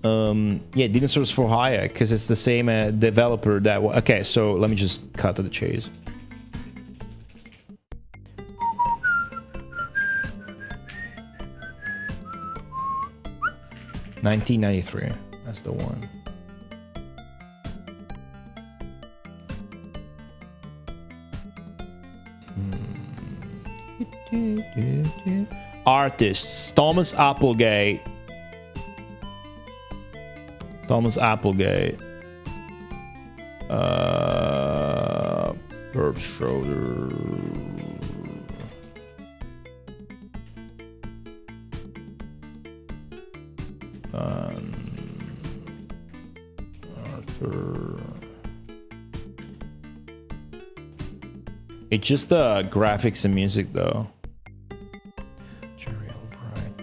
yeah, Dinosaurs for Hire, because it's the same developer that... Okay, so let me just cut to the chase. $1993. That's the one. Artists: Thomas Applegate. Herb Schroeder. Arthur. It's just the graphics and music though. Jerry Albright.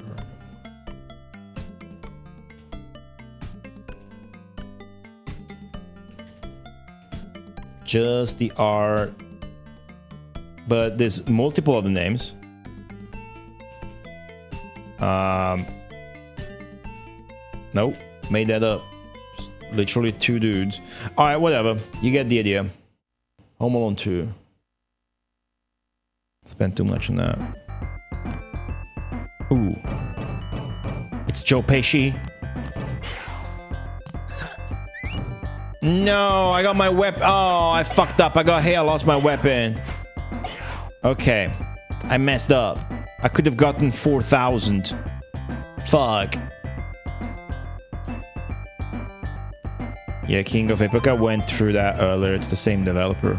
Just the art. But there's multiple other names. Nope, made that up. Literally 2 dudes. Alright, whatever. You get the idea. Home Alone 2. Spent too much on that. Ooh. It's Joe Pesci. No, I got my weapon. Oh, I fucked up. I lost my weapon. Okay. I messed up. I could have gotten 4,000. Fuck. Yeah, King of Epica went through that earlier. It's the same developer.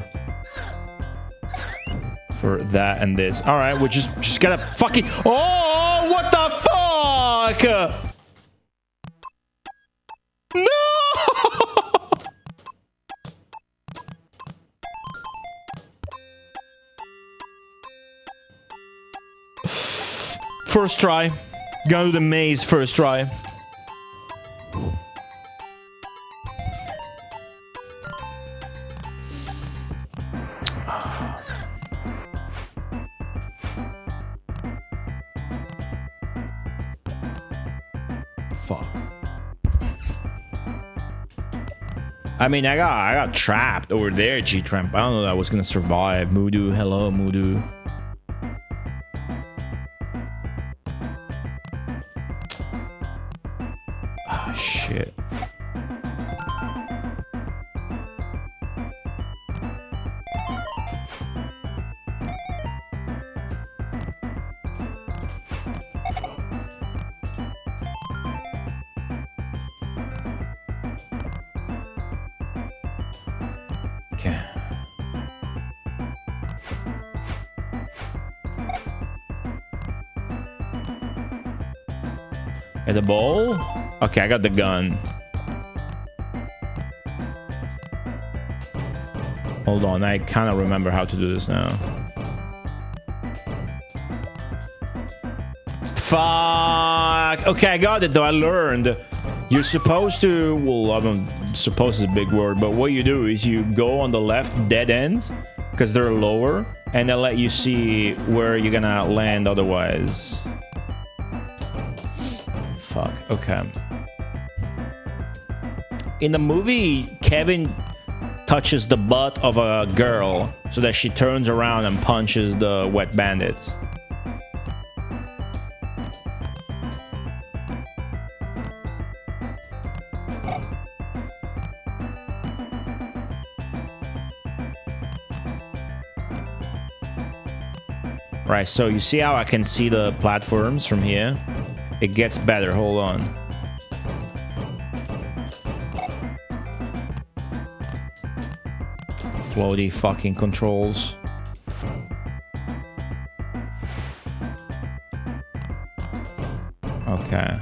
For that and this. Alright, we just gotta fucking... Oh, what the fuck? No! First try. Go to the maze first try. Fuck. I mean, I got trapped over there, G-Tramp. I don't know that I was gonna survive. Moodoo, hello, Moodoo. Ah, shit. Okay. At the ball? Okay, I got the gun. Hold on, I kind of remember how to do this now. Fuck! Okay, I got it though, I learned. You're supposed to, well, I don't, supposed is a big word, but what you do is you go on the left dead ends, because they're lower, and they'll let you see where you're gonna land otherwise. Fuck, okay. In the movie, Kevin touches the butt of a girl so that she turns around and punches the wet bandits. Right, so you see how I can see the platforms from here? It gets better, hold on. Floaty fucking controls. Okay.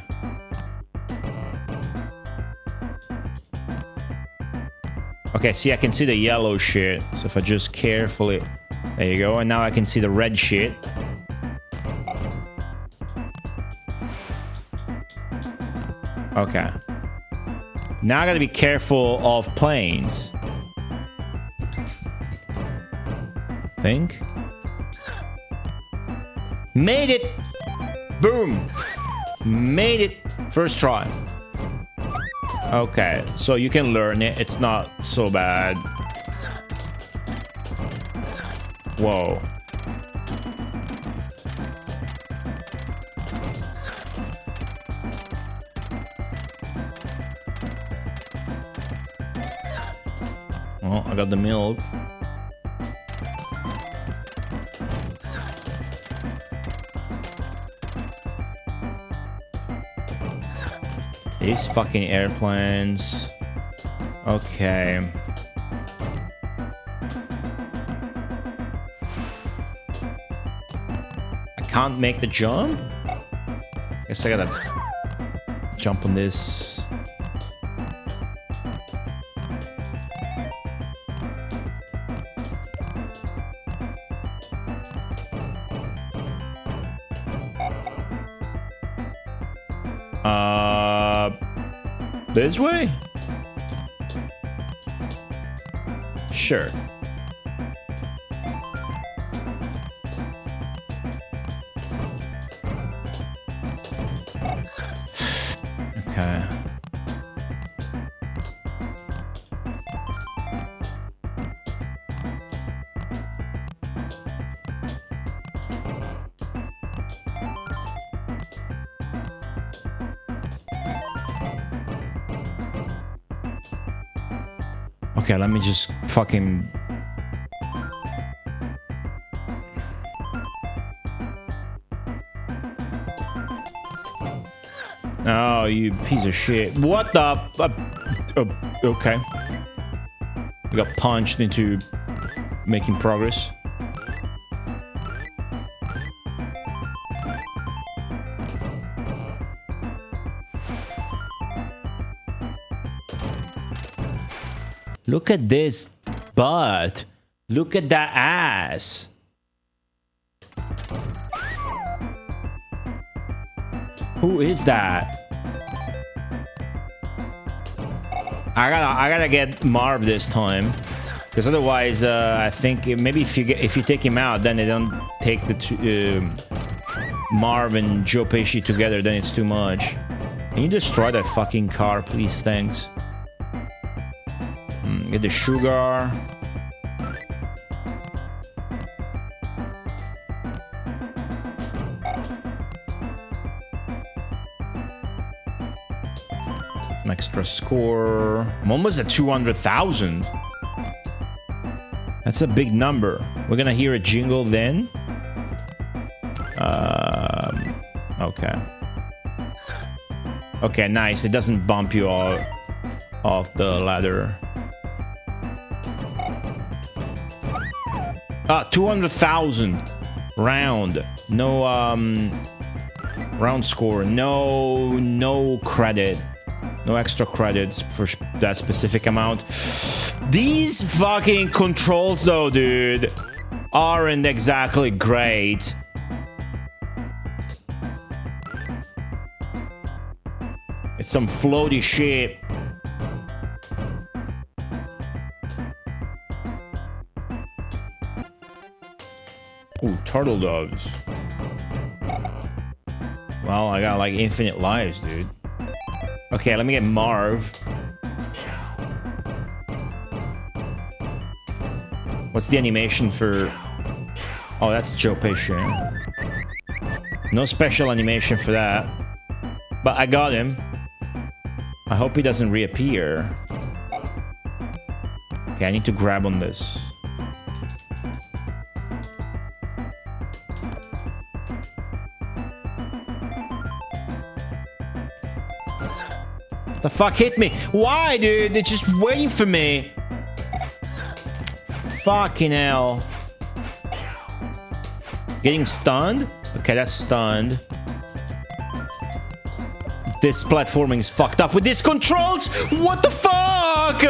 Okay, see, I can see the yellow shit. So if I just carefully... There you go, and now I can see the red shit. Okay. Now I gotta be careful of planes. Think. Made it! Boom! Made it! First try. Okay, so you can learn it. It's not so bad. Whoa. Oh, I got the milk. These fucking airplanes. Okay. Can't make the jump? Guess I gotta jump on this. This way? Sure. Okay. Okay, let me just fucking... Oh, you piece of shit. What the... okay. We got punched into making progress. Look at this butt. Look at that ass. Who is that? I gotta get Marv this time, because otherwise, I think maybe if you take him out, then they don't take the two, Marv and Joe Pesci together. Then it's too much. Can you destroy that fucking car, please? Thanks. Get the sugar. An extra score. I'm almost at 200,000. That's a big number. We're gonna hear a jingle then. Okay. Okay, nice. It doesn't bump you all off the ladder. 200,000 round. No round score. No credit. No extra credits for that specific amount. These fucking controls though, dude, aren't exactly great. It's some floaty shit. Ooh, turtle doves. Well, I got like infinite lives, dude. Okay, let me get Marv. What's the animation for... Oh, that's Joe Pesci. No special animation for that. But I got him. I hope he doesn't reappear. Okay, I need to grab on this. The fuck hit me? Why, dude? They're just waiting for me. Fucking hell. Getting stunned? Okay, that's stunned. This platforming is fucked up with these controls. What the fuck?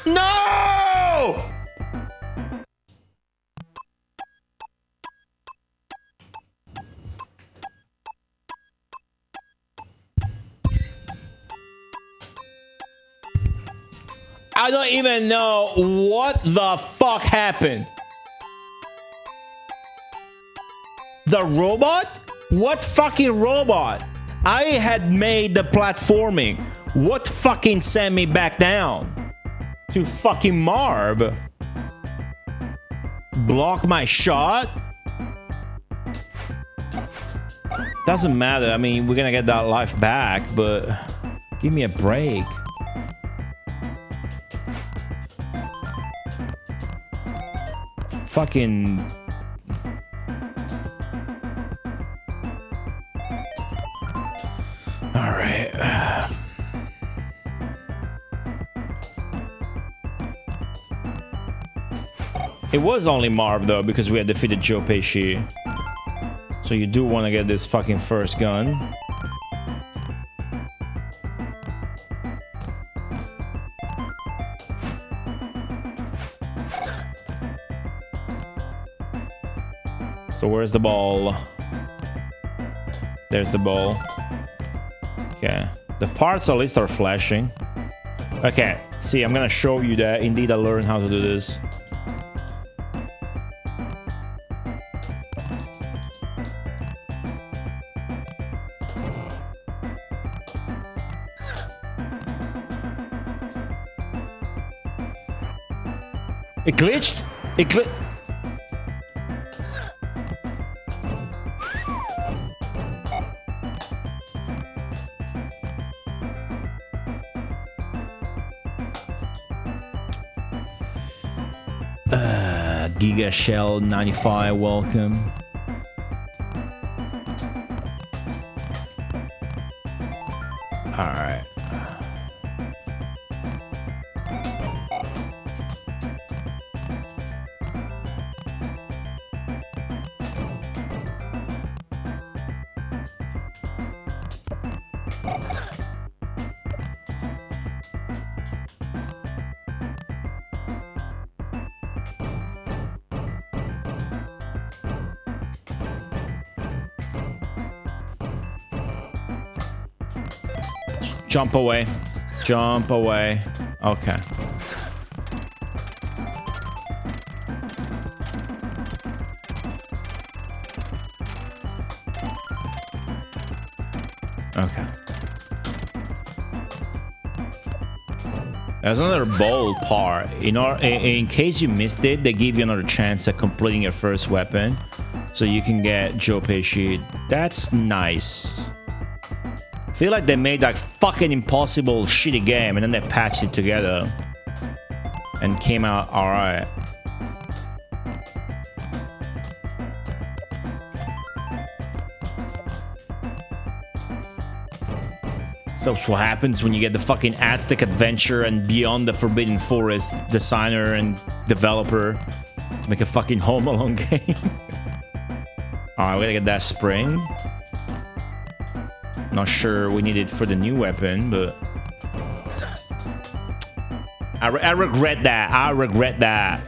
No! I don't even know what the fuck happened. The robot? What fucking robot? I had made the platforming. What fucking sent me back down? To fucking Marv? Block my shot? Doesn't matter. I mean, we're gonna get that life back, but give me a break. Fucking... Alright. It was only Marv, though, because we had defeated Joe Pesci. So you do want to get this fucking first gun. So where's the ball? There's the ball. Okay. The parts at least are flashing. Okay. See, I'm gonna show you that indeed I learned how to do this. It glitched? It glitched? Giga Shell 95, welcome. Alright. Jump away. Jump away. Okay. Okay. There's another bold part. In case you missed it, they give you another chance at completing your first weapon. So you can get Joe Pesci. That's nice. Feel like they made that fucking impossible shitty game and then they patched it together and came out alright. So that's what happens when you get the fucking Aztec Adventure and Beyond the Forbidden Forest designer and developer make a fucking Home Alone game. Alright, we gotta get that spring. Not sure we need it for the new weapon, but I regret that. I regret that.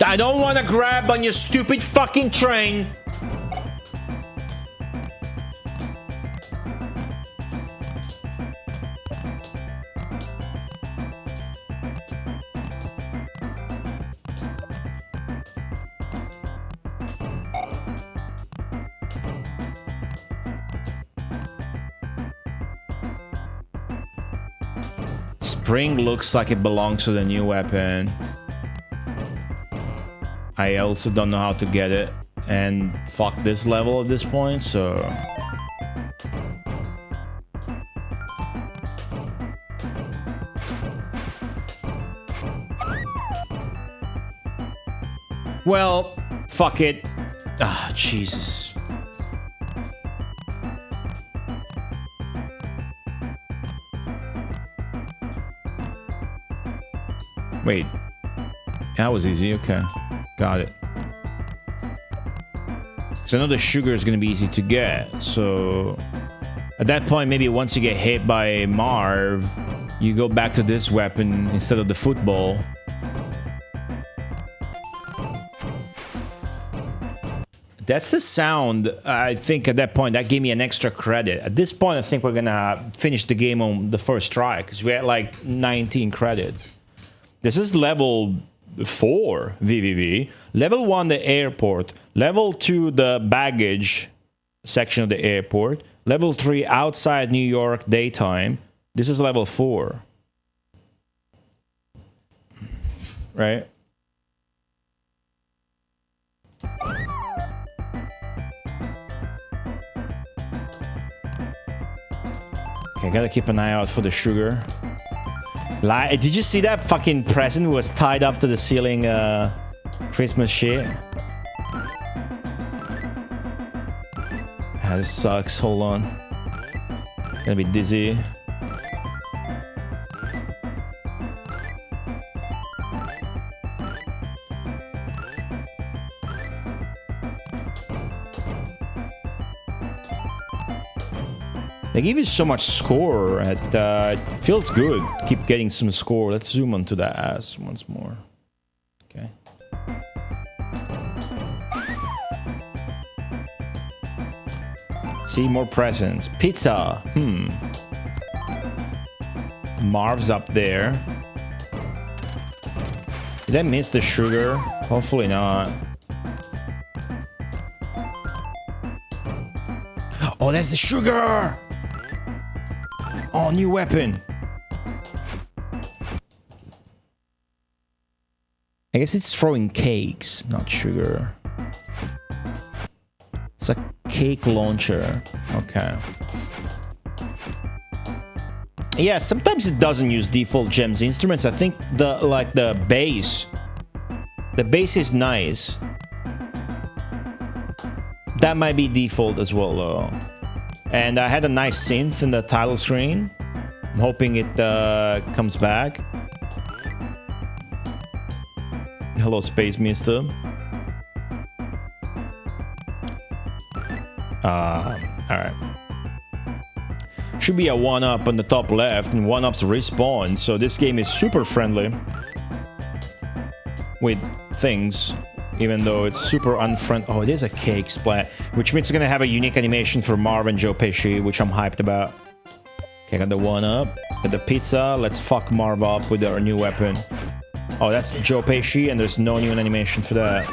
I don't want to grab on your stupid fucking train. Spring looks like it belongs to the new weapon. I also don't know how to get it. And fuck this level at this point, so... Well, fuck it. Ah, Jesus. Wait. That was easy, okay. Got it. Because I know the sugar is going to be easy to get, so... At that point, maybe once you get hit by Marv, you go back to this weapon instead of the football. That's the sound, I think, at that point. That gave me an extra credit. At this point, I think we're going to finish the game on the first try, because we had like 19 credits. This is level 4 VVV. Level 1, the airport. Level 2, the baggage section of the airport. Level 3, outside New York, daytime. This is level 4. Right? Okay, gotta keep an eye out for the sugar. Did you see that fucking present was tied up to the ceiling Christmas shit? Ah, this sucks. Hold on. Gonna be dizzy. They give you so much score. It feels good. Keep getting some score. Let's zoom onto that ass once more. Okay. See, more presents. Pizza. Marv's up there. Did I miss the sugar? Hopefully not. Oh, that's the sugar! Oh, new weapon. I guess it's throwing cakes, not sugar. It's a cake launcher. Okay. Yeah, sometimes it doesn't use default gems instruments. I think the bass is nice. That might be default as well though. And I had a nice synth in the title screen. I'm hoping it comes back. Hello, Space Mister. Alright. Should be a 1-up on the top left, and 1-ups respawn, so this game is super friendly with things, even though it's super unfriendly. Oh, it is a cake splat, which means it's gonna have a unique animation for Marv and Joe Pesci, which I'm hyped about. Okay, got the 1-up, got the pizza. Let's fuck Marv up with our new weapon. Oh, that's Joe Pesci, and there's no new animation for that.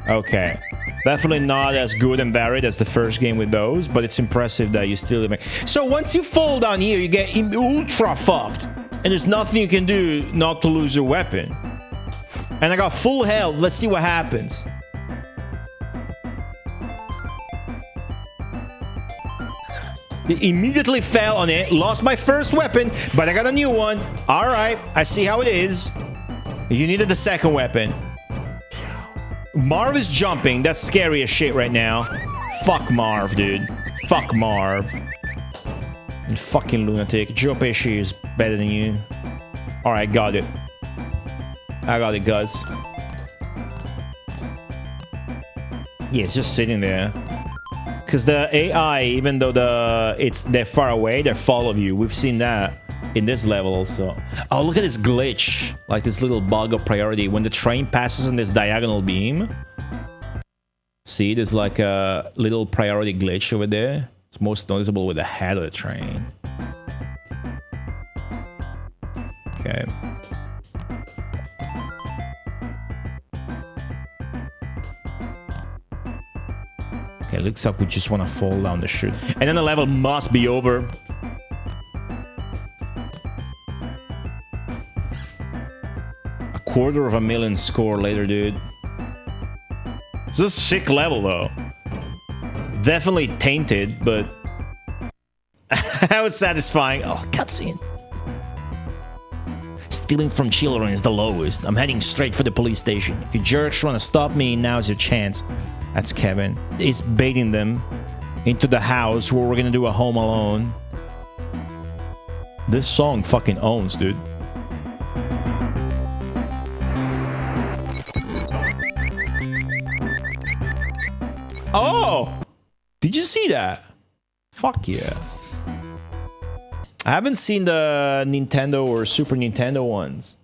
Okay. Definitely not as good and varied as the first game with those, but it's impressive that you still make. So once you fall down here, you get ultra fucked, and there's nothing you can do not to lose your weapon. And I got full health. Let's see what happens. Immediately fell on it, lost my first weapon, but I got a new one. All right, I see how it is. You needed the second weapon. Marv is jumping. That's scary as shit right now. Fuck Marv, dude. Fuck Marv. And fucking lunatic. Joe Pesci is better than you. Alright, got it. I got it, guys. Yeah, it's just sitting there. Because the AI, even though they're far away, they follow you. We've seen that in this level also. Oh, look at this glitch. Like this little bug of priority. When the train passes on this diagonal beam. See, there's like a little priority glitch over there. It's most noticeable with the head of the train. Okay. Okay, looks like we just want to fall down the chute. And then the level must be over. $250,000 score later, dude. It's a sick level, though. Definitely tainted, but... that was satisfying. Oh, cutscene. Stealing from children is the lowest. I'm heading straight for the police station. If you jerks want to stop me, now's your chance. That's Kevin. He's baiting them into the house where we're gonna do a Home Alone. This song fucking owns, dude. Oh! Did you see that? Fuck yeah. I haven't seen the Nintendo or Super Nintendo ones.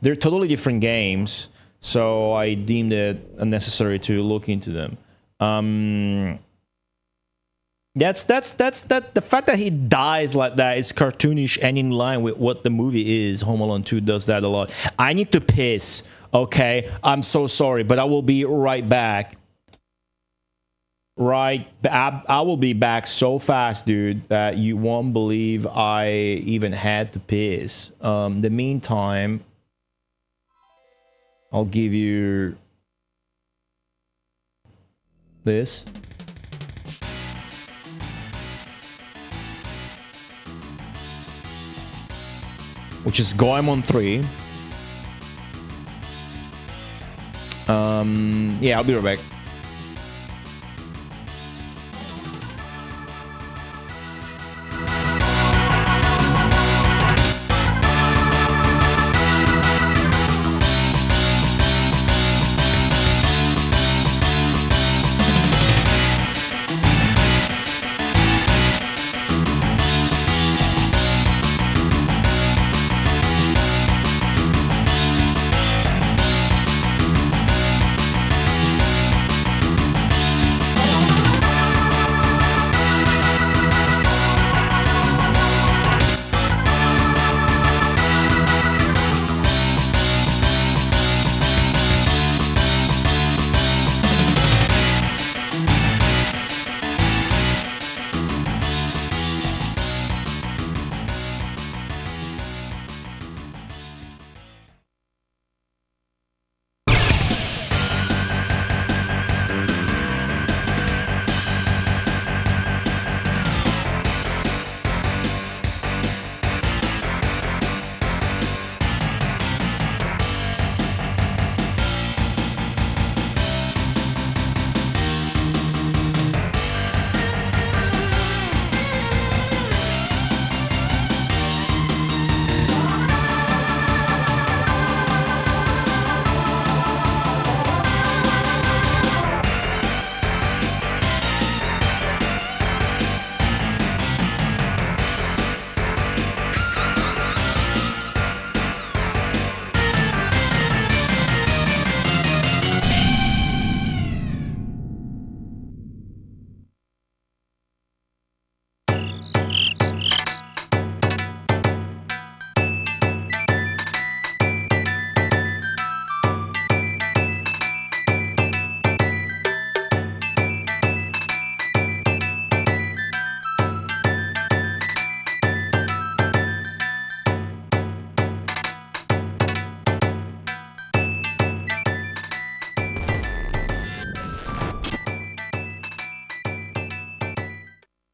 They're totally different games, so I deemed it unnecessary to look into them. That's the fact that he dies like that is cartoonish and in line with what the movie is. Home Alone 2 does that a lot. I need to piss, okay? I'm so sorry, but I will be right back. I will be back so fast, dude, that you won't believe I even had to piss. The meantime, I'll give you this. Which is Goemon 3. Yeah, I'll be right back.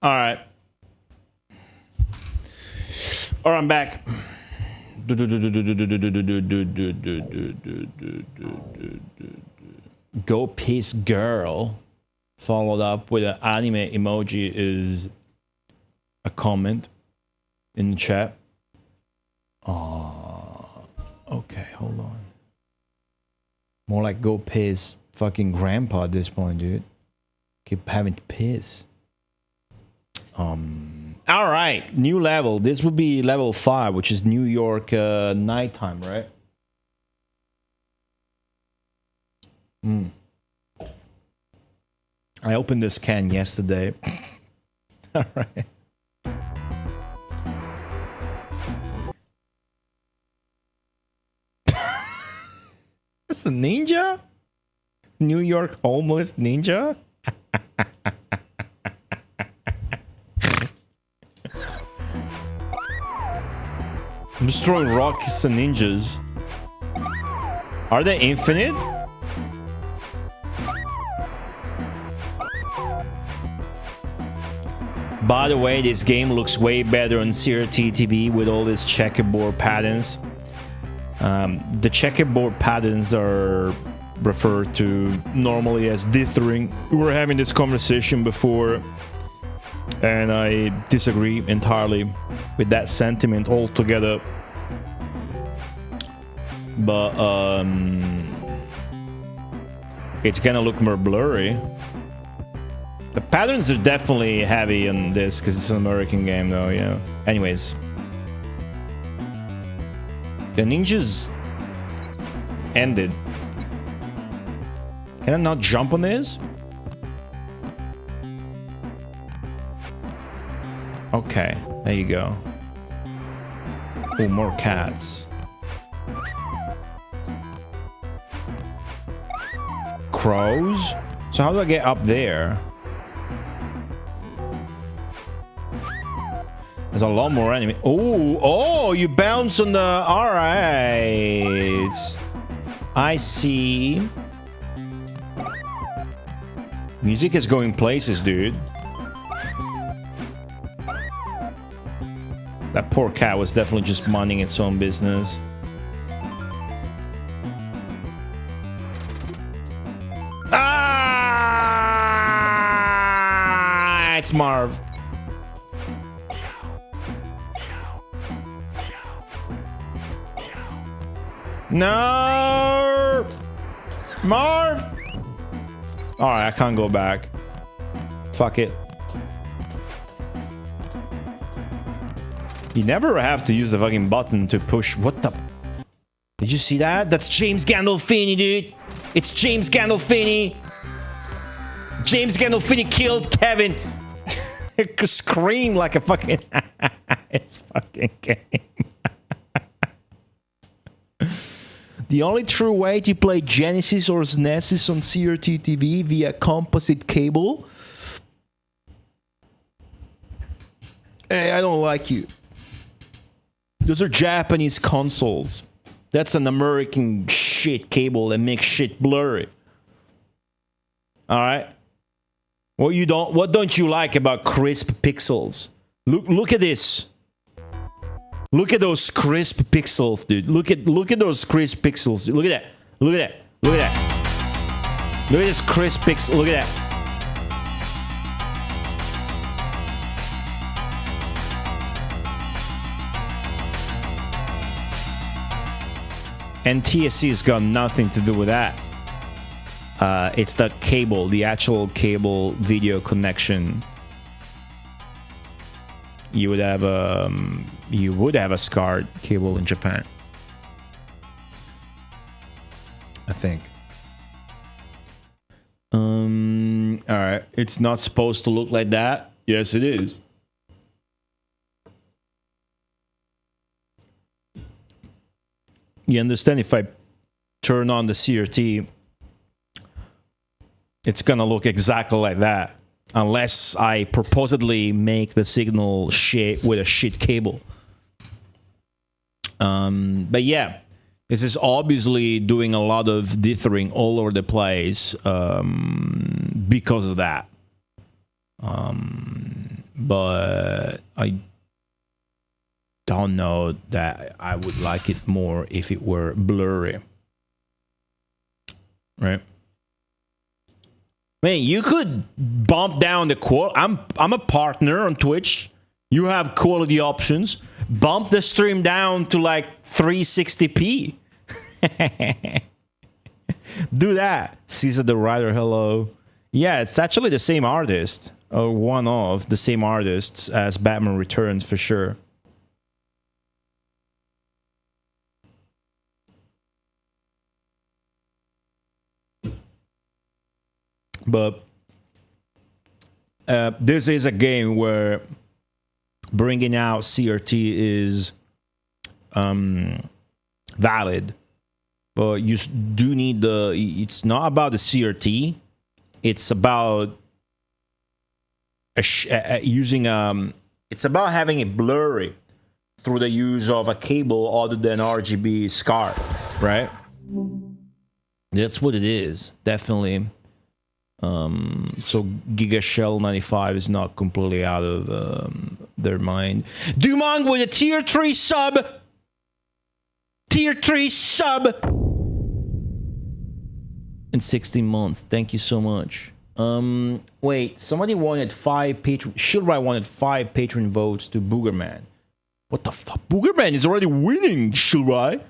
All right. All right, I'm back. Go piss girl, followed up with an anime emoji, is a comment in the chat. Okay, hold on. More like go piss fucking grandpa at this point, dude. Keep having to piss. All right, new level. This would be level 5, which is New York nighttime, right? I opened this can yesterday. All right. That's a ninja? New York homeless ninja? I'm just throwing rocks and ninjas. Are they infinite? By the way, this game looks way better on CRT TV with all these checkerboard patterns. The checkerboard patterns are referred to normally as dithering. We were having this conversation before, and I disagree entirely with that sentiment altogether. But it's gonna look more blurry. The patterns are definitely heavy on this because it's an American game, though. Yeah. Anyways, the ninjas ended. Can I not jump on this? Okay, there you go. Oh, more cats. Crows? So how do I get up there? There's a lot more enemy. Oh, you bounce on the... Alright. I see. Music is going places, dude. That poor cat was definitely just minding its own business. Ah! It's Marv. No! Marv! Alright, I can't go back. Fuck it. You never have to use the fucking button to push. What the... Did you see that? That's James Gandolfini, dude. It's James Gandolfini. James Gandolfini killed Kevin. Scream like a fucking... It's fucking game. The only true way to play Genesis or SNES is on CRT TV via composite cable. Hey, I don't like you. Those are Japanese consoles. That's an American shit cable that makes shit blurry. All right. What don't you like about crisp pixels? Look at this. Look at those crisp pixels, dude. Look at those crisp pixels. Look at that. Look at that. Look at that. Look at this crisp pixel. Look at that. And TSC has got nothing to do with that. It's the cable, the actual cable video connection. You would have a SCART cable in Japan, I think. All right, it's not supposed to look like that. Yes, it is. You understand? If I turn on the CRT, it's gonna look exactly like that. Unless I purportedly make the signal shit with a shit cable. But yeah, this is obviously doing a lot of dithering all over the place because of that. but I don't know that I would like it more if it were blurry. Right? Man, you could bump down the quality. I'm a partner on Twitch. You have quality options. Bump the stream down to like 360p. Do that. Caesar the Writer, hello. Yeah, it's actually the same artist. Or one of the same artists as Batman Returns for sure. But this is a game where bringing out CRT is valid, but you do need the. It's not about the CRT. It's about using It's about having it blurry through the use of a cable other than RGB SCART, right? That's what it is, definitely. So Giga Shell 95 is not completely out of their mind. Dumong with a tier 3 sub. Tier 3 sub. In 16 months. Thank you so much. Wait, somebody wanted 5 patron. Shieldright wanted 5 patron votes to Boogerman. What the fuck? Boogerman is already winning, Shieldright.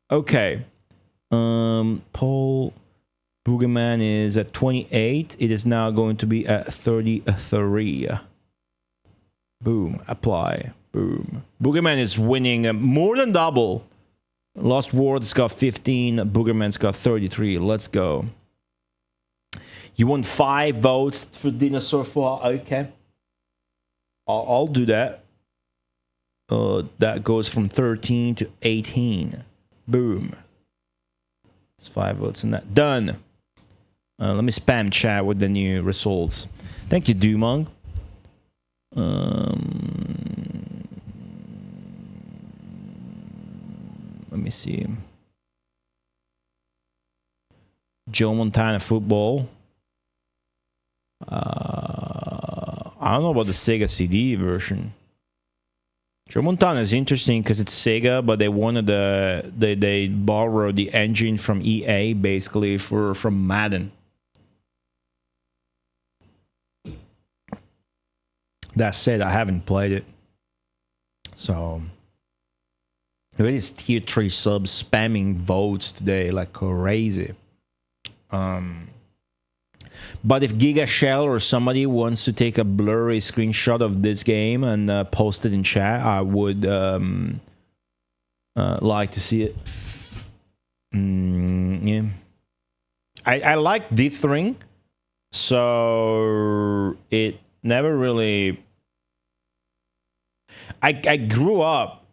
Okay. Poll. Boogerman is at 28. It is now going to be at 33. Boom. Apply. Boom. Boogerman is winning more than double. Lost World's got 15. Boogerman's got 33. Let's go. You want 5 votes for Dinosaur Fall? Okay. I'll do that. That goes from 13 to 18. Boom. It's 5 votes in that. Done. Let me spam chat with the new results. Thank you, Dumong. Let me see. Joe Montana football. I don't know about the Sega CD version. Joe Montana is interesting because it's Sega, but they wanted they borrowed the engine from EA basically from Madden. That said, I haven't played it. So it is tier 3 subs spamming votes today like crazy. But if Giga Shell or somebody wants to take a blurry screenshot of this game and post it in chat, I would like to see it. Yeah. I like dithering, so it never really... I grew up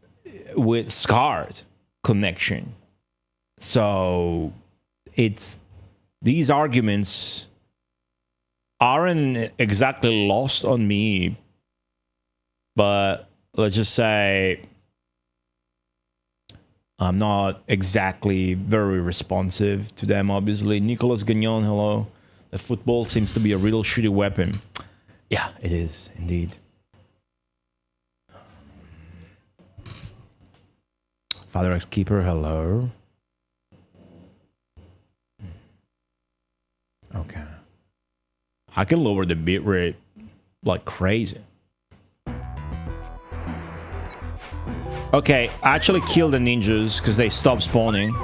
with SCART connection, so it's these arguments aren't exactly lost on me, but let's just say I'm not exactly very responsive to them, obviously. Nicolas Gagnon, hello. The football seems to be a real shitty weapon. Yeah, it is, indeed. Father X Keeper, hello. Okay. I can lower the bitrate like crazy. Okay, I actually killed the ninjas because they stopped spawning.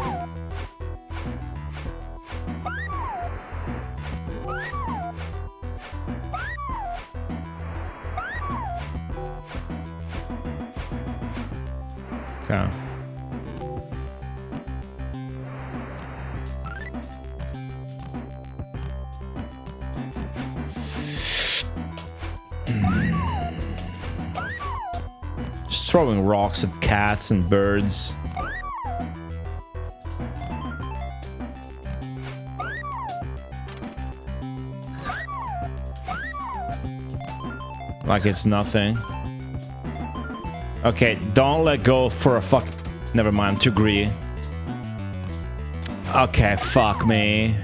Okay. Just throwing rocks at cats and birds. Like it's nothing. Okay, don't let go for a fuck. Never mind, I'm too greedy. Okay, fuck me.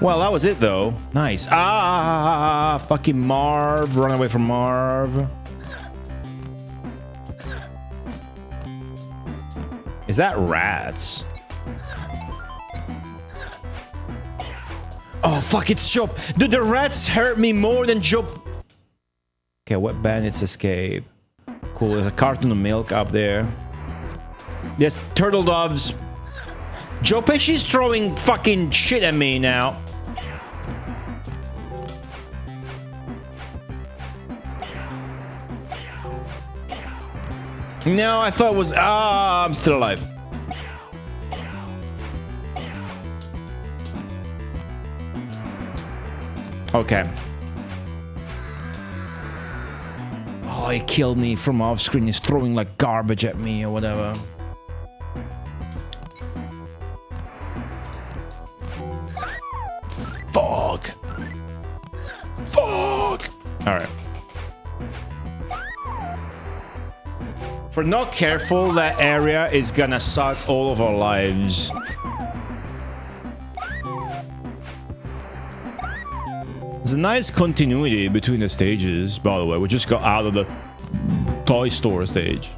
Well, that was it, though. Nice. Ah, fucking Marv. Run away from Marv. Is that rats? Oh, fuck, it's Joe. Dude, the rats hurt me more than Joe. Okay, what bandits escape? Cool, there's a carton of milk up there. There's turtle doves. Joe Pesci's throwing fucking shit at me now. No, I thought it was... Ah, I'm still alive. Okay. Oh, he killed me from off screen. He's throwing like garbage at me or whatever. Fuck. Fuck. Alright. If we're not careful, that area is gonna suck all of our lives. There's a nice continuity between the stages, by the way. We just got out of the toy store stage.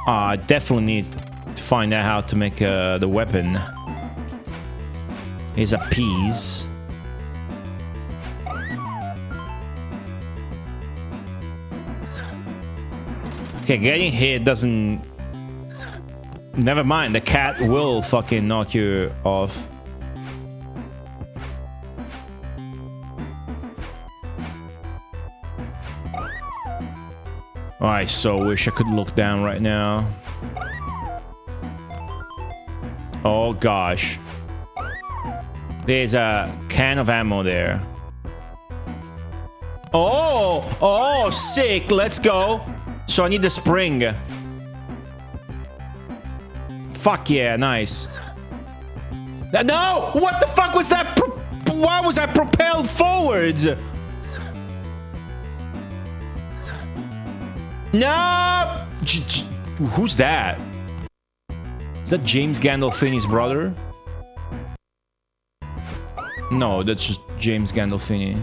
I definitely need to find out how to make the weapon. Here's a piece. Okay, getting hit doesn't... Never mind, the cat will fucking knock you off. I so wish I could look down right now. Oh gosh. There's a can of ammo there. Oh! Oh, sick! Let's go! So I need the spring. Fuck yeah, nice. No! What the fuck was that? Why was I propelled forwards? No! Who's that? Is that James Gandolfini's brother? No, that's just James Gandolfini.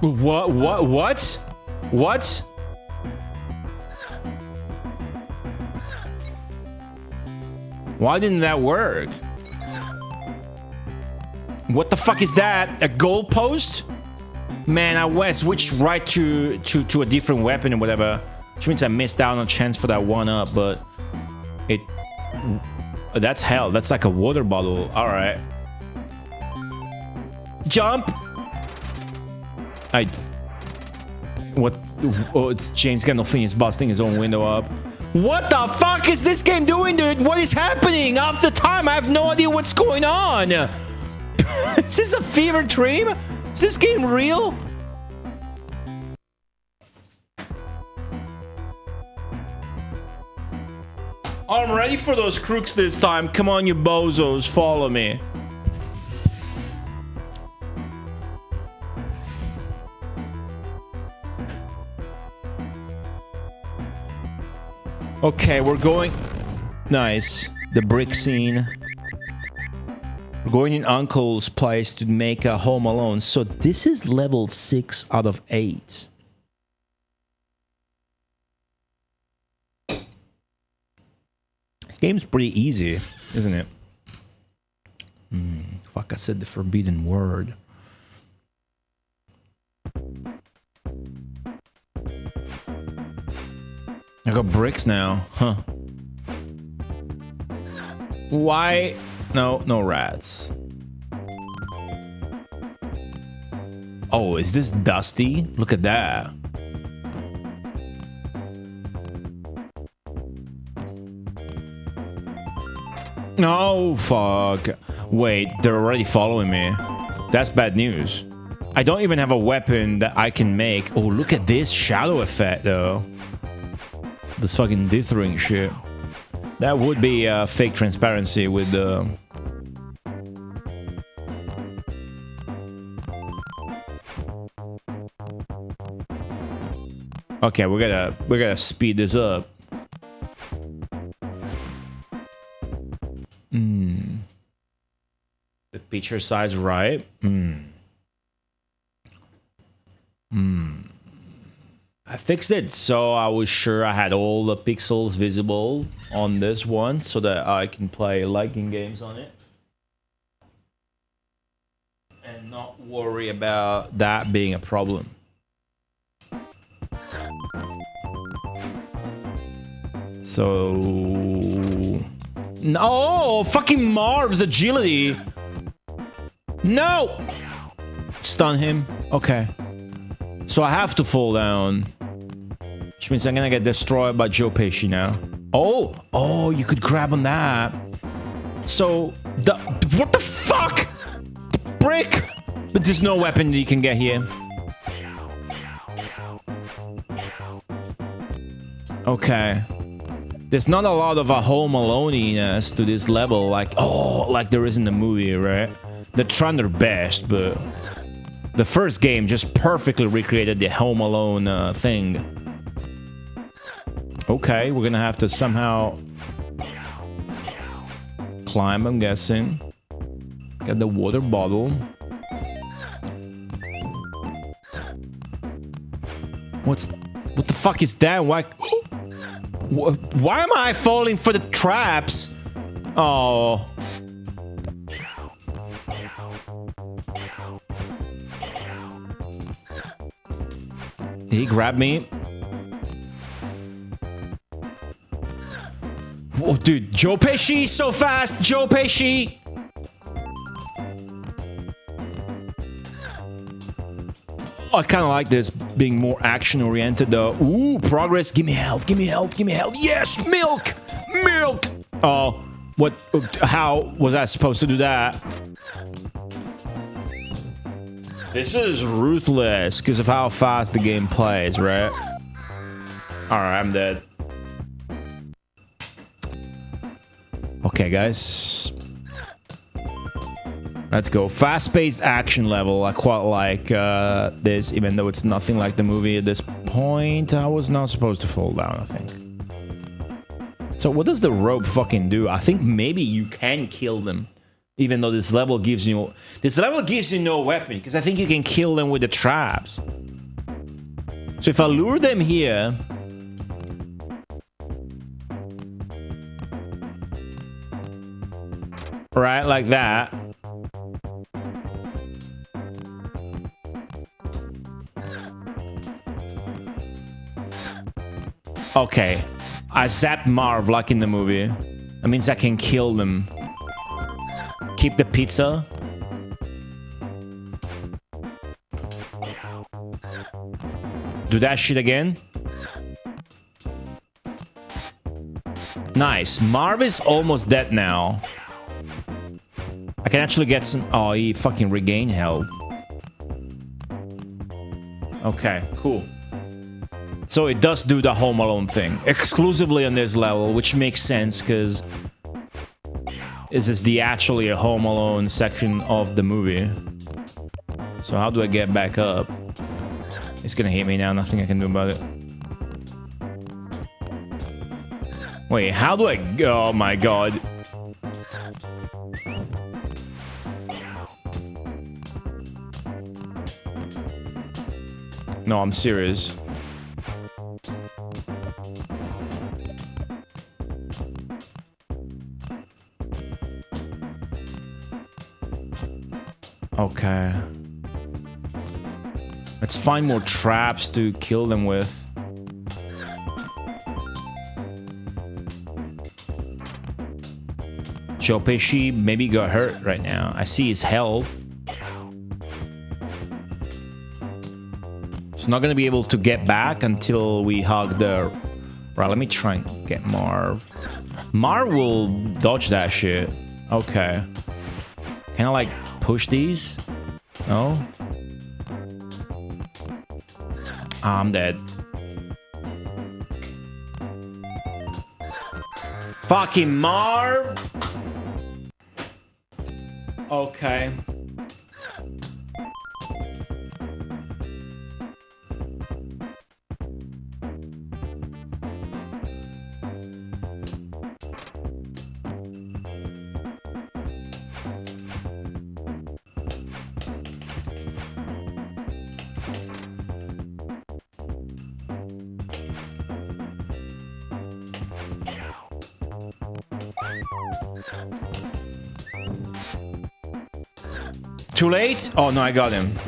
What? What? Why didn't that work? What the fuck is that? A goalpost? Man, I switched right to a different weapon or whatever. Which means I missed out on a chance for that one up, but it... That's hell. That's like a water bottle. Alright. Jump! What? Oh, it's James Gandolfini's busting his own window up. What the fuck is this game doing, dude? What is happening? Half the time, I have no idea what's going on. Is this a fever dream? Is this game real? I'm ready for those crooks this time. Come on, you bozos. Follow me. Okay, we're going... Nice. The brick scene. We're going in Uncle's place to make a Home Alone. So this is level 6 out of 8. This game's pretty easy, isn't it? Fuck, I said the forbidden word. I got bricks now, huh? Why? No rats. Oh, is this dusty? Look at that. No, fuck. Wait, they're already following me. That's bad news. I don't even have a weapon that I can make. Oh, look at this shadow effect, though. This fucking dithering shit. That would be fake transparency with the... Okay, we gotta speed this up. The picture size right. I fixed it so I was sure I had all the pixels visible on this one so that I can play liking games on it. And not worry about that being a problem. So... No! Fucking Marv's agility! No! Stun him. Okay. So I have to fall down. Which means I'm gonna get destroyed by Joe Pesci now. Oh! Oh, you could grab on that. So... What the fuck? Brick! But there's no weapon that you can get here. Okay. There's not a lot of a Home Alone-iness to this level, like there is in the movie, right? They're trying their best, but the first game just perfectly recreated the Home Alone thing. Okay, we're gonna have to somehow climb, I'm guessing. Get the water bottle. What the fuck is that? Why am I falling for the traps? Oh. He grabbed me. Oh, dude. Joe Pesci, so fast. Joe Pesci. I kind of like this being more action-oriented, though. Ooh, progress. Give me health. Give me health. Give me health. Yes, milk. Milk. Oh, what? How was I supposed to do that? This is ruthless because of how fast the game plays, right? Alright, I'm dead. Okay, guys. Let's go. Fast-paced action level. I quite like this, even though it's nothing like the movie at this point. I was not supposed to fall down, I think. So what does the rope fucking do? I think maybe you can kill them. Even though this level gives you... This level gives you no weapon, because I think you can kill them with the traps. So if I lure them here... Right, like that. Okay. I zapped Marv like in the movie. That means I can kill them. Keep the pizza. Do that shit again. Nice. Marv is almost dead now. I can actually get some... Oh, he fucking regained health. Okay, cool. So it does do the Home Alone thing. Exclusively on this level, which makes sense, because... This is actually a Home Alone section of the movie. So how do I get back up? It's gonna hit me now, nothing I can do about it. Wait, how do I... Oh my god. No, I'm serious. Okay. Let's find more traps to kill them with. Joe Pesci maybe got hurt right now. I see his health. It's not gonna be able to get back until we hug the... Right, let me try and get Marv. Marv will dodge that shit. Okay. Can I, like, push these? No? I'm dead. Fucking Marv. Okay. Too late? Oh no, I got him.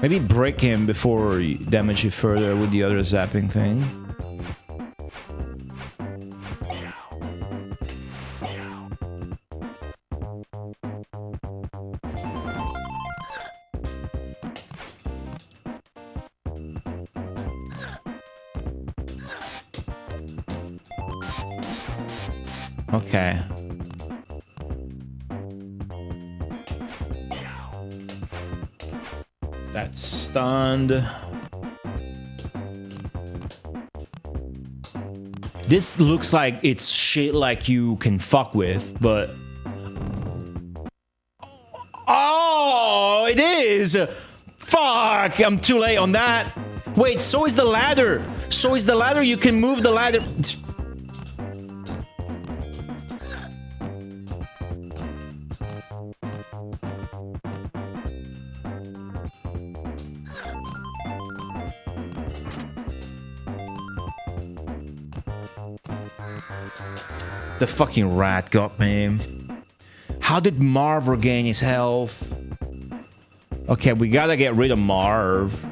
Maybe break him before you damage it further with the other zapping thing. Okay. That's stunned. This looks like it's shit like you can fuck with, but... Oh, it is! Fuck, I'm too late on that. Wait, so is the ladder. So is the ladder, you can move the ladder. The fucking rat got me. How did Marv regain his health? Okay, we gotta get rid of Marv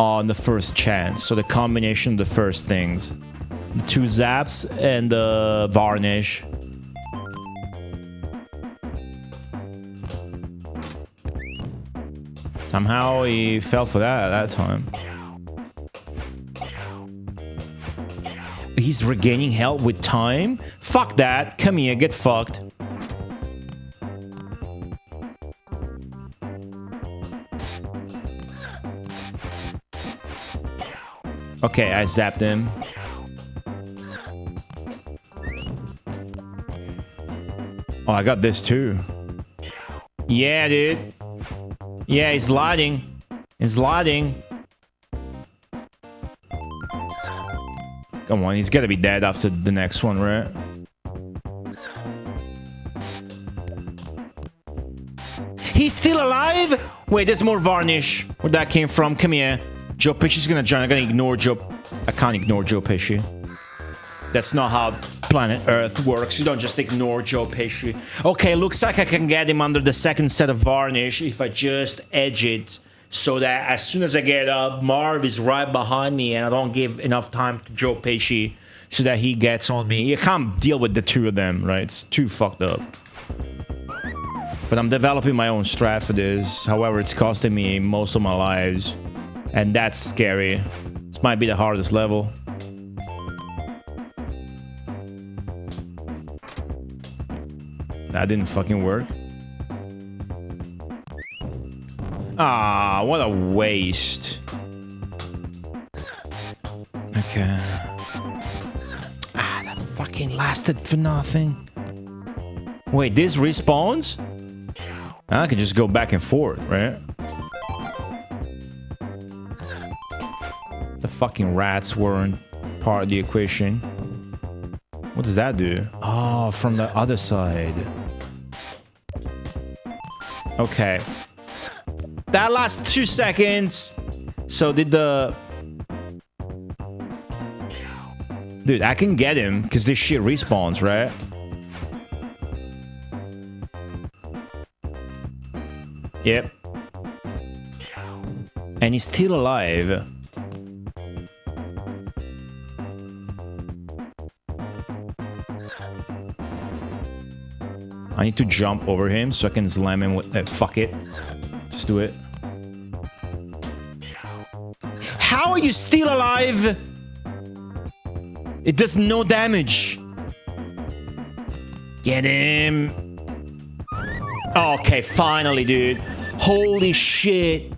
on the first chance. So the combination of the first things. The 2 zaps and the varnish. Somehow he fell for that at that time. He's regaining health with time? Fuck that. Come here, get fucked. Okay, I zapped him. Oh, I got this too. Yeah, dude. Yeah, he's lighting. He's lighting. Come on, he's gotta be dead after the next one, right? He's still alive? Wait, there's more varnish. Where that came from? Come here. Joe Pesci's gonna join. I'm gonna ignore Joe. I can't ignore Joe Pesci. That's not how planet Earth works. You don't just ignore Joe Pesci. Okay, looks like I can get him under the second set of varnish if I just edge it. So that as soon as I get up, Marv is right behind me and I don't give enough time to Joe Pesci so that he gets on me. You can't deal with the 2 of them, right? It's too fucked up. But I'm developing my own strat for this. However, it's costing me most of my lives. And that's scary. This might be the hardest level. That didn't fucking work. Ah, what a waste. Okay. Ah, that fucking lasted for nothing. Wait, this respawns? I can just go back and forth, right? The fucking rats weren't part of the equation. What does that do? Oh, from the other side. Okay. That lasts 2 seconds. So did the... Dude, I can get him because this shit respawns, right? Yep. And he's still alive. I need to jump over him so I can slam him with... fuck it. Just do it. How are you still alive? It does no damage. Get him. Okay, finally, dude. Holy shit.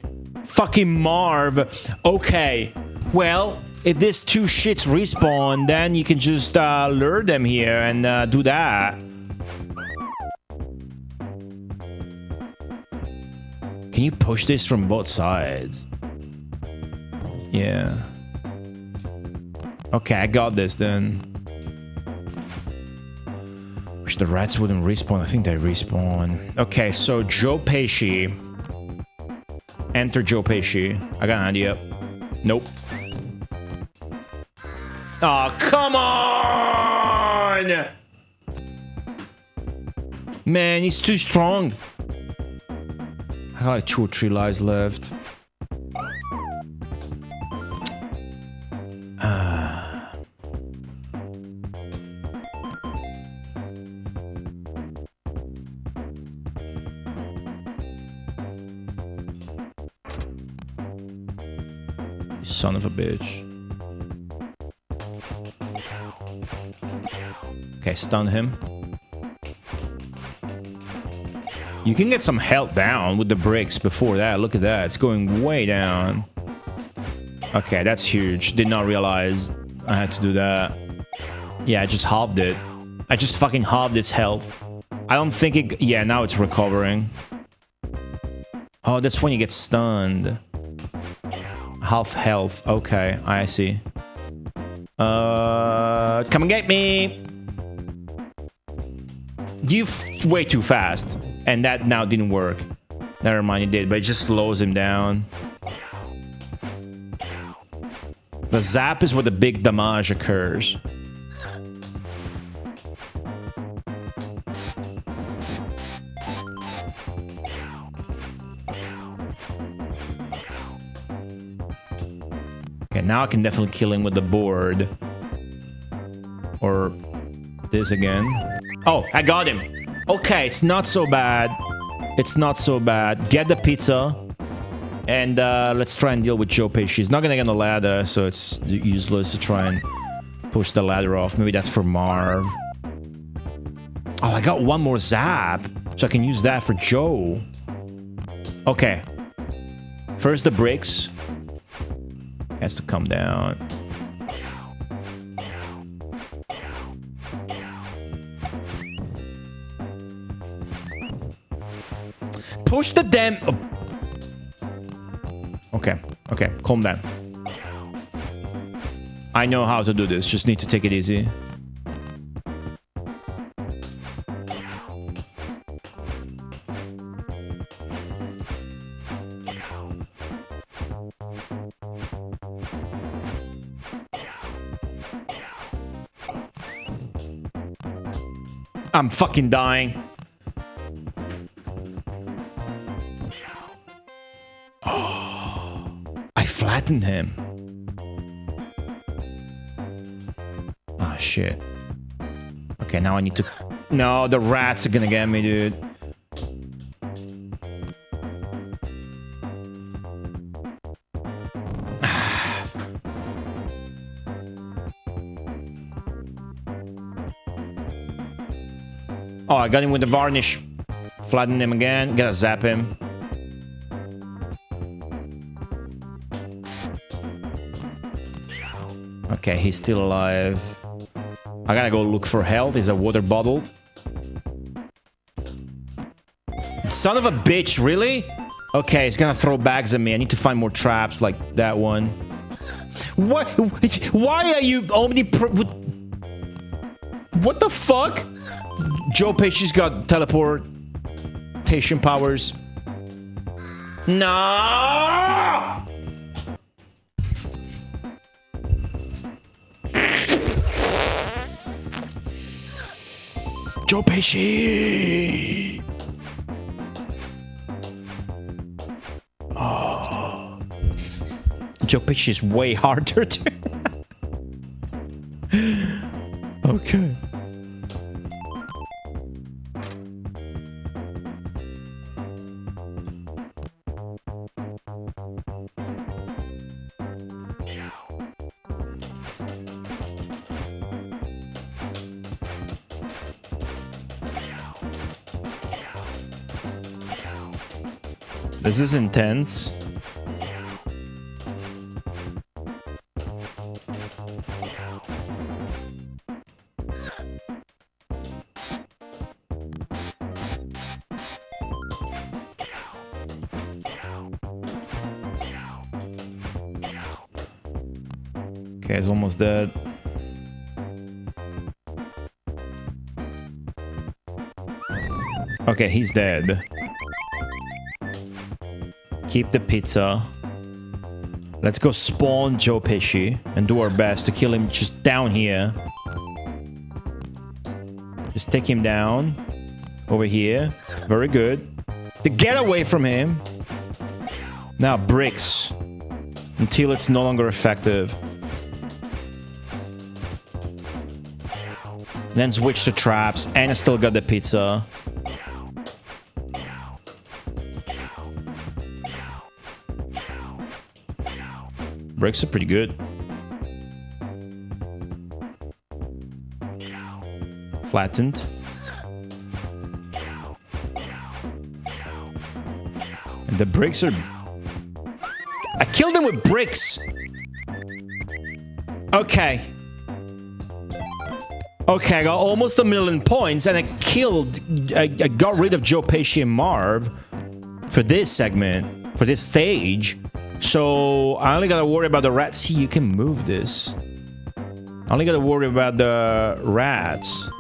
Fucking Marv. Okay. Well, if these two shits respawn, then you can just lure them here and do that. Can you push this from both sides? Yeah. Okay, I got this then. Wish the rats wouldn't respawn. I think they respawn. Okay, so Joe Pesci. Enter Joe Pesci. I got an idea. Nope. Oh, come on! Man, he's too strong. I got like 2 or 3 lives left. Son of a bitch. Okay, stun him. You can get some health down with the bricks before that. Look at that. It's going way down. Okay, that's huge. Did not realize I had to do that. Yeah, I just halved it. I just fucking halved its health. I don't think it... Yeah, now it's recovering. Oh, that's when you get stunned. Half health. Okay, I see. Come and get me! You way too fast. And that now didn't work. Never mind, it did, but it just slows him down. The zap is where the big damage occurs. Okay, now I can definitely kill him with the board. Or this again. Oh, I got him. Okay, it's not so bad. It's not so bad. Get the pizza. And let's try and deal with Joe Pesci. He's not gonna get on the ladder, so it's useless to try and push the ladder off. Maybe that's for Marv. Oh, I got one more zap. So I can use that for Joe. Okay. First the bricks. Has to come down. Push the damn... Oh. Okay, okay, calm down. I know how to do this, just need to take it easy. I'm fucking dying. Oh, I flattened him. Oh, shit. Okay, now I need to... No, the rats are gonna get me, dude. Oh, I got him with the varnish. Flatten him again. Gotta zap him. Okay, he's still alive. I gotta go look for health. Is a water bottle. Son of a bitch, really? Okay, he's gonna throw bags at me. I need to find more traps like that one. What? Why are you what the fuck? Joe Pesci's got teleportation powers. No! Joe Pesci! Oh. Joe Pesci is way harder to... Okay. This is intense. Okay, he's almost dead. Okay, he's dead. Keep the pizza. Let's go spawn Joe Pesci and do our best to kill him just down here. Just take him down. Over here. Very good. To get away from him. Now bricks. Until it's no longer effective. Then switch to traps. And I still got the pizza. Bricks are pretty good. Flattened. And the bricks are... I killed them with bricks! Okay. Okay, I got almost 1,000,000 points and I got rid of Joe Pesci and Marv for this segment, for this stage. So I only gotta worry about the rats. See, you can move this. I only gotta worry about the rats.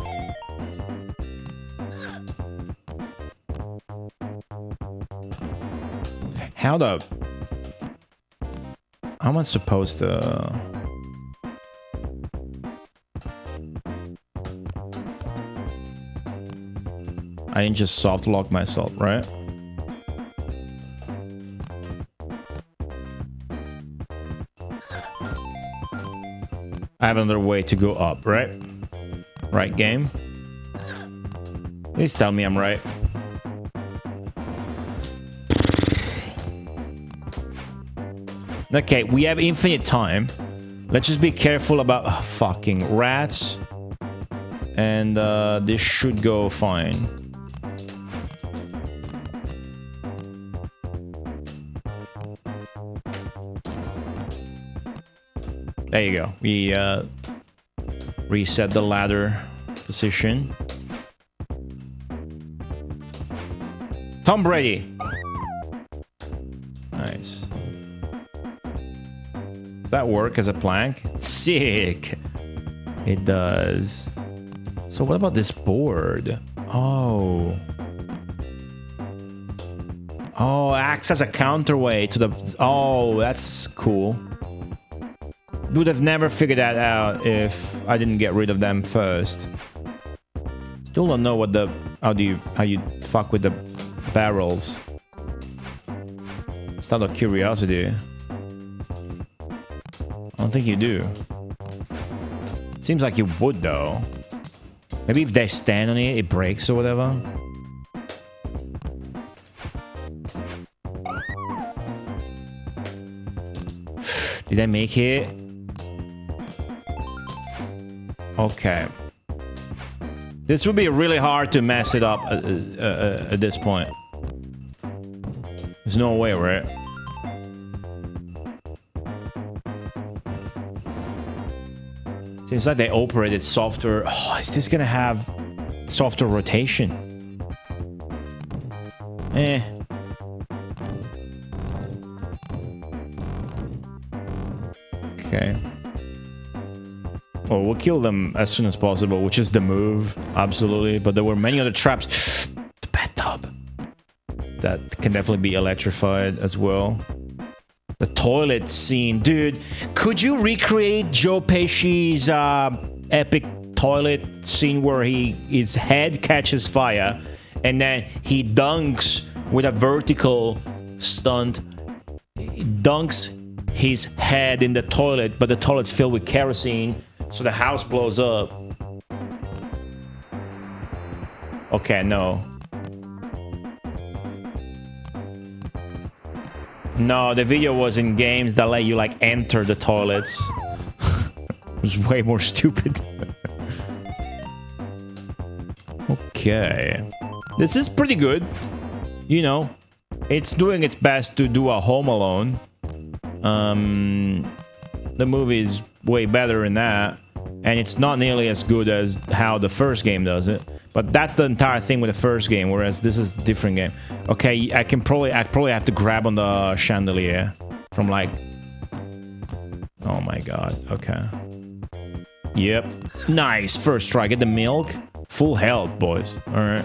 How am I supposed to... I didn't just soft lock myself, right? I have another way to go up, right? Right, game? Please tell me I'm right. Okay, we have infinite time. Let's just be careful about fucking rats. And this should go fine. There you go. We reset the ladder position. Tom Brady. Nice. Does that work as a plank? Sick. It does. So what about this board? Oh. Oh, acts as a counterweight to the... Oh, that's cool. Would have never figured that out if I didn't get rid of them first. Still don't know what the... How you fuck with the barrels. It's not a curiosity. I don't think you do. Seems like you would though. Maybe if they stand on it, it breaks or whatever. Did I make it? Okay. This would be really hard to mess it up at this point. There's no way, right? Seems like they operated softer. Oh, is this gonna have softer rotation? Eh. Okay. Well, we'll kill them as soon as possible, which is the move, absolutely. But there were many other traps. The bathtub. That can definitely be electrified as well. The toilet scene. Dude, could you recreate Joe Pesci's epic toilet scene where his head catches fire and then he dunks with a vertical stunt? He dunks his head in the toilet, but the toilet's filled with kerosene, so the house blows up. Okay, no. No, the video was in games that let you, like, enter the toilets. It was way more stupid. Okay. This is pretty good. You know, it's doing its best to do a Home Alone. The movie is way better than that. And it's not nearly as good as how the first game does it. But that's the entire thing with the first game, whereas this is a different game. Okay, I probably have to grab on the chandelier from, like, Oh my god. Okay. Yep. Nice. First try. Get the milk. Full health, boys. Alright.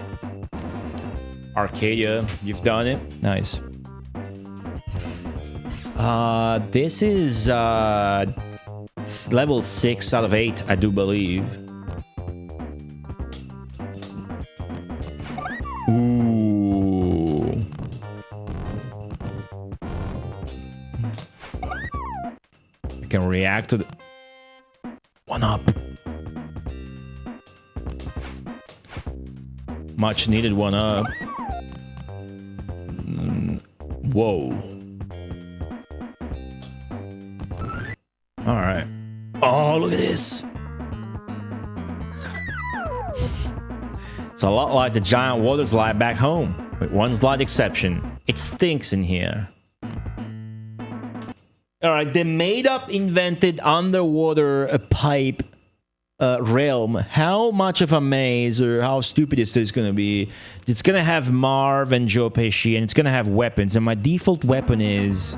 Arcadia, you've done it. Nice. This is it's level 6 out of 8, I do believe. Ooh. I can react to the... One up. Much needed one up. Whoa. Alright. Oh, look at this. It's a lot like the giant water slide back home, with one slight exception. It stinks in here. Alright, the made-up invented underwater pipe realm. How much of a maze or how stupid is this gonna be? It's gonna have Marv and Joe Pesci, and it's gonna have weapons, and my default weapon is...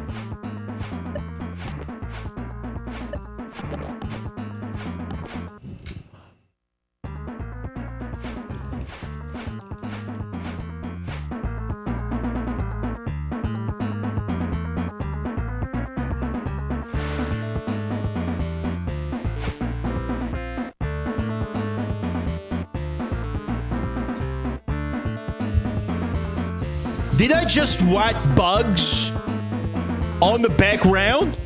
Did I just whack bugs on the background?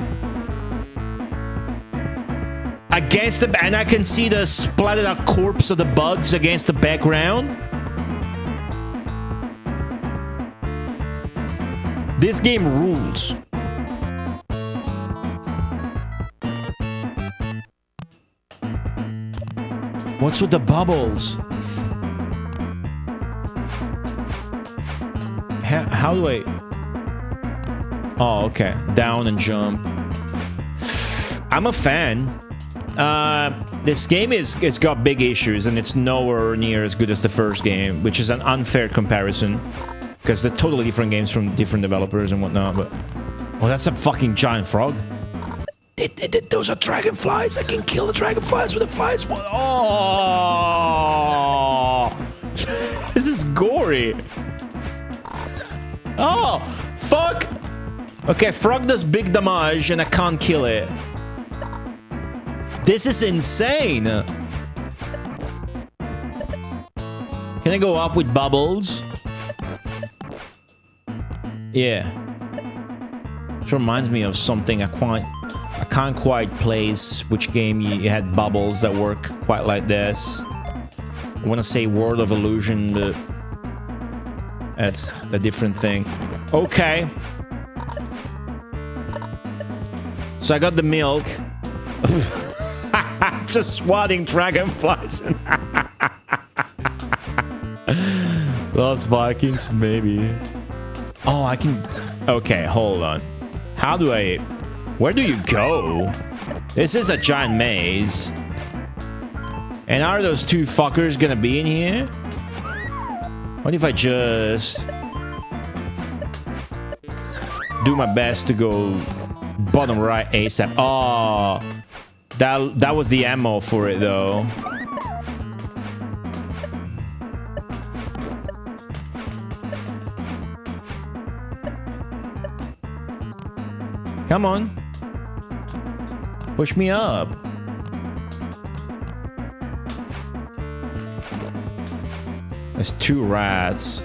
Against the... And I can see the splattered out corpse of the bugs against the background? This game rules. What's with the bubbles? How do I... Oh, okay. Down and jump. I'm a fan. This game it's got big issues, and it's nowhere near as good as the first game, which is an unfair comparison, because they're totally different games from different developers and whatnot, but... Oh, that's a fucking giant frog. Those are dragonflies. I can kill the dragonflies with a fly swat. Oh! This is gory. Oh, fuck! Okay, frog does big damage and I can't kill it. This is insane! Can I go up with bubbles? Yeah. This reminds me of something I can't quite place which game you had bubbles that work quite like this. I want to say World of Illusion, but... That's a different thing. Okay. So I got the milk. Just swatting dragonflies. Lost Vikings, maybe. Oh, I can... Okay, hold on. How do I... Where do you go? This is a giant maze. And are those two fuckers gonna be in here? What if I just do my best to go bottom right ASAP? Oh, that was the ammo for it though. Come on. Push me up. There's two rats.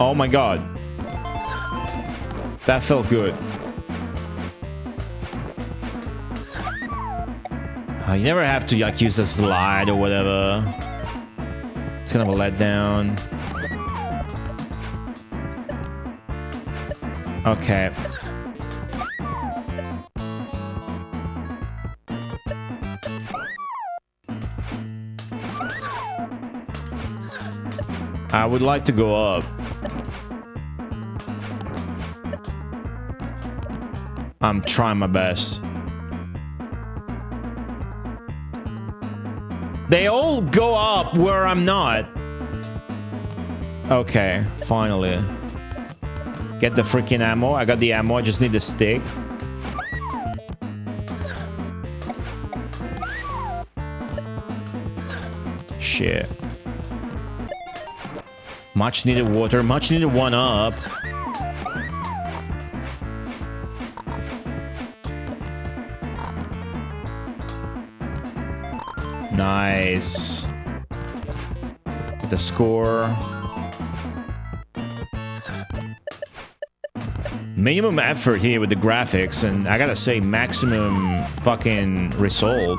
Oh my god. That felt good. You never have to like use the slide or whatever. It's kind of a letdown. Okay. I would like to go up. I'm trying my best. They all go up where I'm not. Okay, finally. Get the freaking ammo. I got the ammo. I just need the stick. Shit. Much needed water. Much needed 1-up. Nice. The score. Minimum effort here with the graphics, and I gotta say maximum fucking result.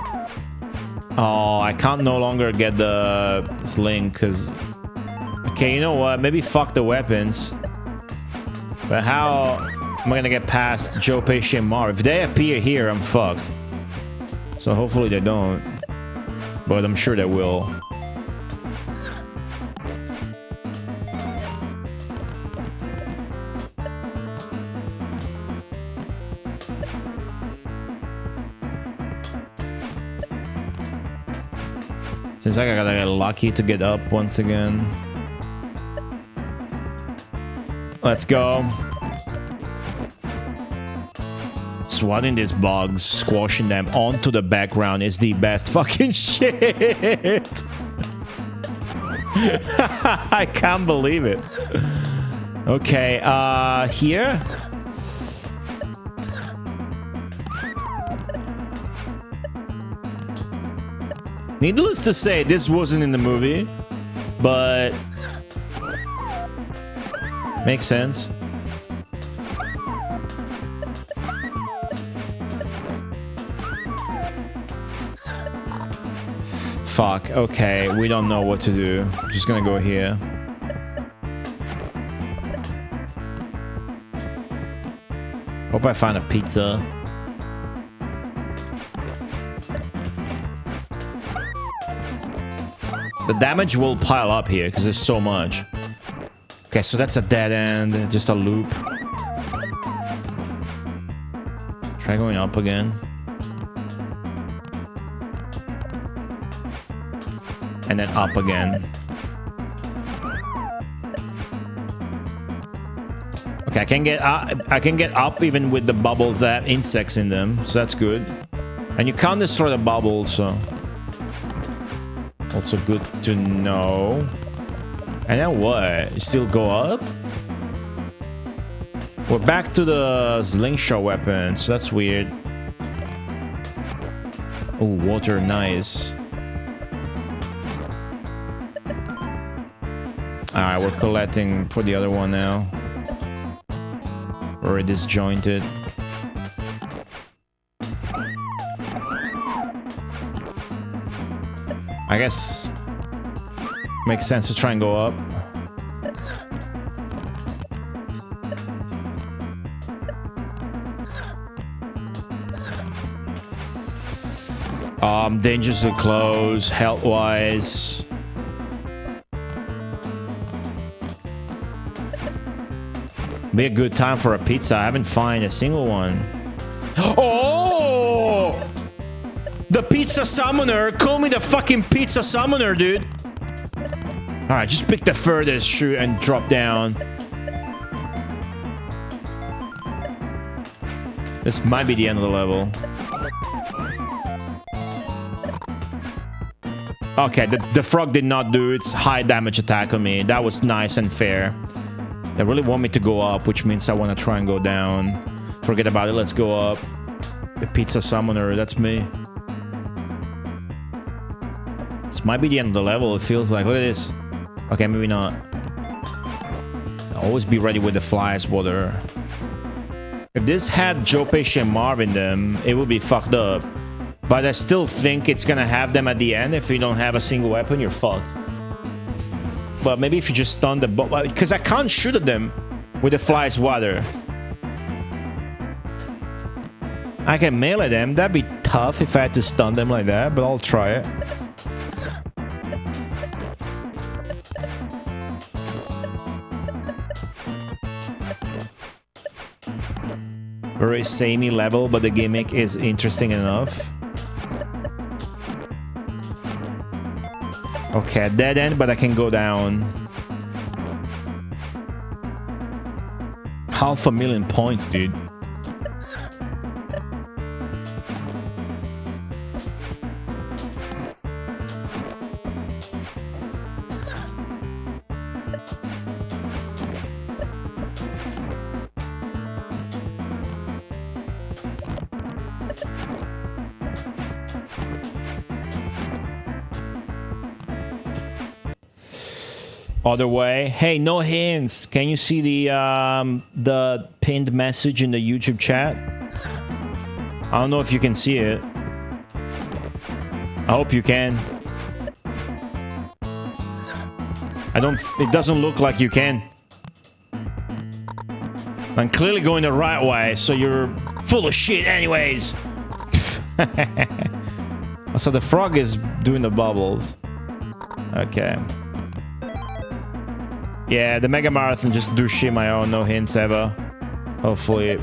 Oh, I can't no longer get the sling because... Okay, you know what? Maybe fuck the weapons. But how am I gonna get past Joe Pesci and Mar? If they appear here, I'm fucked. So hopefully they don't. But I'm sure they will. Seems like I gotta get lucky to get up once again. Let's go. Swatting these bugs, squashing them onto the background is the best fucking shit. I can't believe it. Okay, here. Needless to say, this wasn't in the movie, but makes sense. Fuck, okay, we don't know what to do. Just gonna go here. Hope I find a pizza. The damage will pile up here because there's so much. Okay, so that's a dead end, just a loop. Try going up again. And then up again. Okay, I can get up even with the bubbles that have insects in them, so that's good. And you can't destroy the bubbles, so also good to know. And then what? You still go up? We're back to the slingshot weapon, so that's weird. Oh, water, nice. Alright, we're collecting for the other one now. We're disjointed. I guess makes sense to try and go up. Dangerously close, health-wise. Be a good time for a pizza. I haven't found a single one. Oh! The pizza summoner! Call me the fucking pizza summoner, dude! Alright, just pick the furthest shoot and drop down. This might be the end of the level. Okay, the frog did not do its high damage attack on me. That was nice and fair. They really want me to go up, which means I want to try and go down. Forget about it, let's go up. The pizza summoner, that's me. This might be the end of the level, it feels like. Look at this. Okay, maybe not. Always be ready with the flies, water. If this had Joe Pesci and Marv in them, it would be fucked up. But I still think it's gonna have them at the end. If you don't have a single weapon, you're fucked. But maybe if you just stun the bot, because I can't shoot at them with the fly's water. I can melee them. That'd be tough if I had to stun them like that, but I'll try it. Very samey level, but the gimmick is interesting enough. Okay, dead end, but I can go down. 500,000 points, dude. Other way. Hey, no hints. Can you see the pinned message in the YouTube chat? I don't know if you can see it. I hope you can. It doesn't look like you can. I'm clearly going the right way, so you're full of shit anyways. So the frog is doing the bubbles. Okay. Yeah, the Megamarathon just do shit my own, no hints ever. Hopefully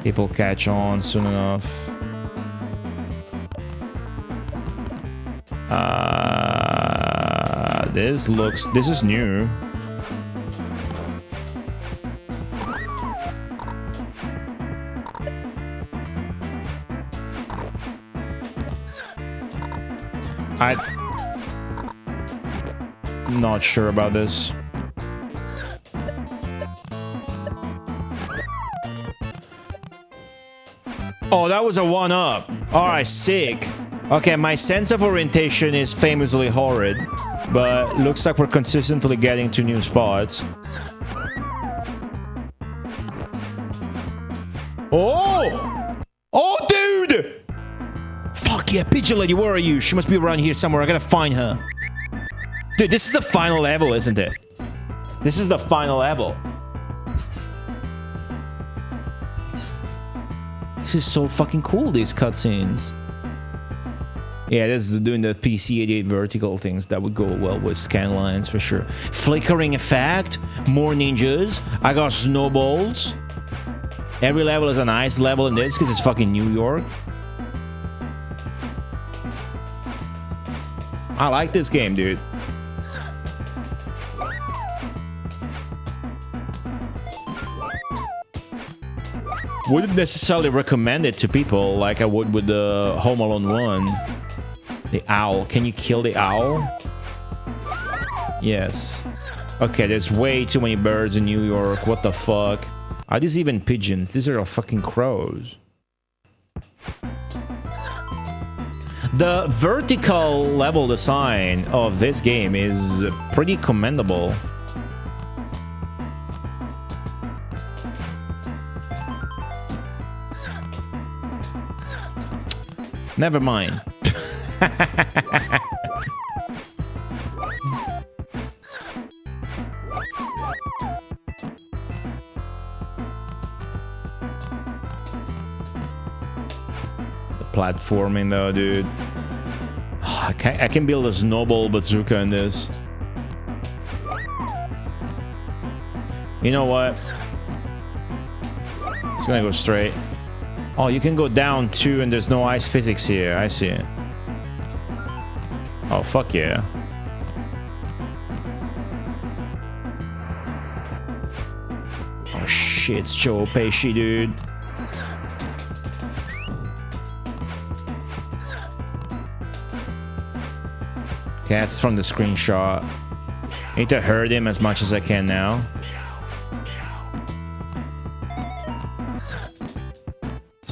people catch on soon enough. This is new. I'm not sure about this. Oh, that was a 1-up. Alright, sick. Okay, my sense of orientation is famously horrid, but looks like we're consistently getting to new spots. Oh! Oh, dude! Fuck yeah, Pigeon Lady, where are you? She must be around here somewhere. I gotta find her. Dude, this is the final level, isn't it? This is the final level. This is so fucking cool, these cutscenes. Yeah, this is doing the PC-88 vertical things that would go well with scan lines for sure. Flickering effect, more ninjas. I got snowballs. Every level is a nice level in this because it's fucking New York. I like this game, dude. Wouldn't necessarily recommend it to people like I would with the Home Alone 1. The owl. Can you kill the owl? Yes. Okay, there's way too many birds in New York. What the fuck? Are these even pigeons? These are fucking crows. The vertical level design of this game is pretty commendable. Never mind. The platforming though, dude. I can build a snowball bazooka in this. You know what? It's gonna go straight. Oh, you can go down too, and there's no ice physics here. I see it. Oh, fuck yeah. Oh shit, it's Joe Pesci, dude. Okay, that's from the screenshot. Need to hurt him as much as I can now.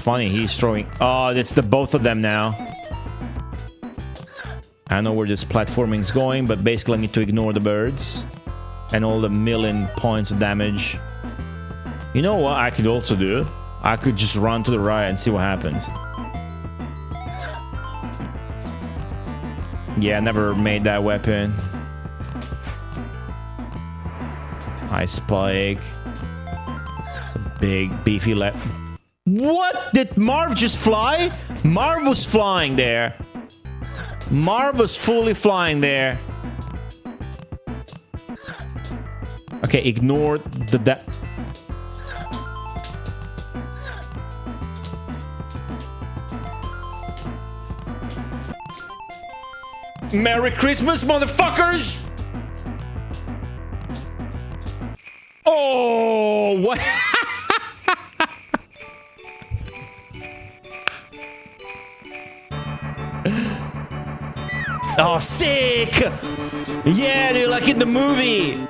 Funny, he's throwing. Oh, it's the both of them now. I don't know where this platforming's going, but basically I need to ignore the birds and all the million points of damage. You know what I could also do? I could just run to the right and see what happens. Yeah, I never made that weapon. Ice spike. It's a big, beefy What? Did Marv just fly? Marv was flying there. Marv was fully flying there. Okay, ignore the... Merry Christmas, motherfuckers! Oh, what? Oh, sick! Yeah, dude, like in the movie.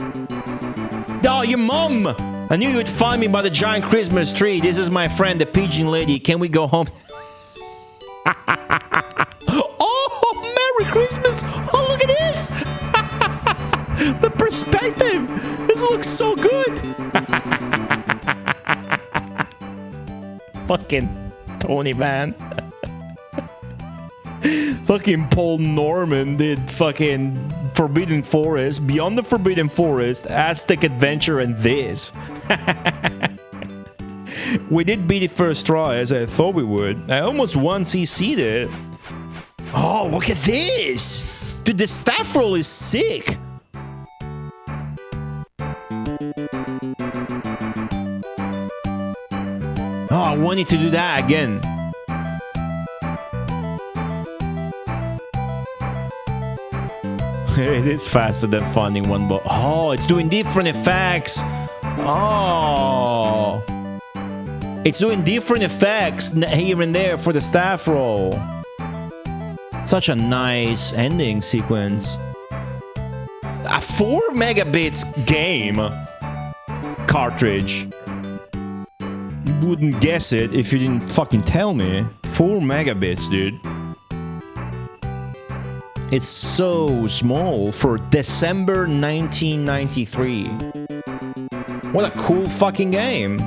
Oh, your mom! I knew you would find me by the giant Christmas tree. This is my friend, the pigeon lady. Can we go home? Oh, Merry Christmas! Oh, look at this! The perspective! This looks so good! Fucking Tony, man. Fucking Paul Norman did fucking Forbidden Forest, Beyond the Forbidden Forest, Aztec Adventure, and this. We did beat it first try, as I thought we would. I almost won CC'd it. Oh, look at this! Dude, the staff roll is sick! Oh, I wanted to do that again. It is faster than finding one, but oh, it's doing different effects. Oh, it's doing different effects here and there for the staff roll. Such a nice ending sequence. A 4 megabits game cartridge. You wouldn't guess it if you didn't fucking tell me. 4 megabits, dude. It's so small for December 1993. What a cool fucking game.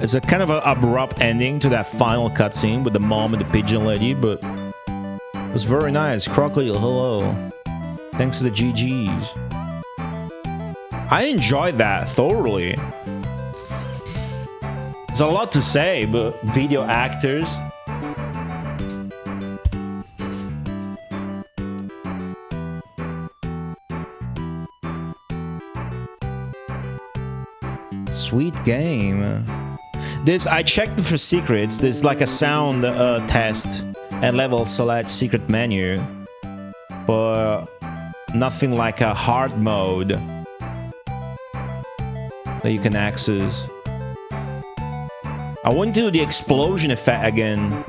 It's a kind of an abrupt ending to that final cutscene with the mom and the pigeon lady, but it was very nice. Crocodile, hello. Thanks to the GGs. I enjoyed that thoroughly. There's a lot to say, but video actors. Sweet game. This, I checked for secrets. There's like a sound test and level select secret menu, but nothing like a hard mode that you can access. I want to do the explosion effect again.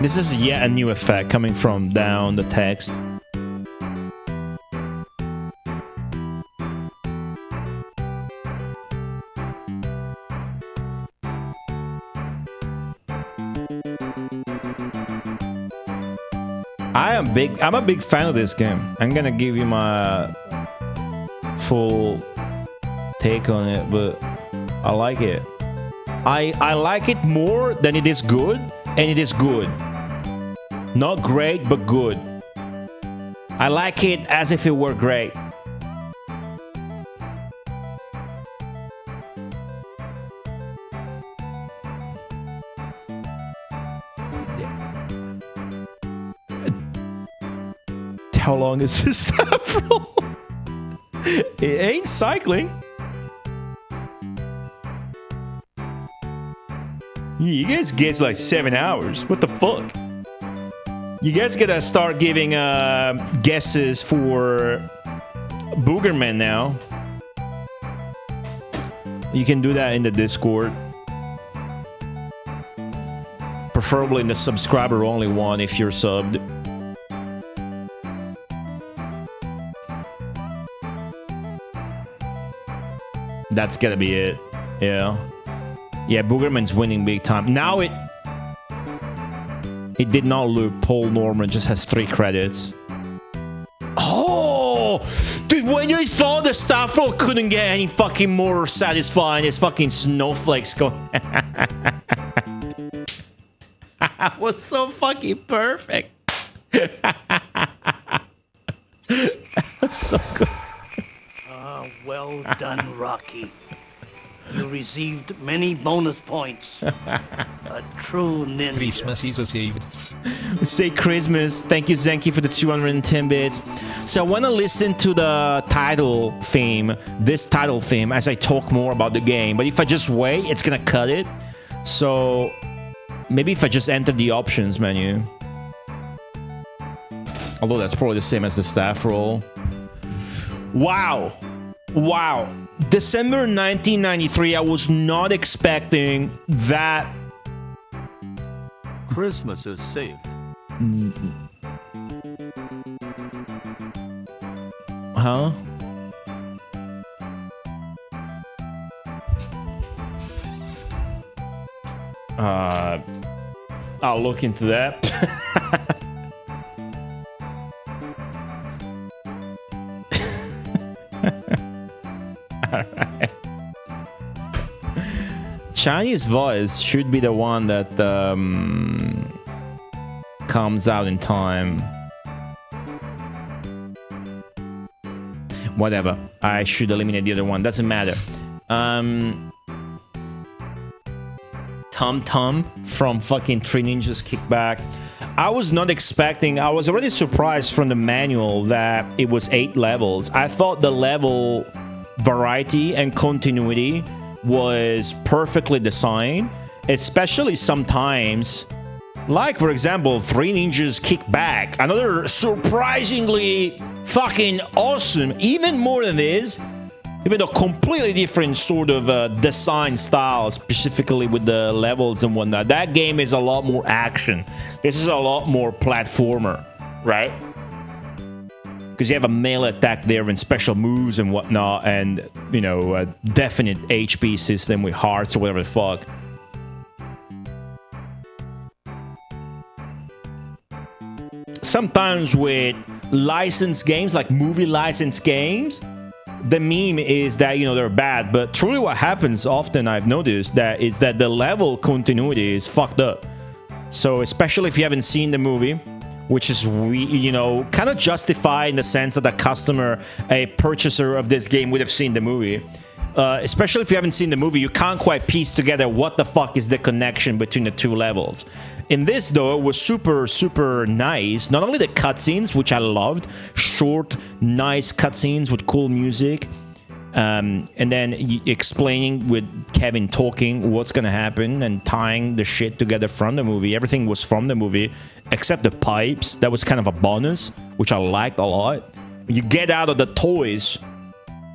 This is yet a new effect coming from down the text. I'm a big fan of this game. I'm gonna give you my full take on it, but I like it. I like it more than it is good, and it is good. Not great, but good. I like it as if it were great. How long is this stuff roll? It ain't cycling. You guys guess like 7 hours. What the fuck? You guys gotta start giving guesses for Boogerman now. You can do that in the Discord. Preferably in the subscriber only one if you're subbed. That's gotta be it. Yeah. Yeah, Boogerman's winning big time. Now it did not look Paul Norman, just has 3 credits. Oh! Dude, when you thought the staff roll couldn't get any fucking more satisfying, it's fucking snowflakes going. That was so fucking perfect. That's so good. Well done, Rocky. You received many bonus points. A true ninja. Christmas is a saved. Say Christmas. Thank you, Zenki, for the 210 bits. So I want to listen to the title theme, this title theme, as I talk more about the game. But if I just wait, it's gonna cut it. So maybe if I just enter the options menu. Although that's probably the same as the staff roll. Wow. Wow. December 1993, I was not expecting that. Christmas is saved. Huh? I'll look into that. Alright. Chinese voice should be the one that comes out in time. Whatever. I should eliminate the other one. Doesn't matter. Tum Tum from fucking Three Ninjas Kickback. I was not expecting. I was already surprised from the manual that it was 8 levels. I thought the level variety and continuity was perfectly designed, especially sometimes, like for example, Three Ninjas Kickback, another surprisingly fucking awesome, even more than this, even though completely different sort of design style, specifically with the levels and whatnot. That game is a lot more action. This is a lot more platformer, right? Because you have a melee attack there and special moves and whatnot, and, you know, a definite HP system with hearts or whatever the fuck. Sometimes with licensed games, like movie licensed games, the meme is that, you know, they're bad, but truly what happens often, I've noticed, that is that the level continuity is fucked up. So especially if you haven't seen the movie, which is, you know, kind of justified in the sense that a customer, a purchaser of this game would have seen the movie. Especially if you haven't seen the movie, you can't quite piece together what the fuck is the connection between the two levels. In this, though, it was super, super nice. Not only the cutscenes, which I loved, short, nice cutscenes with cool music, and then explaining with Kevin talking what's gonna happen and tying the shit together from the movie. Everything was from the movie, except the pipes. That was kind of a bonus, which I liked a lot. You get out of the toys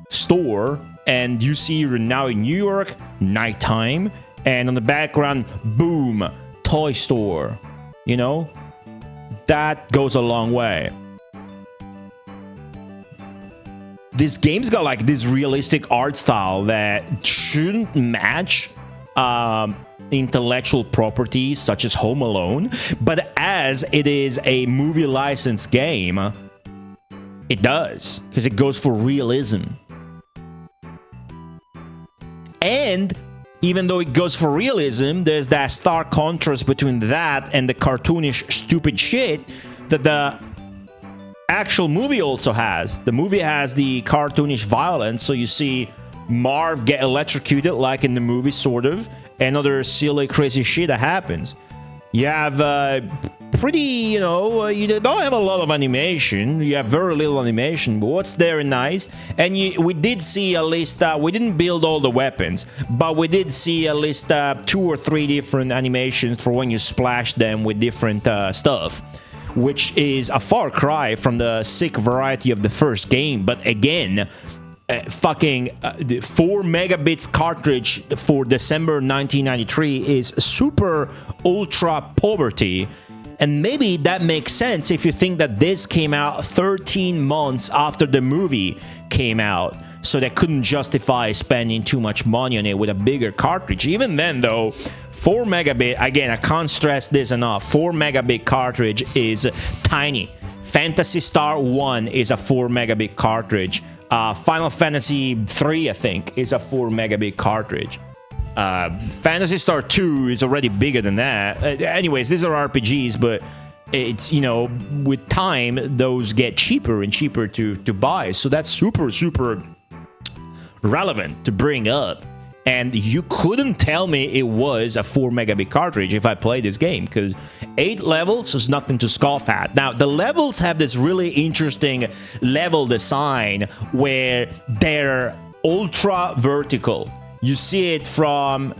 store, and you see you're now in New York, nighttime, and on the background, boom, toy store. You know? That goes a long way. This game's got like this realistic art style that shouldn't match intellectual property such as Home Alone, but as it is a movie license game, it does, because it goes for realism. And even though it goes for realism, there's that stark contrast between that and the cartoonish stupid shit that the actual movie also has. The movie has the cartoonish violence, so you see Marv get electrocuted like in the movie, sort of, and other silly, crazy shit that happens. You have pretty, you know, you don't have a lot of animation. You have very little animation, but what's there is nice. And we did see at least, we didn't build all the weapons, but we did see at least 2 or 3 different animations for when you splash them with different stuff, which is a far cry from the sick variety of the first game. But again, the 4 megabits cartridge for December 1993 is super ultra poverty. And maybe that makes sense if you think that this came out 13 months after the movie came out. So they couldn't justify spending too much money on it with a bigger cartridge. Even then, though, 4 megabit, again, I can't stress this enough, 4 megabit cartridge is tiny. Phantasy Star 1 is a 4 megabit cartridge. Final Fantasy 3, I think, is a 4 megabit cartridge. Phantasy Star 2 is already bigger than that. Anyways, these are RPGs, but it's, you know, with time, those get cheaper and cheaper to buy. So that's super, super relevant to bring up. And you couldn't tell me it was a 4 megabit cartridge if I played this game, because 8 levels is nothing to scoff at. Now, the levels have this really interesting level design where they're ultra vertical. You see it from...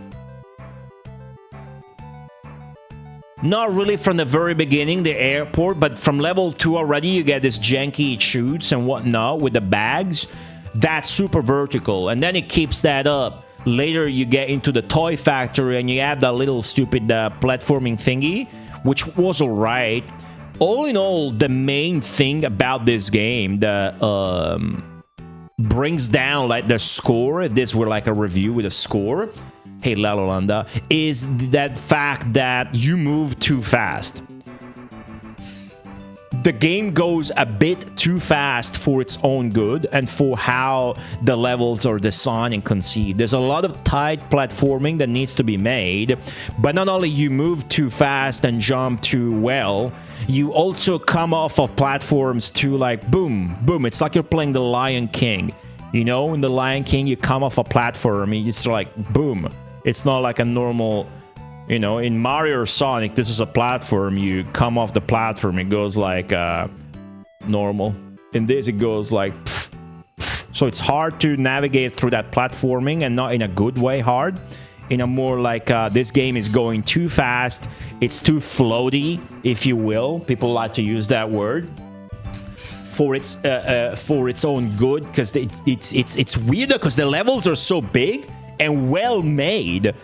not really from the very beginning, the airport, but from level 2 already, you get this janky chutes and whatnot with the bags. That's super vertical, and then it keeps that up. Later, you get into the toy factory, and you have that little stupid platforming thingy, which was alright. All in all, the main thing about this game that brings down like the score, if this were like a review with a score, hey La Lolanda, is that fact that you move too fast. The game goes a bit too fast for its own good and for how the levels are designed and conceived. There's a lot of tight platforming that needs to be made, but not only you move too fast and jump too well, you also come off of platforms to like boom, boom. It's like you're playing The Lion King. You know, in The Lion King, you come off a platform, it's like boom. It's not like a normal, you know, in Mario or Sonic, this is a platform. You come off the platform, it goes like normal. In this, it goes like pff, pff. So it's hard to navigate through that platforming, and not in a good way hard. In a more like this game is going too fast. It's too floaty, if you will. People like to use that word for its own good, because it's weird because the levels are so big and well made.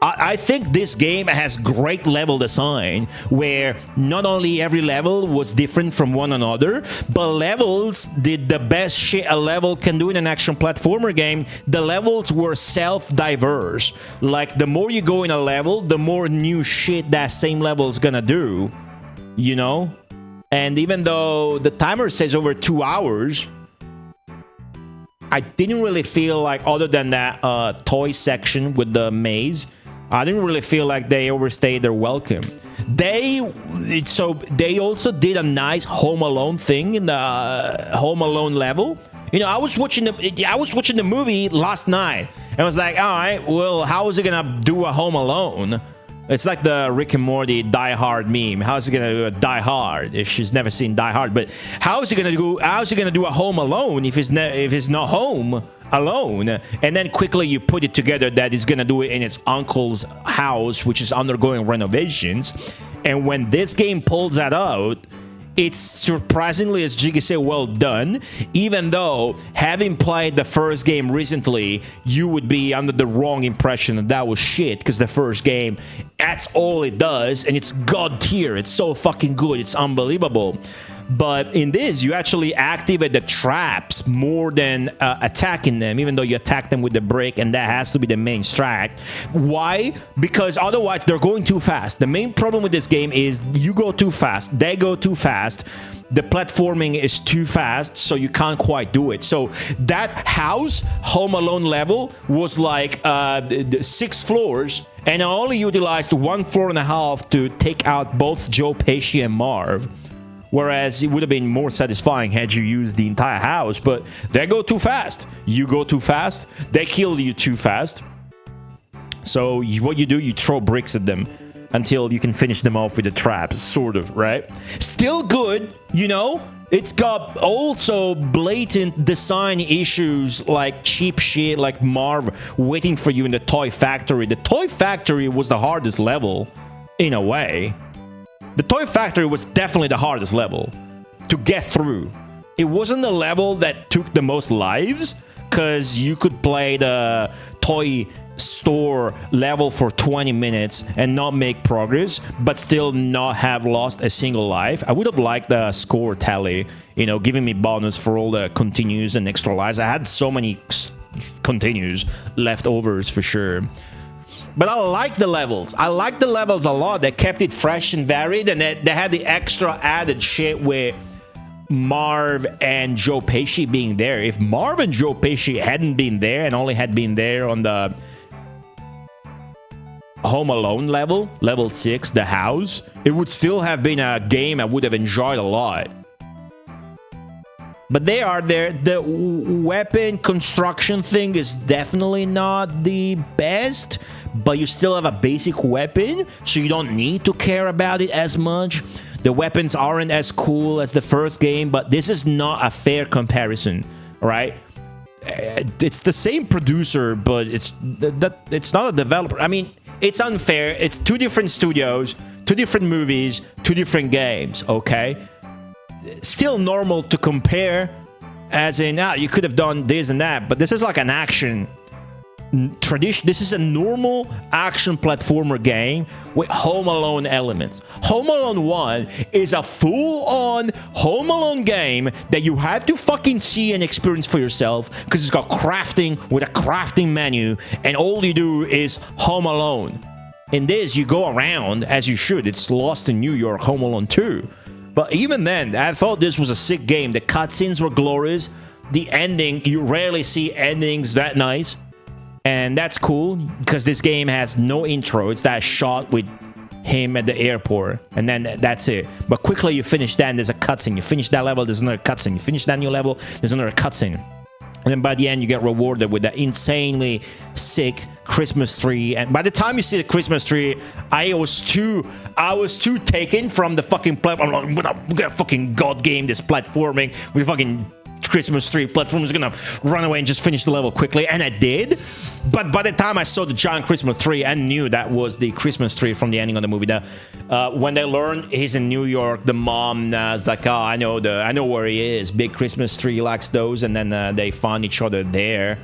I think this game has great level design, where not only every level was different from one another, but levels did the best shit a level can do in an action platformer game. The levels were self-diverse. Like, the more you go in a level, the more new shit that same level is gonna do, you know? And even though the timer says over 2 hours, I didn't really feel like, other than that toy section with the maze, I didn't really feel like they overstayed their welcome. They also did a nice Home Alone thing in the Home Alone level. You know, I was watching the movie last night, and I was like, all right, well, how is it gonna do a Home Alone? It's like the Rick and Morty Die Hard meme. How is he gonna do a Die Hard if she's never seen Die Hard? But how is he gonna do a Home Alone if it's not home alone? And then quickly you put it together that it's gonna do it in its uncle's house, which is undergoing renovations. And when this game pulls that out, it's surprisingly, as Jiggy said, well done. Even though, having played the first game recently, you would be under the wrong impression that was shit, because the first game, that's all it does, and it's god tier. It's so fucking good. It's unbelievable. But in this, you actually activate the traps more than attacking them, even though you attack them with the brick, and that has to be the main strat. Why? Because otherwise they're going too fast. The main problem with this game is you go too fast, they go too fast, the platforming is too fast, so you can't quite do it. So that house, Home Alone level, was like 6 floors, and I only utilized 1.5 floors to take out both Joe Pesci and Marv. Whereas it would have been more satisfying had you used the entire house, but they go too fast. You go too fast, they kill you too fast. So what you do, you throw bricks at them until you can finish them off with the traps, sort of, right? Still good, you know? It's got also blatant design issues, like cheap shit, like Marv waiting for you in the toy factory. The toy factory was the hardest level, in a way. The toy factory was definitely the hardest level to get through. It wasn't the level that took the most lives, because you could play the toy store level for 20 minutes and not make progress, but still not have lost a single life. I would have liked the score tally, you know, giving me bonus for all the continues and extra lives. I had so many continues leftovers for sure. But I like the levels. I like the levels a lot. They kept it fresh and varied, and they had the extra added shit with Marv and Joe Pesci being there. If Marv and Joe Pesci hadn't been there and only had been there on the Home Alone level, level 6, the house, it would still have been a game I would have enjoyed a lot. But they are there. The weapon construction thing is definitely not the best, but you still have a basic weapon, so you don't need to care about it as much. The weapons aren't as cool as the first game, but this is not a fair comparison, right? It's the same producer, but it's not a developer. I mean, it's unfair. It's two different studios, two different movies, two different games, okay? Still normal to compare, as in, you could have done this and that, but this is like an action tradition. This is a normal action platformer game with Home Alone elements. Home Alone 1 is a full-on Home Alone game that you have to fucking see and experience for yourself, because it's got crafting with a crafting menu, and all you do is Home Alone. In this, you go around as you should. It's Lost in New York, Home Alone 2. But even then, I thought this was a sick game. The cutscenes were glorious. The ending, you rarely see endings that nice. And that's cool, because this game has no intro. It's that shot with him at the airport, and then that's it. But quickly you finish that, and there's a cutscene. You finish that level, there's another cutscene. You finish that new level, there's another cutscene. And then by the end, you get rewarded with that insanely sick Christmas tree. And by the time you see the Christmas tree, I was too taken from the fucking platform. I'm like, we're gonna fucking god game this platforming with fucking Christmas tree platform. Is gonna run away and just finish the level quickly, and I did. But by the time I saw the giant Christmas tree, I knew that was the Christmas tree from the ending of the movie. When they learned he's in New York, the mom is like, "Oh, I know where he is. Big Christmas tree, he likes those." And then they find each other there.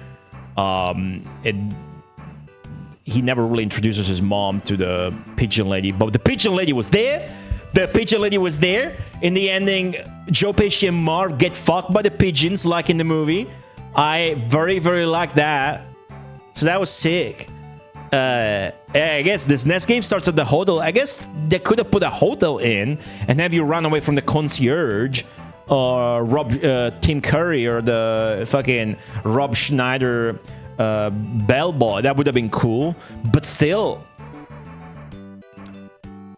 He never really introduces his mom to the pigeon lady, but the pigeon lady was there. The pigeon lady was there. In the ending, Joe Pesci and Marv get fucked by the pigeons, like in the movie. I very, very like that. So that was sick. I guess this next game starts at the hotel. I guess they could have put a hotel in and have you run away from the concierge, or Tim Curry, or the fucking Rob Schneider bellboy. That would have been cool. But still,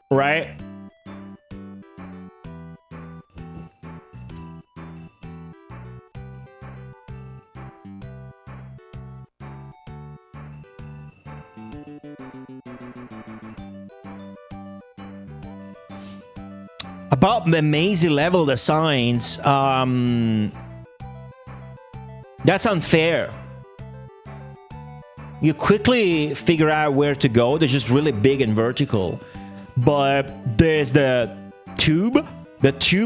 right? About the mazy level designs, that's unfair. You quickly figure out where to go. They're just really big and vertical. But there's the tube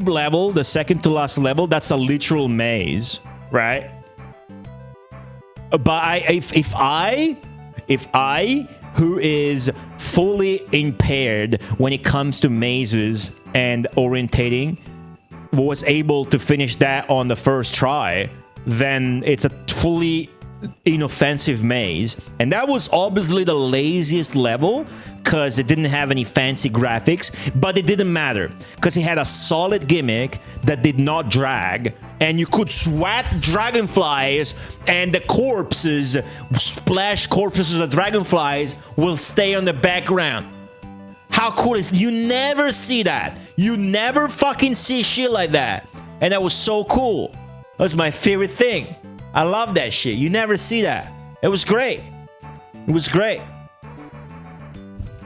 level, the second to last level. That's a literal maze, right? But if I, who is fully impaired when it comes to mazes and orientating, was able to finish that on the first try, then it's a fully inoffensive maze. And that was obviously the laziest level, because it didn't have any fancy graphics, but it didn't matter, because it had a solid gimmick that did not drag, and you could swat dragonflies, and the corpses, splash corpses of the dragonflies, will stay on the background. How cool is it? You never see that. You never fucking see shit like that. And that was so cool. That was my favorite thing. I love that shit. You never see that. It was great. It was great.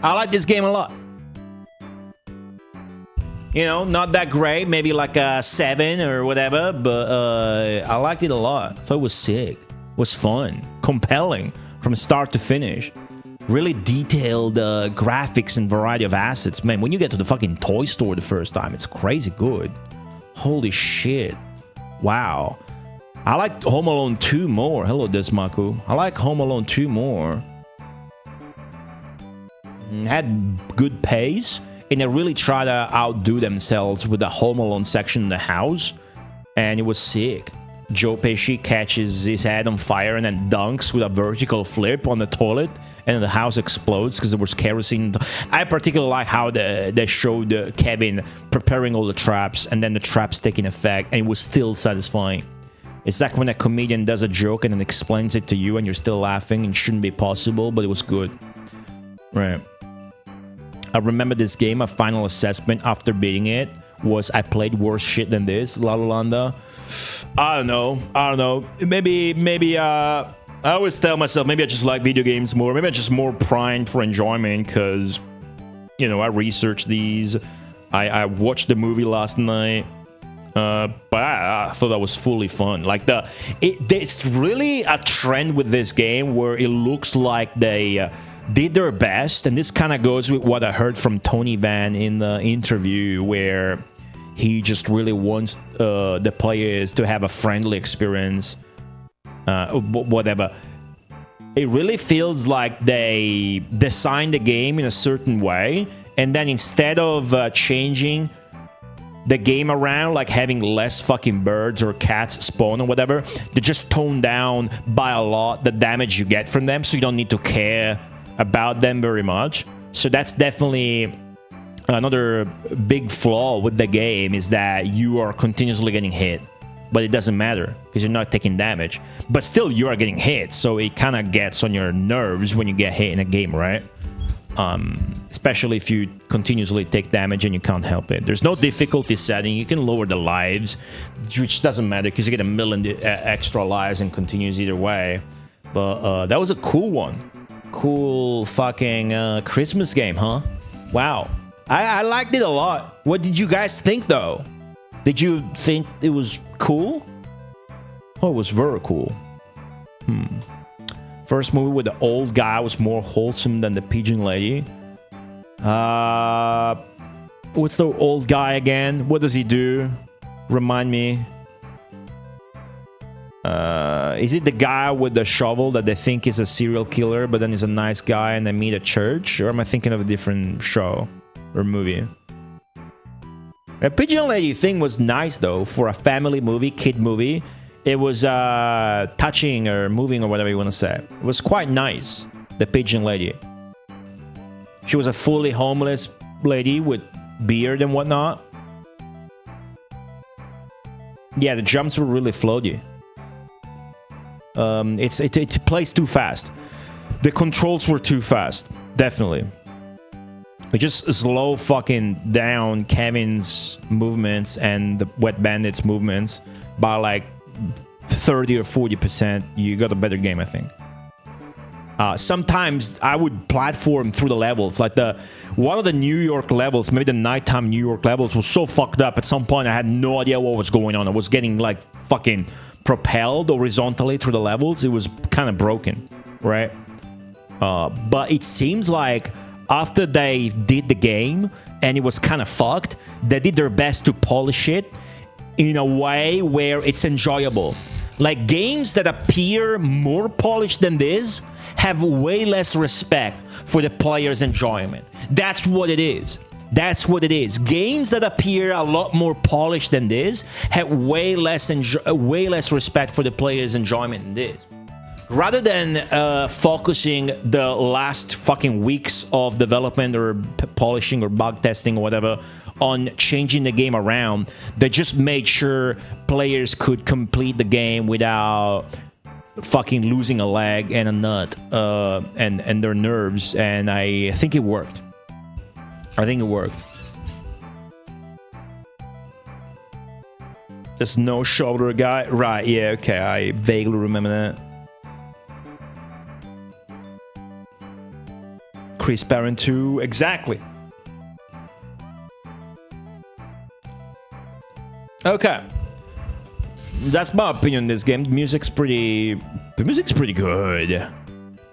I like this game a lot. You know, not that great. Maybe like a 7 or whatever. But I liked it a lot. I thought it was sick. It was fun. Compelling from start to finish. Really detailed graphics and variety of assets. Man, when you get to the fucking toy store the first time, it's crazy good. Holy shit. Wow. I like Home Alone 2 more. Hello, Desmaku. I like Home Alone 2 more. Had good pace, and they really try to outdo themselves with the Home Alone section in the house, and it was sick. Joe Pesci catches his head on fire and then dunks with a vertical flip on the toilet, and the house explodes because there was kerosene. I particularly like how they showed Kevin preparing all the traps, and then the traps taking effect, and it was still satisfying. It's like when a comedian does a joke and then explains it to you, and you're still laughing, and it shouldn't be possible, but it was good. Right. I remember this game, a final assessment after beating it was I played worse shit than this, La La Land. I don't know. Maybe I always tell myself maybe I just like video games more. Maybe I'm just more primed for enjoyment because, you know, I researched these. I watched the movie last night. But I thought that was fully fun. Like it's really a trend with this game where it looks like they did their best, and this kind of goes with what I heard from Tony Van in the interview, where he just really wants the players to have a friendly experience, whatever. It really feels like they designed the game in a certain way, and then instead of changing the game around, like having less fucking birds or cats spawn or whatever, they just tone down by a lot the damage you get from them, so you don't need to care about them very much. So that's definitely another big flaw with the game, is that you are continuously getting hit, but it doesn't matter because you're not taking damage, but still you are getting hit, so it kind of gets on your nerves when you get hit in a game, right? Especially if you continuously take damage and you can't help it. There's no difficulty setting. You can lower the lives, which doesn't matter because you get a million extra lives and continues either way. But that was a cool one. Cool fucking Christmas game, huh? Wow. I liked it a lot. What did you guys think, though? Did you think it was cool? Oh, it was very cool. First movie with the old guy was more wholesome than the pigeon lady. What's the old guy again? What does he do? Remind me. Is it the guy with the shovel that they think is a serial killer, but then he's a nice guy and they meet at church? Or am I thinking of a different show or movie? The pigeon lady thing was nice, though, for a family movie, kid movie. It was touching or moving or whatever you want to say. It was quite nice, the pigeon lady. She was a fully homeless lady with beard and whatnot. Yeah, the jumps were really floaty. It plays too fast. The controls were too fast, definitely. It just slow fucking down Kevin's movements and the Wet Bandit's movements by like 30 or 40%. You got a better game, I think. Sometimes I would platform through the levels. Like one of the New York levels, maybe the nighttime New York levels, was so fucked up. At some point, I had no idea what was going on. I was getting like fucking propelled horizontally through the levels. It was kind of broken, right? But it seems like after they did the game and it was kind of fucked, they did their best to polish it in a way where it's enjoyable. Like games that appear more polished than this have way less respect for the player's enjoyment. That's what it is. That's what it is. Games that appear a lot more polished than this have way less respect for the player's enjoyment than this. Rather than focusing the last fucking weeks of development or polishing or bug testing or whatever on changing the game around, they just made sure players could complete the game without fucking losing a leg and a nut and their nerves, and I think it worked. The snow shoulder guy, right? Yeah, okay, I vaguely remember that. Chris Barron 2, exactly. Okay, that's my opinion on this game. The music's pretty good.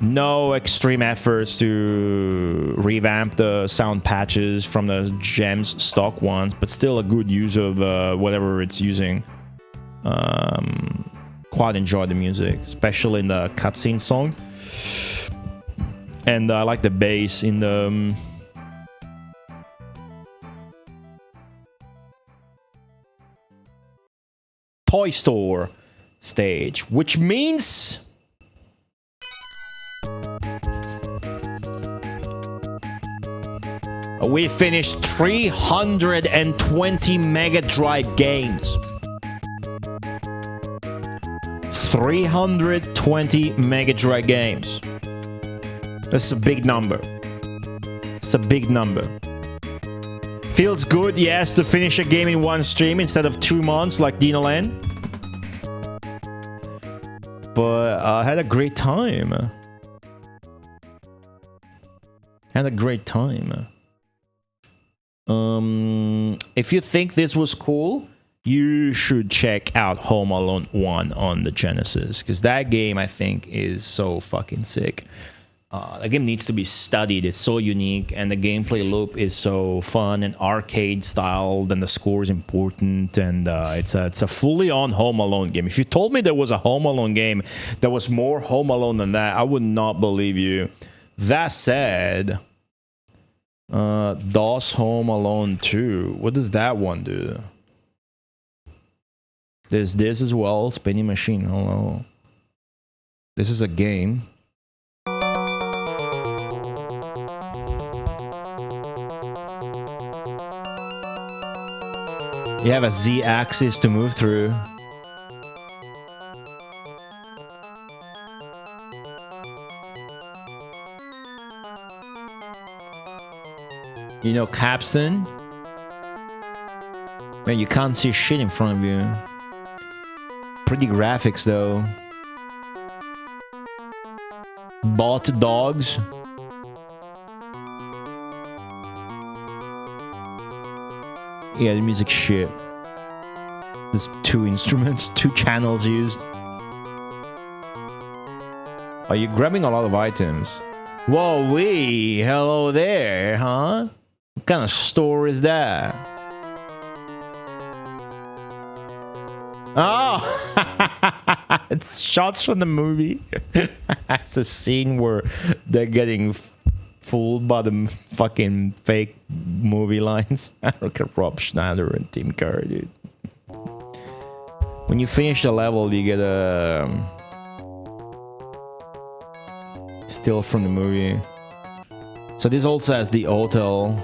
No extreme efforts to revamp the sound patches from the Gems stock ones, but still a good use of whatever it's using. Quite enjoy the music, especially in the cutscene song. And I like the bass in the... Toy Store stage, which means... we finished 320 Mega Drive games. 320 Mega Drive games. That's a big number. It's a big number. Feels good, yes, to finish a game in one stream instead of 2 months like Dino Land. But I had a great time. Had a great time. If you think this was cool, you should check out Home Alone 1 on the Genesis, because that game, I think, is so fucking sick. The game needs to be studied. It's so unique, and the gameplay loop is so fun and arcade styled, and the score is important, and it's a fully on Home Alone game. If you told me there was a Home Alone game that was more Home Alone than that, I would not believe you. That said, DOS Home Alone 2. What does that one do? There's this as well, Spinning Machine. Hello. This is a game. You have a Z-axis to move through. You know, capstan? Man, you can't see shit in front of you. Pretty graphics, though. Bought dogs. Yeah, the music shit. There's 2 instruments, 2 channels used. Are you grabbing a lot of items? Whoa, wee! Hello there, huh? What kind of store is that? Oh! It's shots from the movie. It's a scene where they're getting fooled by the fucking fake movie lines. Look at Rob Schneider and Tim Curry, dude. When you finish the level, you get a still from the movie. So this also has the hotel.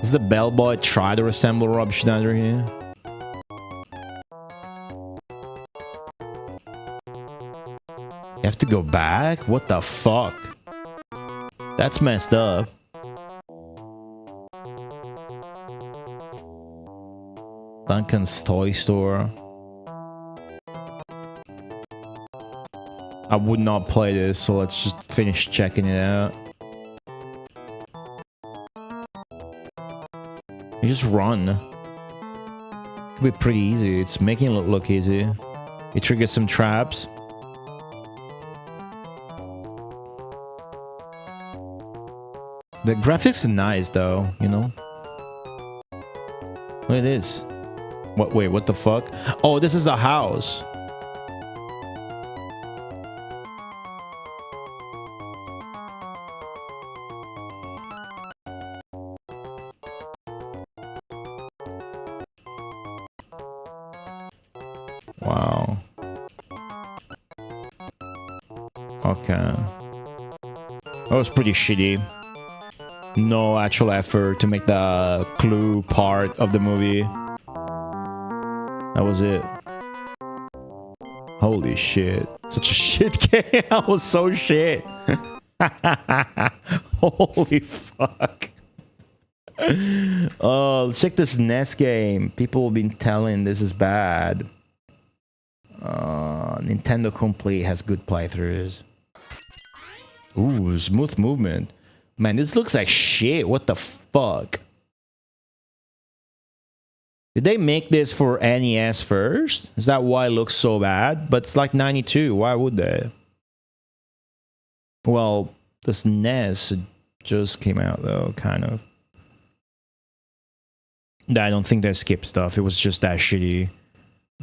Is the bellboy try to resemble Rob Schneider here? You have to go back? What the fuck? That's messed up. Duncan's toy store. I would not play this, so let's just finish checking it out. You just run. Could be pretty easy. It's making it look easy. You trigger some traps. The graphics are nice, though, you know? Look at this. What? Wait, what the fuck? Oh, this is the house. Wow. Okay. That was pretty shitty. No actual effort to make the clue part of the movie. That was it. Holy shit. Such a shit game. That was so shit. Holy fuck. Oh, let's check this NES game. People have been telling this is bad. Nintendo Complete has good playthroughs. Ooh, smooth movement. Man, this looks like shit. What the fuck? Did they make this for NES first? Is that why it looks so bad? But it's like 92. Why would they? Well, this NES just came out, though, kind of. I don't think they skipped stuff. It was just that shitty.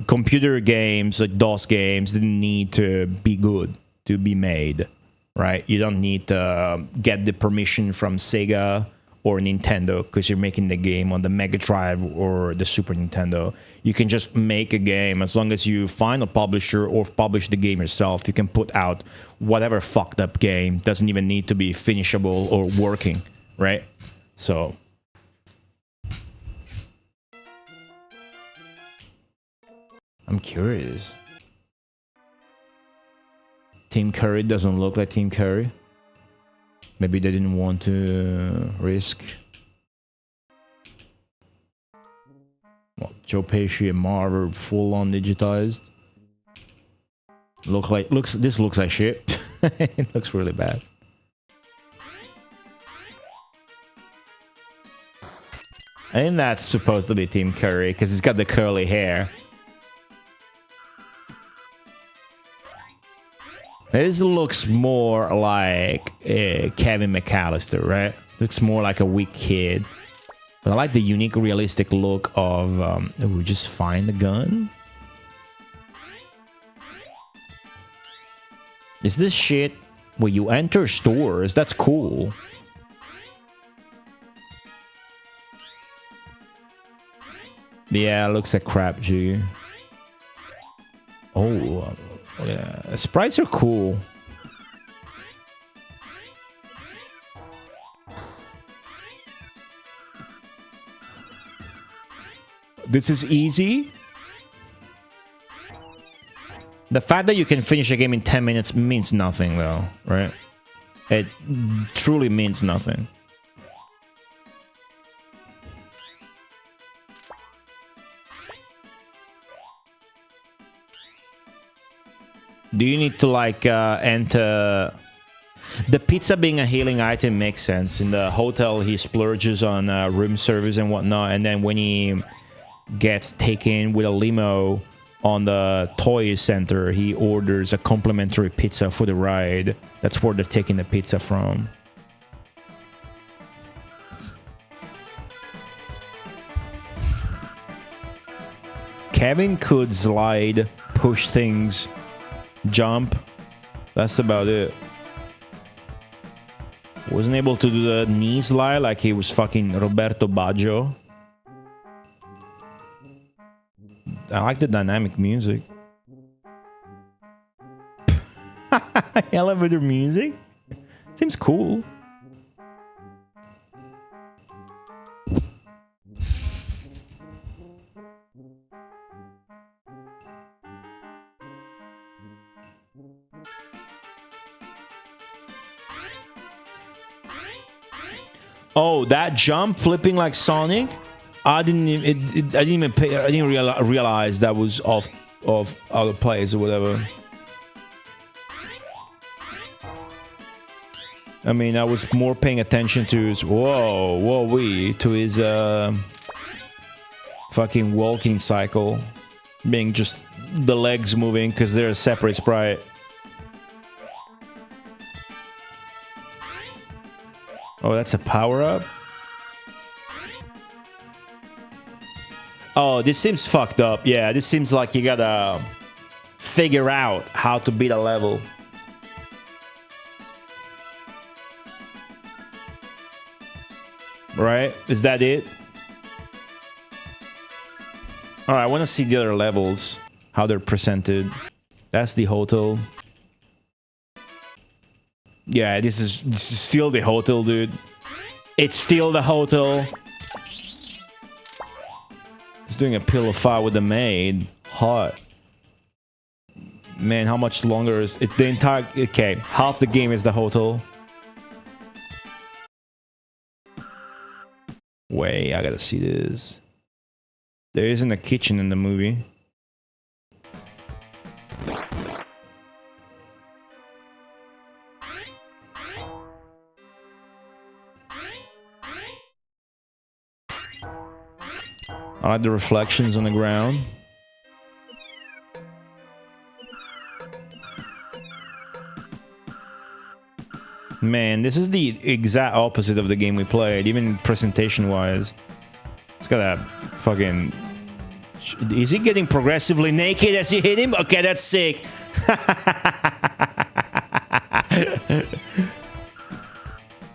Computer games, like DOS games, didn't need to be good to be made, right? You don't need to get the permission from Sega or Nintendo because you're making the game on the Mega Drive or the Super Nintendo. You can just make a game. As long as you find a publisher or publish the game yourself, you can put out whatever fucked up game. Doesn't even need to be finishable or working, right? So I'm curious. Tim Curry doesn't look like Tim Curry. Maybe they didn't want to risk. Well, Joe Pesci and Marv are full on digitized. This looks like shit. It looks really bad. I think that's supposed to be Tim Curry because he's got the curly hair. This looks more like Kevin McAllister, right? Looks more like a weak kid. But I like the unique, realistic look of... we just find the gun? Is this shit where you enter stores? That's cool. Yeah, looks like crap, G. Oh, yeah. Sprites are cool. This is easy. The fact that you can finish a game in 10 minutes means nothing, though, right? It truly means nothing. Do you need to, like, enter... The pizza being a healing item makes sense. In the hotel, he splurges on room service and whatnot, and then when he gets taken with a limo on the toy center, he orders a complimentary pizza for the ride. That's where they're taking the pizza from. Kevin could slide, push things, jump. That's about it. Wasn't able to do the knee slide like he was fucking Roberto Baggio. I like the dynamic music. Elevator music? Seems cool. Oh, that jump flipping like Sonic? I didn't even realize that was off other plays or whatever. I mean, I was more paying attention to his to his fucking walking cycle being just the legs moving because they're a separate sprite. Oh, that's a power-up? Oh, this seems fucked up. Yeah, this seems like you gotta figure out how to beat a level. Right? Is that it? Alright, I want to see the other levels. How they're presented. That's the hotel. Yeah, this is still the hotel, dude. It's still the hotel. He's doing a pillow fight with the maid. Hot. Man, how much longer is it? The entire... Okay, half the game is the hotel. Wait, I gotta see this. There isn't a kitchen in the movie. I like the reflections on the ground. Man, this is the exact opposite of the game we played, even presentation-wise. It's got a fucking... Is he getting progressively naked as you hit him? Okay, that's sick.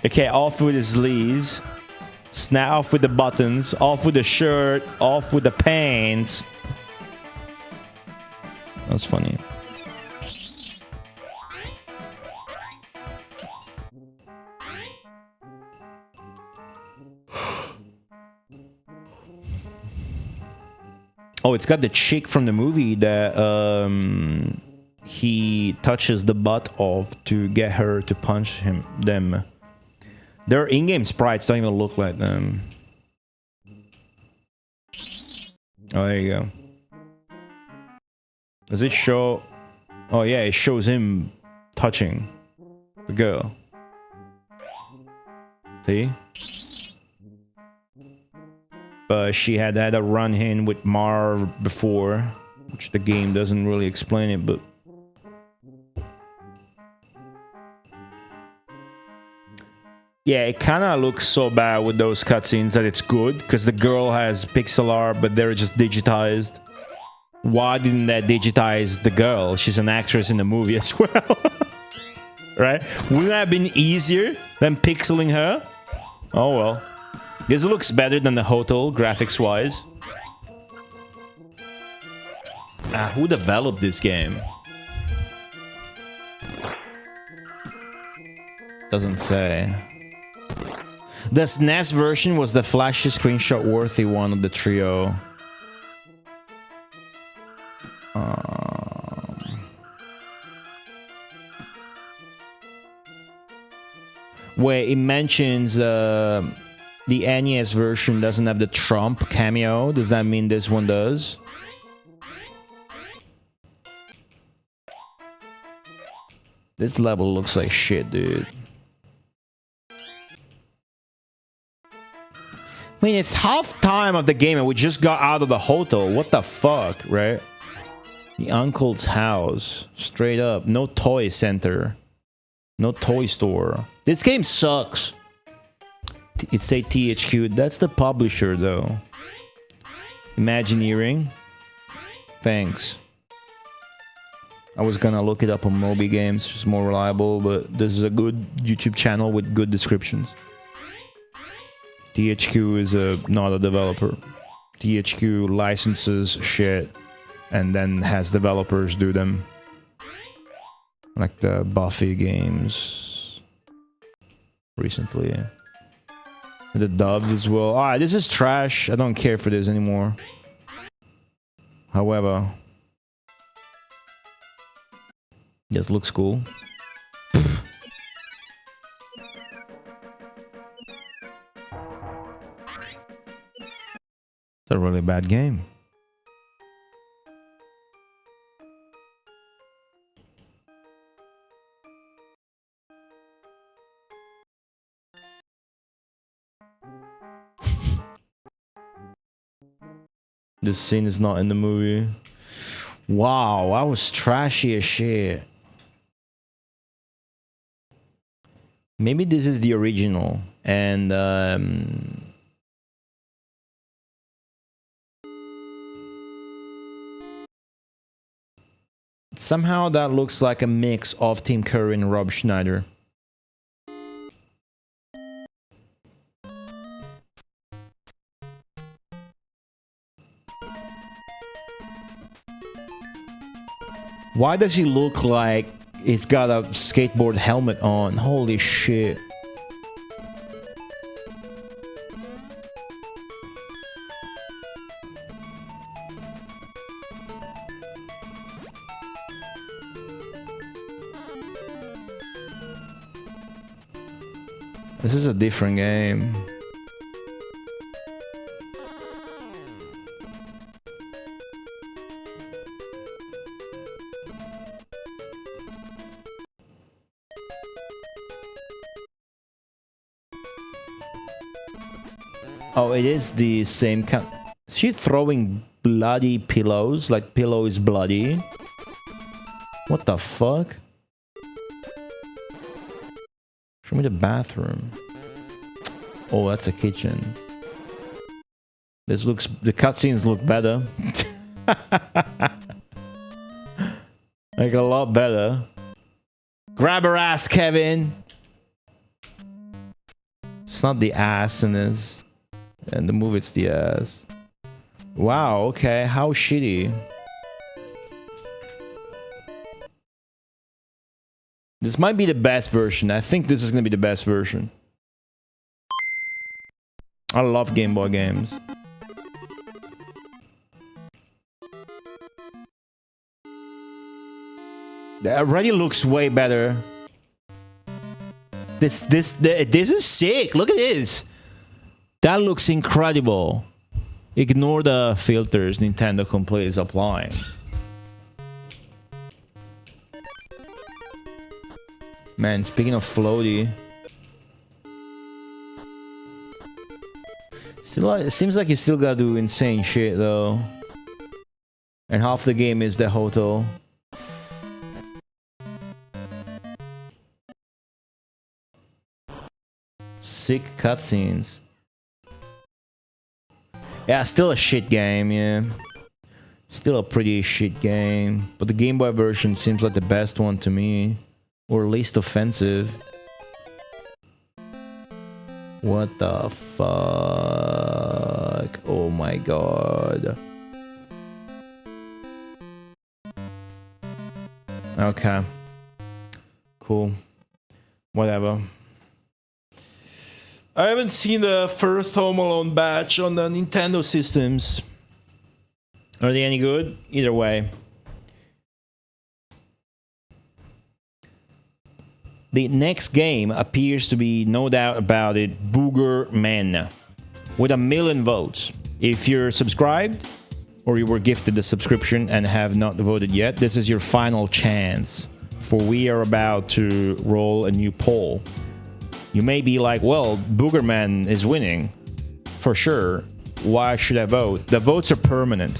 Okay, off with his sleeves. Snap off with the buttons. Off with the shirt. Off with the pants. That's funny. Oh, it's got the chick from the movie that he touches the butt of to get her to punch them. Their in-game sprites don't even look like them. Oh, there you go. Does it show... Oh yeah, it shows him touching the girl. See? But she had a run-in with Marv before, which the game doesn't really explain it, but... Yeah, it kind of looks so bad with those cutscenes that it's good, because the girl has pixel art, but they're just digitized. Why didn't they digitize the girl? She's an actress in the movie as well. Right? Wouldn't that have been easier than pixeling her? Oh well. This looks better than the hotel, graphics-wise. Who developed this game? Doesn't say. The SNES version was the flashy screenshot-worthy one of the trio. Wait, it mentions the NES version doesn't have the Trump cameo. Does that mean this one does? This level looks like shit, dude. I mean, it's half time of the game and we just got out of the hotel. What the fuck, right? The uncle's house. Straight up. No toy center. No toy store. This game sucks. It say THQ. That's the publisher, though. Imagineering. Thanks. I was gonna look it up on Moby Games. It's more reliable, but this is a good YouTube channel with good descriptions. THQ is not a developer. THQ licenses shit and then has developers do them. Like the Buffy games recently. The dubs as well. Alright, this is trash. I don't care for this anymore. However, this looks cool. It's a really bad game. This scene is not in the movie. Wow, that was trashy as shit. Maybe this is the original, and somehow that looks like a mix of Tim Curry and Rob Schneider. Why does he look like he's got a skateboard helmet on? Holy shit. This is a different game. Oh, it is the same kind. Is she throwing bloody pillows? Like pillow is bloody? What the fuck? Show me the bathroom. Oh, that's a kitchen. This looks... The cutscenes look better. Like a lot better. Grab her ass, Kevin! It's not the ass in this. And the move, it's the ass. Wow, okay, how shitty. This might be the best version. I think this is gonna be the best version. I love Game Boy games. It already looks way better. This is sick. Look at this. That looks incredible. Ignore the filters Nintendo Complete is applying. Man, speaking of floaty, still, it seems like you still gotta do insane shit though. And half the game is the hotel. Sick cutscenes. Yeah, still a shit game, yeah. Still a pretty shit game. But the Game Boy version seems like the best one to me. Or least offensive. What the fuck? Oh my god. Okay. Cool. Whatever. I haven't seen the first Home Alone batch on the Nintendo systems. Are they any good? Either way. The next game appears to be, no doubt about it, Booger Man. With 1 million votes. If you're subscribed, or you were gifted the subscription and have not voted yet, this is your final chance. For we are about to roll a new poll. You may be like, well, Boogerman is winning. For sure. Why should I vote? The votes are permanent.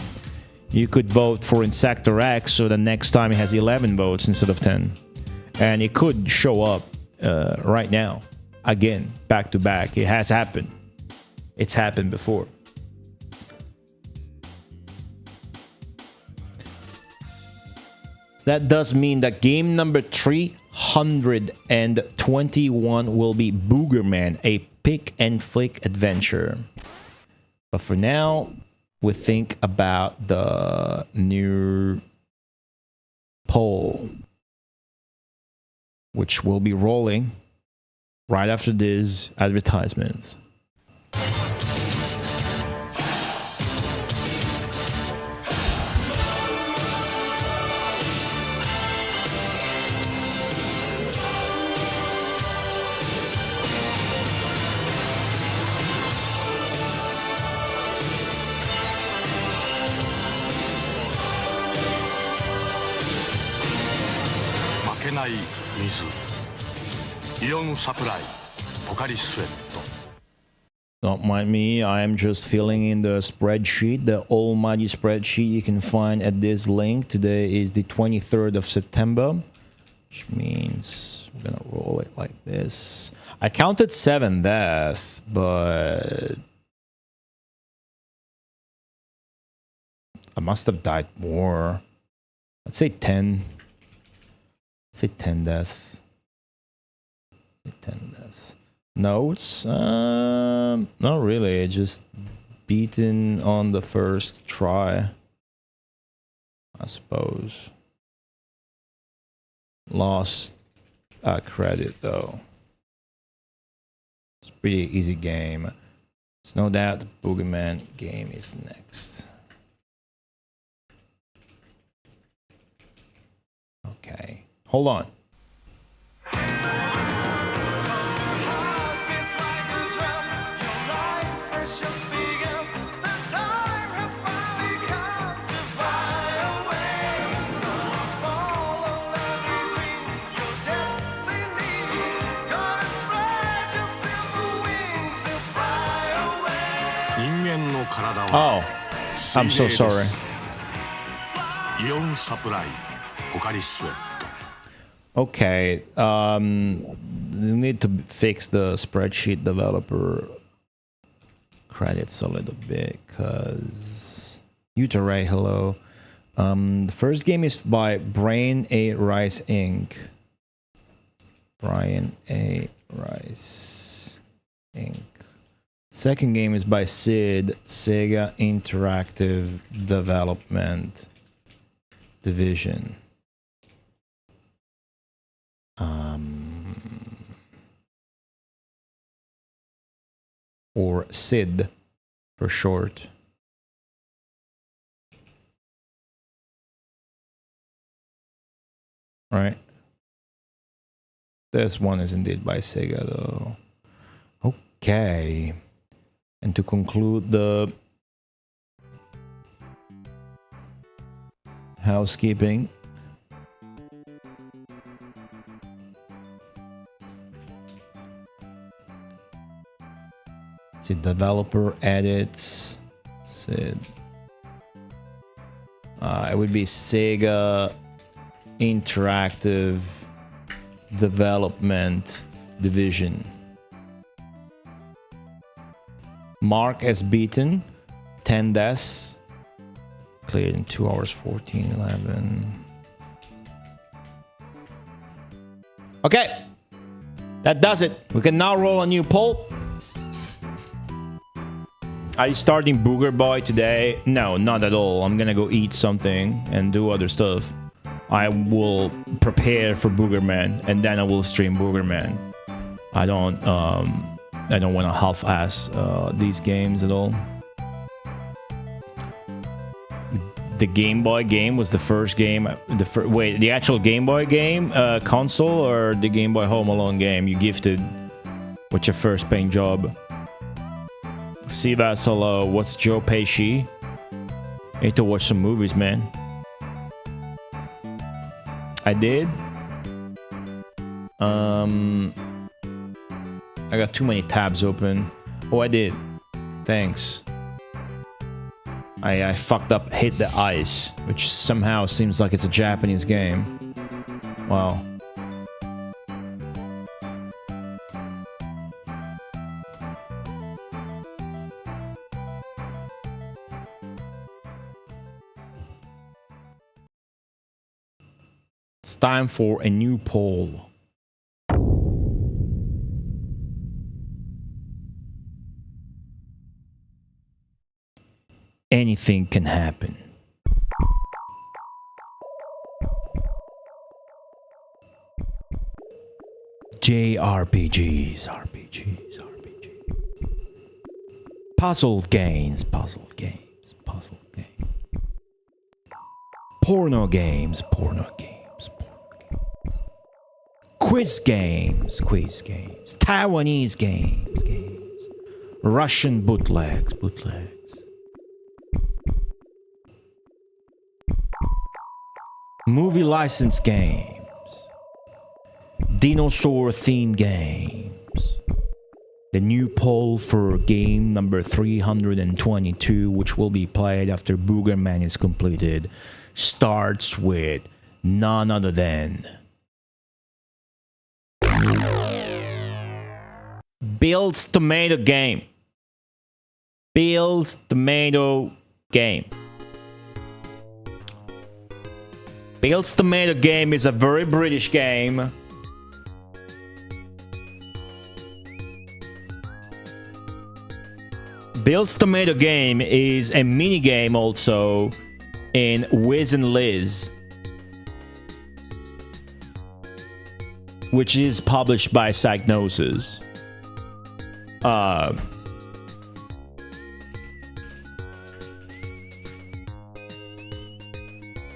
You could vote for Insector X, so the next time it has 11 votes instead of 10. And it could show up right now. Again, back to back. It has happened. It's happened before. That does mean that game number 321 will be Boogerman, a pick and flick adventure. But for now, we think about the new poll, which will be rolling right after these advertisements. ない水イオンサプライポカリスエット Don't mind me, I am just filling in the spreadsheet, the almighty spreadsheet you can find at this link. Today is the 23rd of September, which means I'm gonna roll it like this. I counted 7 deaths, but I must have died more. I'd say 10. I'd say 10 deaths. 10 deaths. Notes? Not really. Just beaten on the first try, I suppose. Lost a credit though. It's a pretty easy game. There's no doubt the Boogeyman game is next. Okay. Hold on. Oh, I'm so sorry. Okay, you need to fix the spreadsheet developer credits a little bit, because Uteray, hello. The first game is by Brian A. Rice Inc. Brian A. Rice Inc. Second game is by Sid, Sega Interactive Development Division. Or SID for short. Right? This one is indeed by Sega, though. Okay. And to conclude the housekeeping, see, developer edits. Sid. It would be Sega Interactive Development Division. Mark as beaten, 10 deaths. Cleared in 2 hours, 14:11. Okay, that does it. We can now roll a new poll. Are you starting Booger Boy today? No, not at all. I'm gonna go eat something and do other stuff. I will prepare for Booger Man and then I will stream Booger Man. I don't want to half-ass these games at all. The Game Boy game was the first game. Wait, the actual Game Boy game, console, or the Game Boy Home Alone game you gifted with your first paying job? Sivas, hello. What's Joe Pesci? Need to watch some movies, man. I did. I got too many tabs open. Oh, I did. Thanks. I fucked up Hit the Ice, which somehow seems like it's a Japanese game. Wow. It's time for a new poll. Anything can happen. JRPGs, RPGs. Puzzle games. Porno games. Quiz games. Taiwanese games. Russian bootlegs. Movie license games. Dinosaur themed games. The new poll for game number 322, which will be played after Booger Man is completed, starts with none other than Bill's Tomato Game. Bill's Tomato Game. Bill's Tomato Game is a very British game. Bill's Tomato Game is a mini game also in Wiz and Liz, which is published by Psygnosis.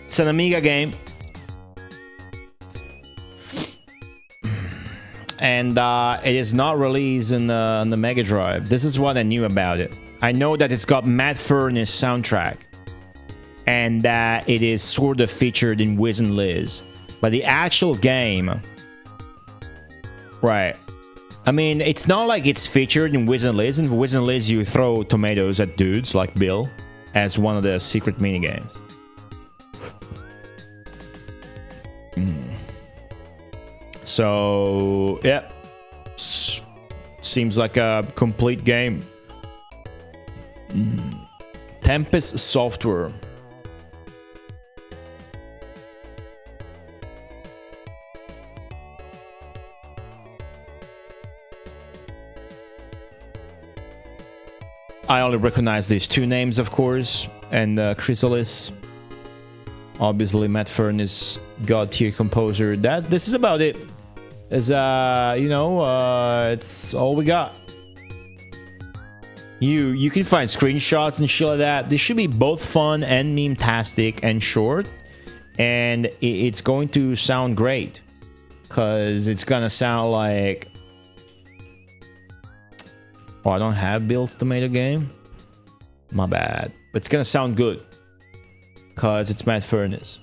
It's an Amiga game. And it is not released on the Mega Drive. This is what I knew about it. I know that it's got Matt Furniss soundtrack. And that it is sort of featured in Wiz and Liz. But the actual game... Right. I mean, it's not like it's featured in Wiz and Liz. In Wiz and Liz, you throw tomatoes at dudes like Bill as one of the secret minigames. So, yeah. Seems like a complete game. Tempest Software. I only recognize these two names, of course, and Chrysalis. Obviously, Matt Furniss, God tier composer. This is about it. It's it's all we got. You can find screenshots and shit like that. This should be both fun and meme-tastic and short, and it's going to sound great. Because it's gonna sound like... Oh, I don't have Bill's Tomato Game? My bad. But it's gonna sound good. Because it's Matt Furnace.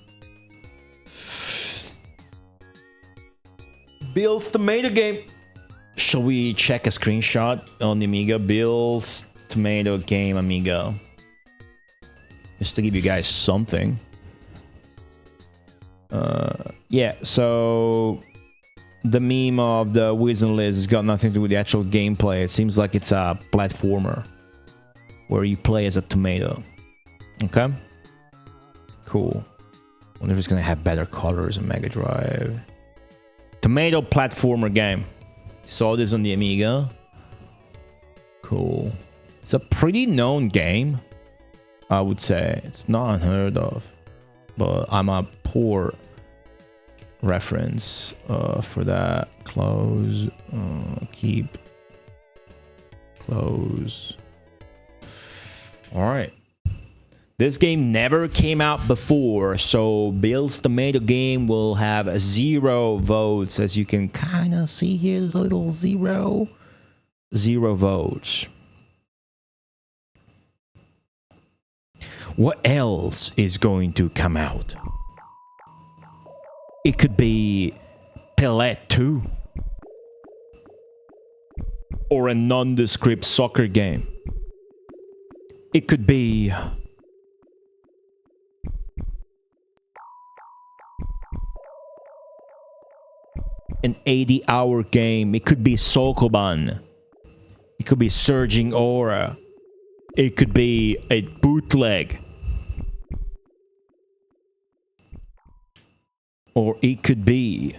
Bill's Tomato Game. Shall we check a screenshot on the Amiga? Bill's Tomato Game Amiga. Just to give you guys something. Yeah, so... The meme of the Wiz and Liz has got nothing to do with the actual gameplay. It seems like it's a platformer. Where you play as a tomato. Okay? Cool. Wonder if it's gonna have better colors on Mega Drive. Tomato platformer game. Saw this on the Amiga. Cool. It's a pretty known game, I would say. It's not unheard of. But I'm a poor reference for that. Close. Keep. Close. Alright. This game never came out before, so Bill's Tomato Game will have 0 votes. As you can kind of see here, there's a little 0. 0 votes. What else is going to come out? It could be Pelé 2. Or a nondescript soccer game. It could be... an 80-hour game. It could be Sokoban. It could be Surging Aura. It could be a bootleg. Or it could be...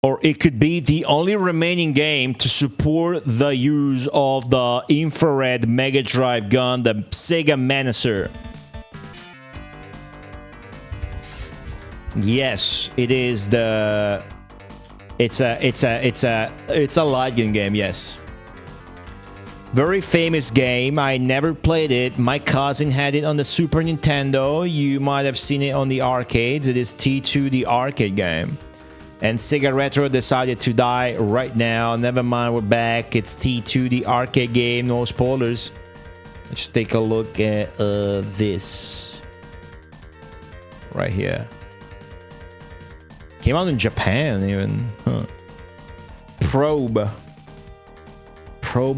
Or it could be the only remaining game to support the use of the infrared Mega Drive gun, the Sega Manacer. Yes, it is the... It's a light gun game, yes. Very famous game. I never played it. My cousin had it on the Super Nintendo. You might have seen it on the arcades. It is T2, the arcade game. And Sega Retro decided to die right now. Never mind, we're back. It's T2, the arcade game. No spoilers. Let's take a look at this. Right here. Came out in Japan, even. Huh. Probe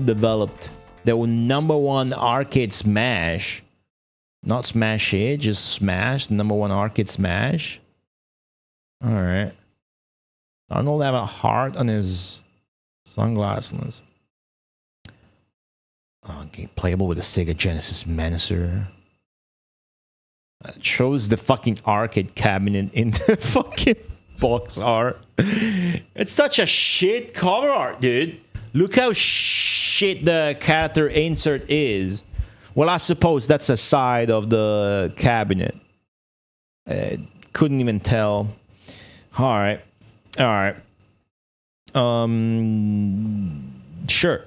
developed the #1 arcade smash. Not Smash It, just Smash. #1 arcade smash. Alright. Arnold have a heart on his sunglasses. Okay, playable with a Sega Genesis Manacer. It shows the fucking arcade cabinet in the fucking box art. It's such a shit cover art, dude. Look how shit the character insert is. Well, I suppose that's a side of the cabinet. Couldn't even tell. Alright. Alright. Sure.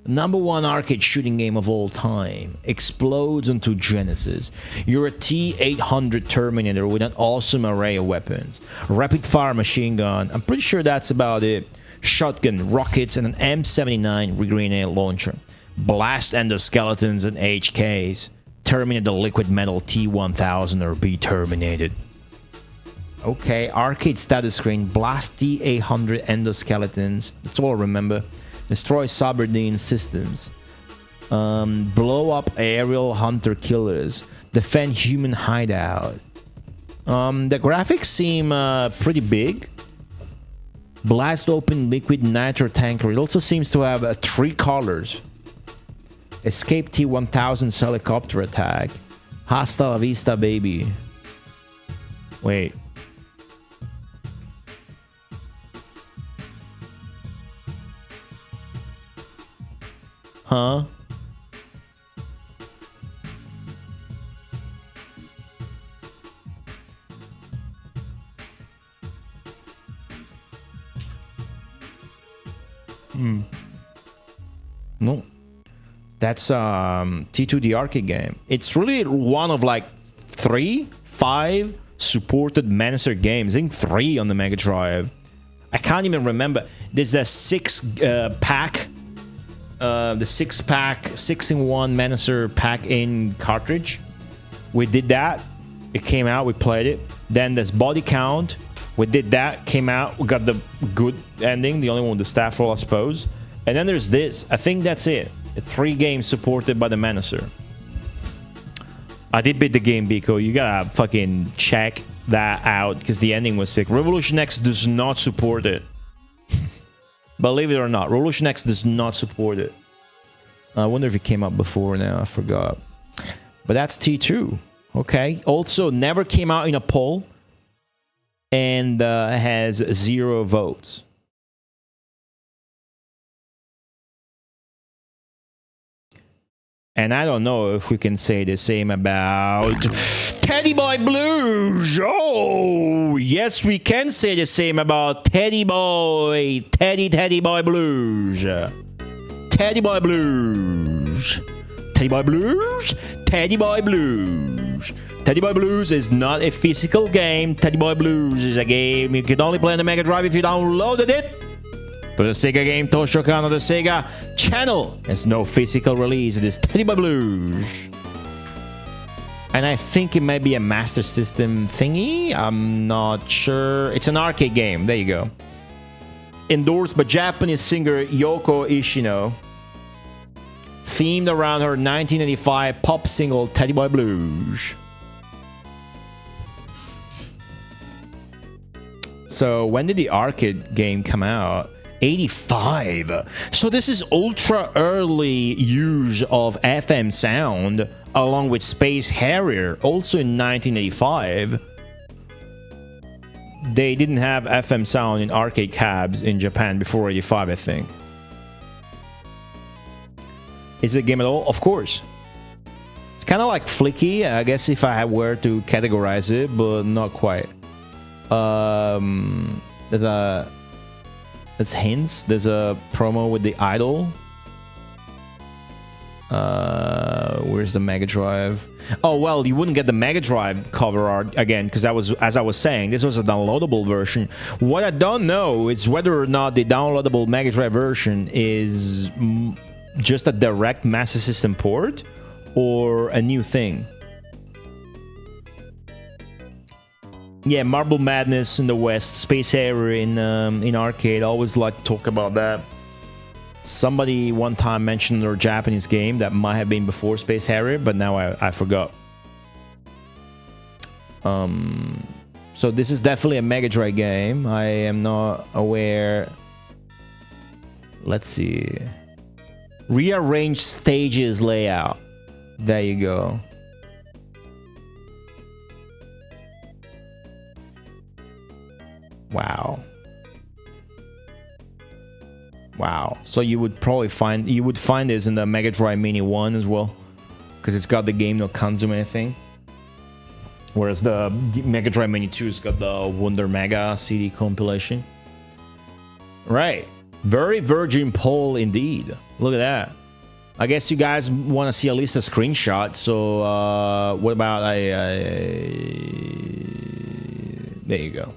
#1 arcade shooting game of all time explodes onto Genesis. You're a T-800 Terminator with an awesome array of weapons. Rapid fire machine gun. I'm pretty sure that's about it. Shotgun, rockets, and an M79 grenade launcher. Blast endoskeletons and HKs. Terminate the liquid metal T-1000 or be terminated. Okay, arcade status screen. Blast T-800 endoskeletons. That's all I remember. Destroy Sabardine systems. Blow up aerial hunter killers. Defend human hideout. The graphics seem pretty big. Blast open liquid nitro tanker. It also seems to have 3 colors. Escape T-1000's helicopter attack. Hasta la vista, baby. Wait. Huh? No. That's T2, the arcade game. It's really one of like 5 supported Menacer games. I think 3 on the Mega Drive. I can't even remember. There's a 6-pack. The 6-pack, 6-in-1 Menacer pack-in cartridge. We did that. It came out. We played it. Then there's Body Count. We did that. Came out. We got the good ending. The only one with the staff roll, I suppose. And then there's this. I think that's it. 3 games supported by the Menacer. I did beat the game, Biko. You gotta fucking check that out because the ending was sick. Revolution X does not support it. Believe it or not, Revolution X does not support it. I wonder if it came out before now. I forgot. But that's T2. Okay. Also, never came out in a poll and has 0 votes. And I don't know if we can say the same about Teddy Boy Blues. Oh, yes, we can say the same about Teddy Boy. Teddy Boy Blues. Teddy Boy Blues. Teddy Boy Blues. Teddy Boy Blues. Teddy Boy Blues is not a physical game. Teddy Boy Blues is a game you can only play on the Mega Drive if you downloaded it. For the Sega game Toshokan on the Sega channel. There's no physical release. It is Teddy Boy Blues. And I think it might be a Master System thingy. I'm not sure. It's an arcade game. There you go. Endorsed by Japanese singer Yoko Ishino. Themed around her 1985 pop single Teddy Boy Blues. So when did the arcade game come out? 85. So this is ultra early use of FM sound along with Space Harrier, also in 1985. They didn't have FM sound in arcade cabs in Japan before 85, I think. Is it a game at all? Of course. It's kind of like Flicky, I guess, if I were to categorize it, but not quite. There's hints. There's a promo with the idol. Where's the Mega Drive? Oh, well, you wouldn't get the Mega Drive cover art again because that was, as I was saying, this was a downloadable version. What I don't know is whether or not the downloadable Mega Drive version is just a direct Master System port or a new thing. Yeah, Marble Madness in the West, Space Harrier in arcade. I always like to talk about that. Somebody one time mentioned their Japanese game that might have been before Space Harrier, but now I forgot. So this is definitely a Mega Drive game. I am not aware. Let's see. Rearrange stages layout. There you go. Wow. Wow. So you would probably find this in the Mega Drive Mini 1 as well, because it's got the game no Kanzumi thing. Whereas the Mega Drive Mini 2's got the Wonder Mega CD compilation. Right. Very virgin poll indeed. Look at that. I guess you guys want to see at least a screenshot. So what about there you go.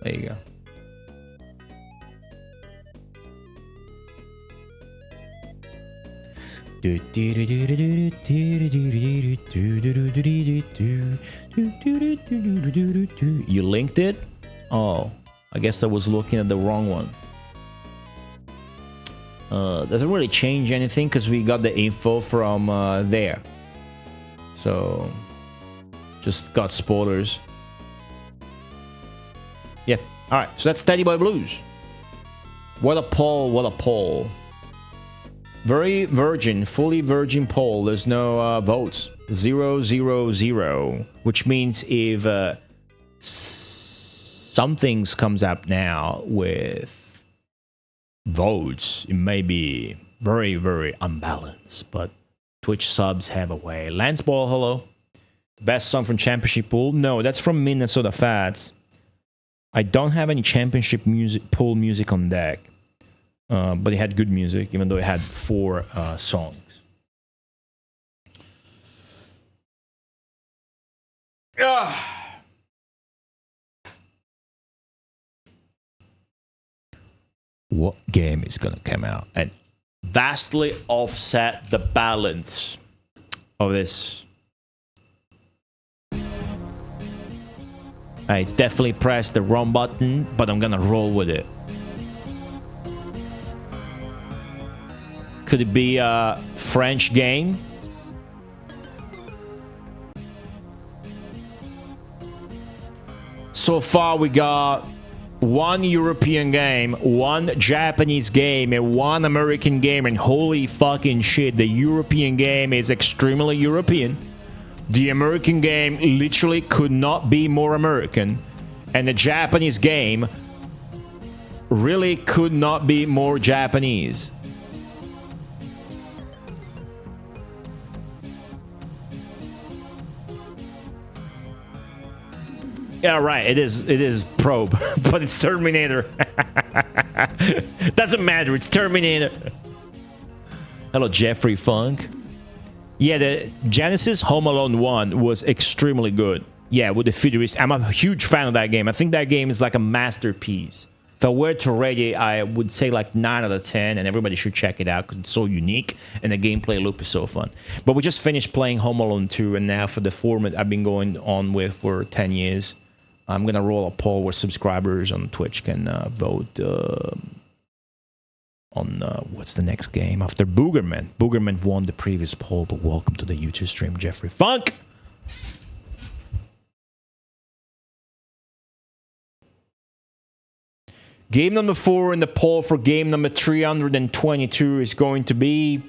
There you go. You linked it? Oh, I guess I was looking at the wrong one. Doesn't really change anything because we got the info from there. So, just got spoilers. Yeah, alright, so that's Teddy Boy Blues. What a poll, what a poll. Very virgin, fully virgin poll. There's no votes. 0, 0, 0. Which means if something comes up now with votes, it may be very, very unbalanced. But Twitch subs have a way. Lanceball, hello. The best song from Championship Pool? No, that's from Minnesota Fats. I don't have any Championship music pool music on deck. but it had good music, even though it had 4 songs. What game is gonna come out and vastly offset the balance of this? I definitely pressed the wrong button, but I'm gonna roll with it. Could it be a French game? So far we got 1 European game, 1 Japanese game, and 1 American game, and holy fucking shit, the European game is extremely European. The American game literally could not be more American, and the Japanese game really could not be more Japanese. Yeah, right. It is Probe, but it's Terminator. Doesn't matter. It's Terminator. Hello, Jeffrey Funk. Yeah, the Genesis Home Alone 1 was extremely good. Yeah, with the futurist. I'm a huge fan of that game. I think that game is like a masterpiece. If I were to rate it, I would say like 9 out of 10, and everybody should check it out because it's so unique and the gameplay loop is so fun. But we just finished playing Home Alone 2, and now for the format I've been going on with for 10 years. I'm going to roll a poll where subscribers on Twitch can vote on what's the next game after Boogerman. Boogerman won the previous poll, but welcome to the YouTube stream, Jeffrey Funk. Game number 4 in the poll for game number 322 is going to be...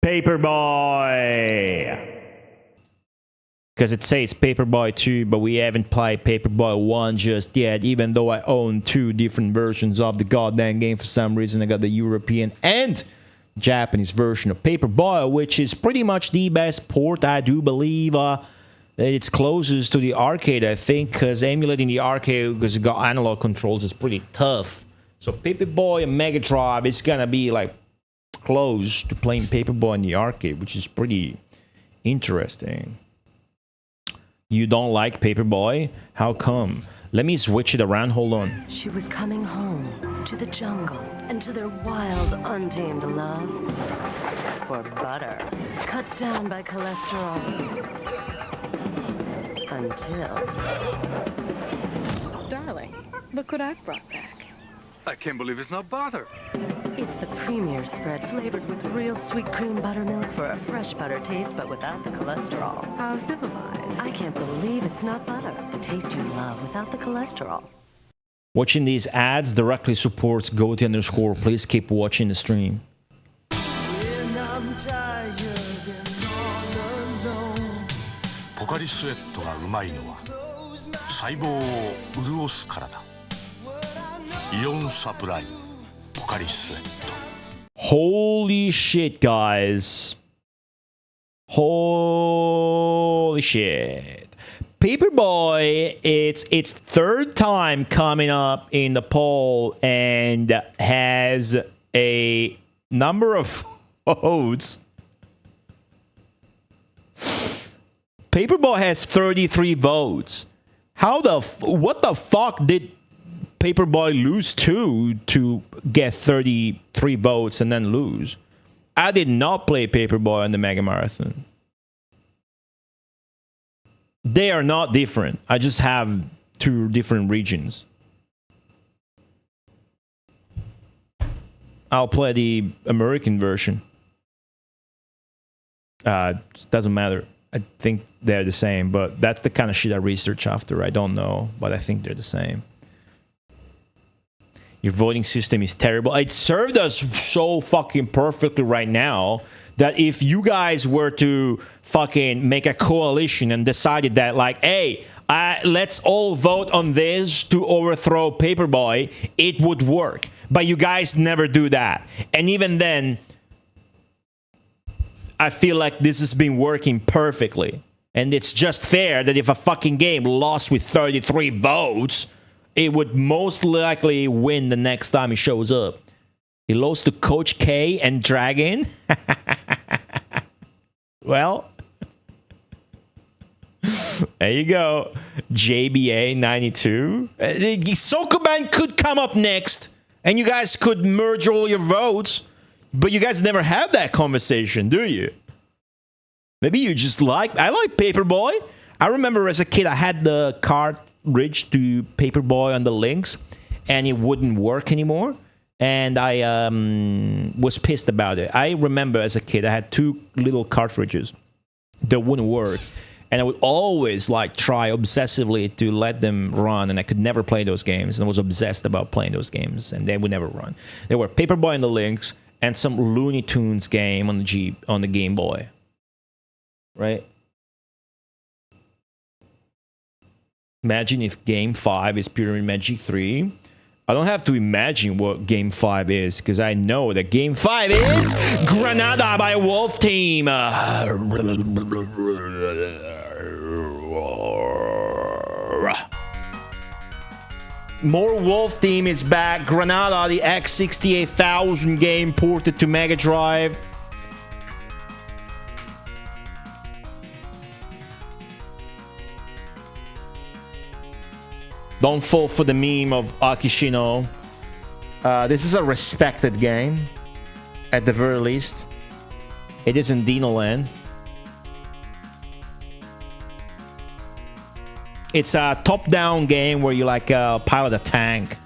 Paperboy! Because it says Paperboy 2, but we haven't played Paperboy 1 just yet, even though I own 2 different versions of the goddamn game. For some reason, I got the European and Japanese version of Paperboy, which is pretty much the best port, I do believe. It's closest to the arcade, I think, because emulating the arcade, because it got analog controls, is pretty tough. So Paperboy and Mega Drive is gonna be like close to playing Paperboy in the arcade, which is pretty interesting. You don't like Paperboy? How come? Let me switch it around, hold on. She was coming home to the jungle and to their wild, untamed love for butter, cut down by cholesterol until... Darling, look what I've brought back. I can't believe it's not butter. It's the premier spread flavored with real sweet cream buttermilk for a fresh butter taste, but without the cholesterol. How civilized. I can't believe it's not butter. The taste you love without the cholesterol. Watching these ads directly supports Goatee_. Please keep watching the stream. When I'm tired and all alone, ポカリスエットがうまいのは細胞を潤すからだ。イオンサプライポカリスエット。Holy shit, guys. Holy shit. Paperboy, it's its 3rd time coming up in the poll and has a number of votes. Paperboy has 33 votes. What the fuck did Paperboy lose to get 33 votes and then lose? I did not play Paperboy on the Megamarathon. They are not different. I just have 2 different regions. I'll play the American version. Doesn't matter. I think they're the same, but that's the kind of shit I research after. I don't know, but I think they're the same. Your voting system is terrible. It served us so fucking perfectly right now that if you guys were to fucking make a coalition and decided that, like, hey, let's all vote on this to overthrow Paperboy, it would work. But you guys never do that. And even then, I feel like this has been working perfectly. And it's just fair that if a fucking game lost with 33 votes, it would most likely win the next time it shows up. It lost to Coach K and Dragon. Well, there you go. JBA 92. Sokoban could come up next, and you guys could merge all your votes, but you guys never have that conversation, do you? Maybe you just I like Paperboy. I remember as a kid, I had the cartridge to Paperboy on the Lynx, and it wouldn't work anymore. And I was pissed about it. I remember as a kid, I had 2 little cartridges that wouldn't work. And I would always try obsessively to let them run, and I could never play those games. And I was obsessed about playing those games, and they would never run. They were Paperboy and the Lynx, and some Looney Tunes game on the Game Boy. Right? Imagine if Game 5 is Pyramid Magic 3. I don't have to imagine what Game 5 is, because I know that Game 5 is Granada by Wolf Team. More Wolf Team is back. Granada, the X68000 game ported to Mega Drive. Don't fall for the meme of Akishino. This is a respected game, at the very least. It is in Dino Land. It's a top-down game where you pilot a tank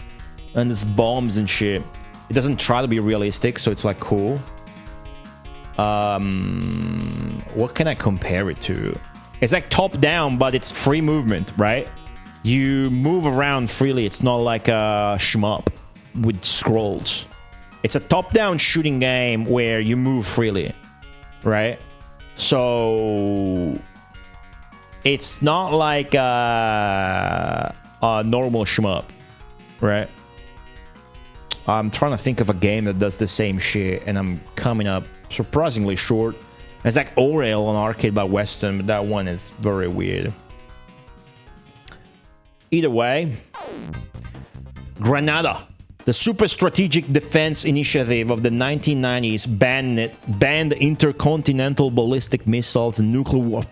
and there's bombs and shit. It doesn't try to be realistic, so it's cool. What can I compare it to? It's top-down, but it's free movement, right? You move around freely. It's not like a shmup with scrolls. It's a top-down shooting game where you move freely, right? So it's not like a normal shmup, right? I'm trying to think of a game that does the same shit, and I'm coming up surprisingly short. It's like Orel on Arcade by Western, but that one is very weird. Either way, Granada, the super strategic defense initiative of the 1990s, banned intercontinental ballistic missiles and nuclear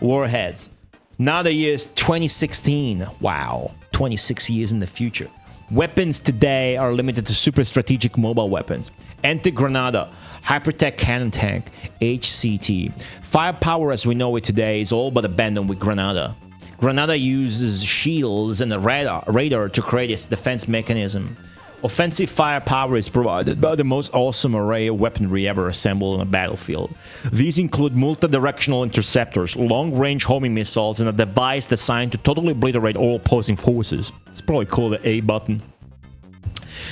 warheads. Now the year is 2016. Wow, 26 years in the future. Weapons today are limited to super strategic mobile weapons. Anti-Granada, Hypertech Cannon Tank, HCT. Firepower as we know it today is all but abandoned with Granada. Granada uses shields and a radar to create its defense mechanism. Offensive firepower is provided by the most awesome array of weaponry ever assembled on a battlefield. These include multi-directional interceptors, long-range homing missiles, and a device designed to totally obliterate all opposing forces. It's probably called the A button.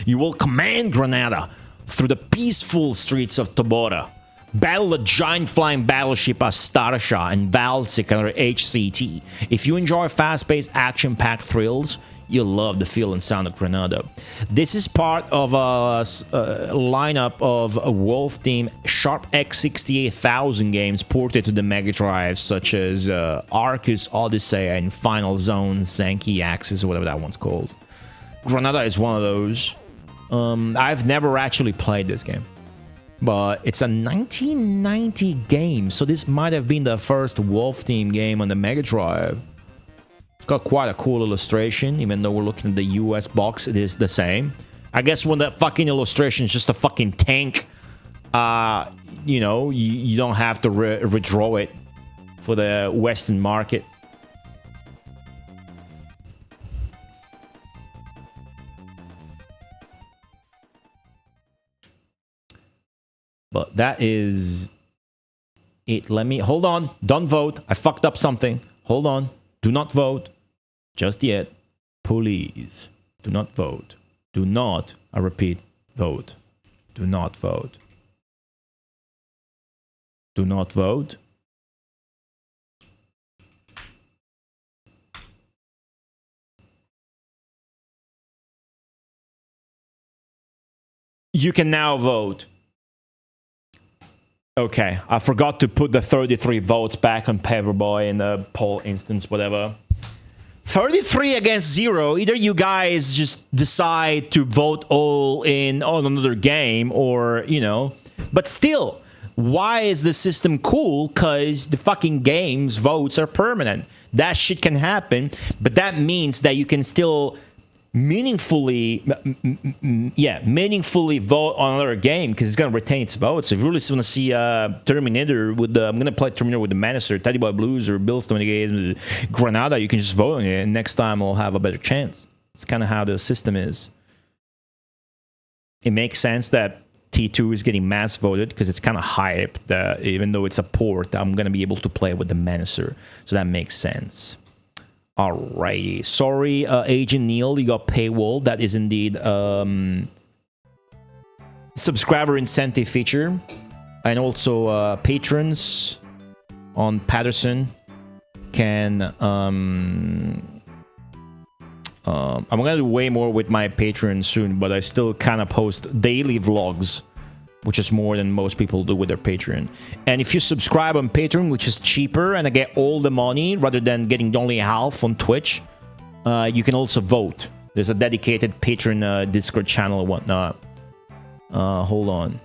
You will command Granada through the peaceful streets of Tabora. Battle a giant flying battleship as Starsha and Valsik under HCT. If you enjoy fast-paced, action-packed thrills, you'll love the feel and sound of Granada. This is part of a lineup of a Wolf Team Sharp X68000 games ported to the Mega Drive, such as Arcus Odyssey and Final Zone, Zenki Axis, or whatever that one's called. Granada is one of those. I've never actually played this game, but it's a 1990 game, so this might have been the first Wolf Team game on the Mega Drive. It's got quite a cool illustration, even though we're looking at the US box, it is the same. I guess when that fucking illustration is just a fucking tank, you know, you don't have to redraw it for the Western market. But that is it. Let me... Hold on. Don't vote. I fucked up something. Hold on. Do not vote. Just yet. Please. Do not vote. Do not, I repeat, vote. Do not vote. Do not vote. You can now vote. Okay, I forgot to put the 33 votes back on Paperboy in the poll instance, whatever. 33 against 0. Either you guys just decide to vote all in on another game or, you know. But still, why is the system cool? Because the fucking game's votes are permanent. That shit can happen, but that means that you can still meaningfully vote on another game because it's going to retain its votes. If you really want to see Terminator with the, I'm going to play Terminator with the Menacer, Teddy Boy Blues, or Bill Stonegate, Granada, you can just vote on it, and next time I'll have a better chance. It's kind of how the system is. It makes sense that T2 is getting mass voted because it's kind of hyped that even though it's a port, I'm going to be able to play with the Menacer. So that makes sense. Alrighty. Sorry, Agent Neil, you got paywall. That is indeed subscriber incentive feature. And also patrons on Patterson can... I'm going to do way more with my patrons soon, but I still kind of post daily vlogs, which is more than most people do with their Patreon. And if you subscribe on Patreon, which is cheaper, and I get all the money rather than getting only half on Twitch, you can also vote. There's a dedicated Patreon Discord channel and whatnot. Hold on.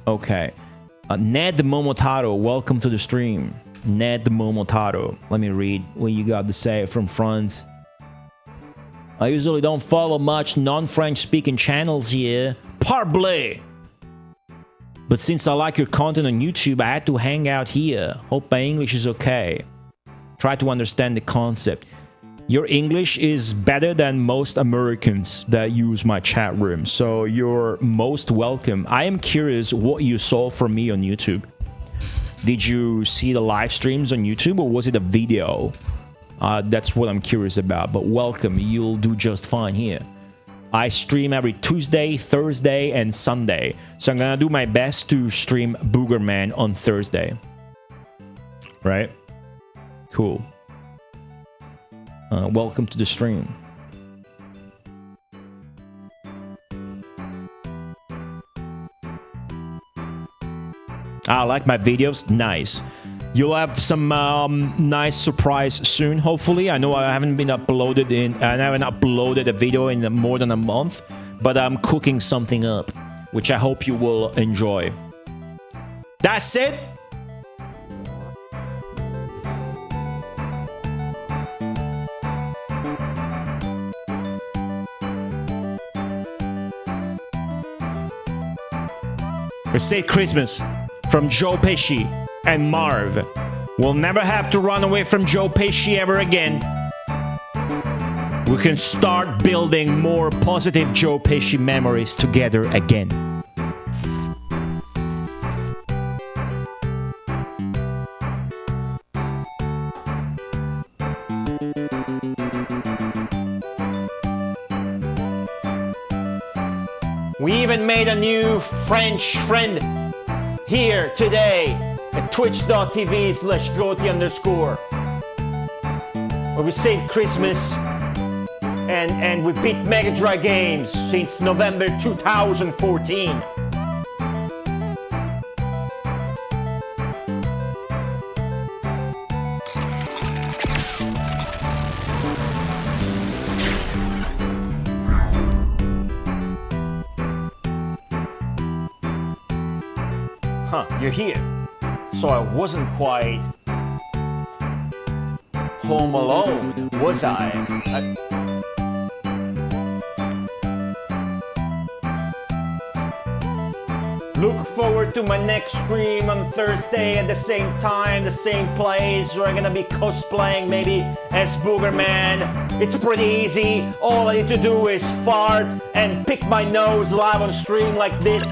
Okay. Ned Momotaro, welcome to the stream. Ned Momotaro. Let me read what you got to say from France. I usually don't follow much non-French speaking channels here. Parbleu! But since I like your content on YouTube, I had to hang out here. Hope my English is okay. Try to understand the concept. Your English is better than most Americans that use my chat room, so you're most welcome. I am curious what you saw from me on YouTube. Did you see the live streams on YouTube, or was it a video? That's what I'm curious about, but welcome. You'll do just fine here. I stream every Tuesday, Thursday, and Sunday, so I'm gonna do my best to stream Boogerman on Thursday. Right? Cool. Welcome to the stream. I like my videos. Nice. You'll have some nice surprise soon, hopefully. I know I haven't uploaded a video in more than a month, but I'm cooking something up, which I hope you will enjoy. That's it. Say Christmas from Joe Pesci and Marv. We'll never have to run away from Joe Pesci ever again. We can start building more positive Joe Pesci memories together again. We even made a new French friend here today at twitch.tv/Gotti_, where we saved Christmas and we beat Mega Drive games since November 2014. You're here. So I wasn't quite home alone, was I? Look forward to my next stream on Thursday at the same time, the same place, where I'm gonna be cosplaying maybe as Boogerman. It's pretty easy. All I need to do is fart and pick my nose live on stream like this.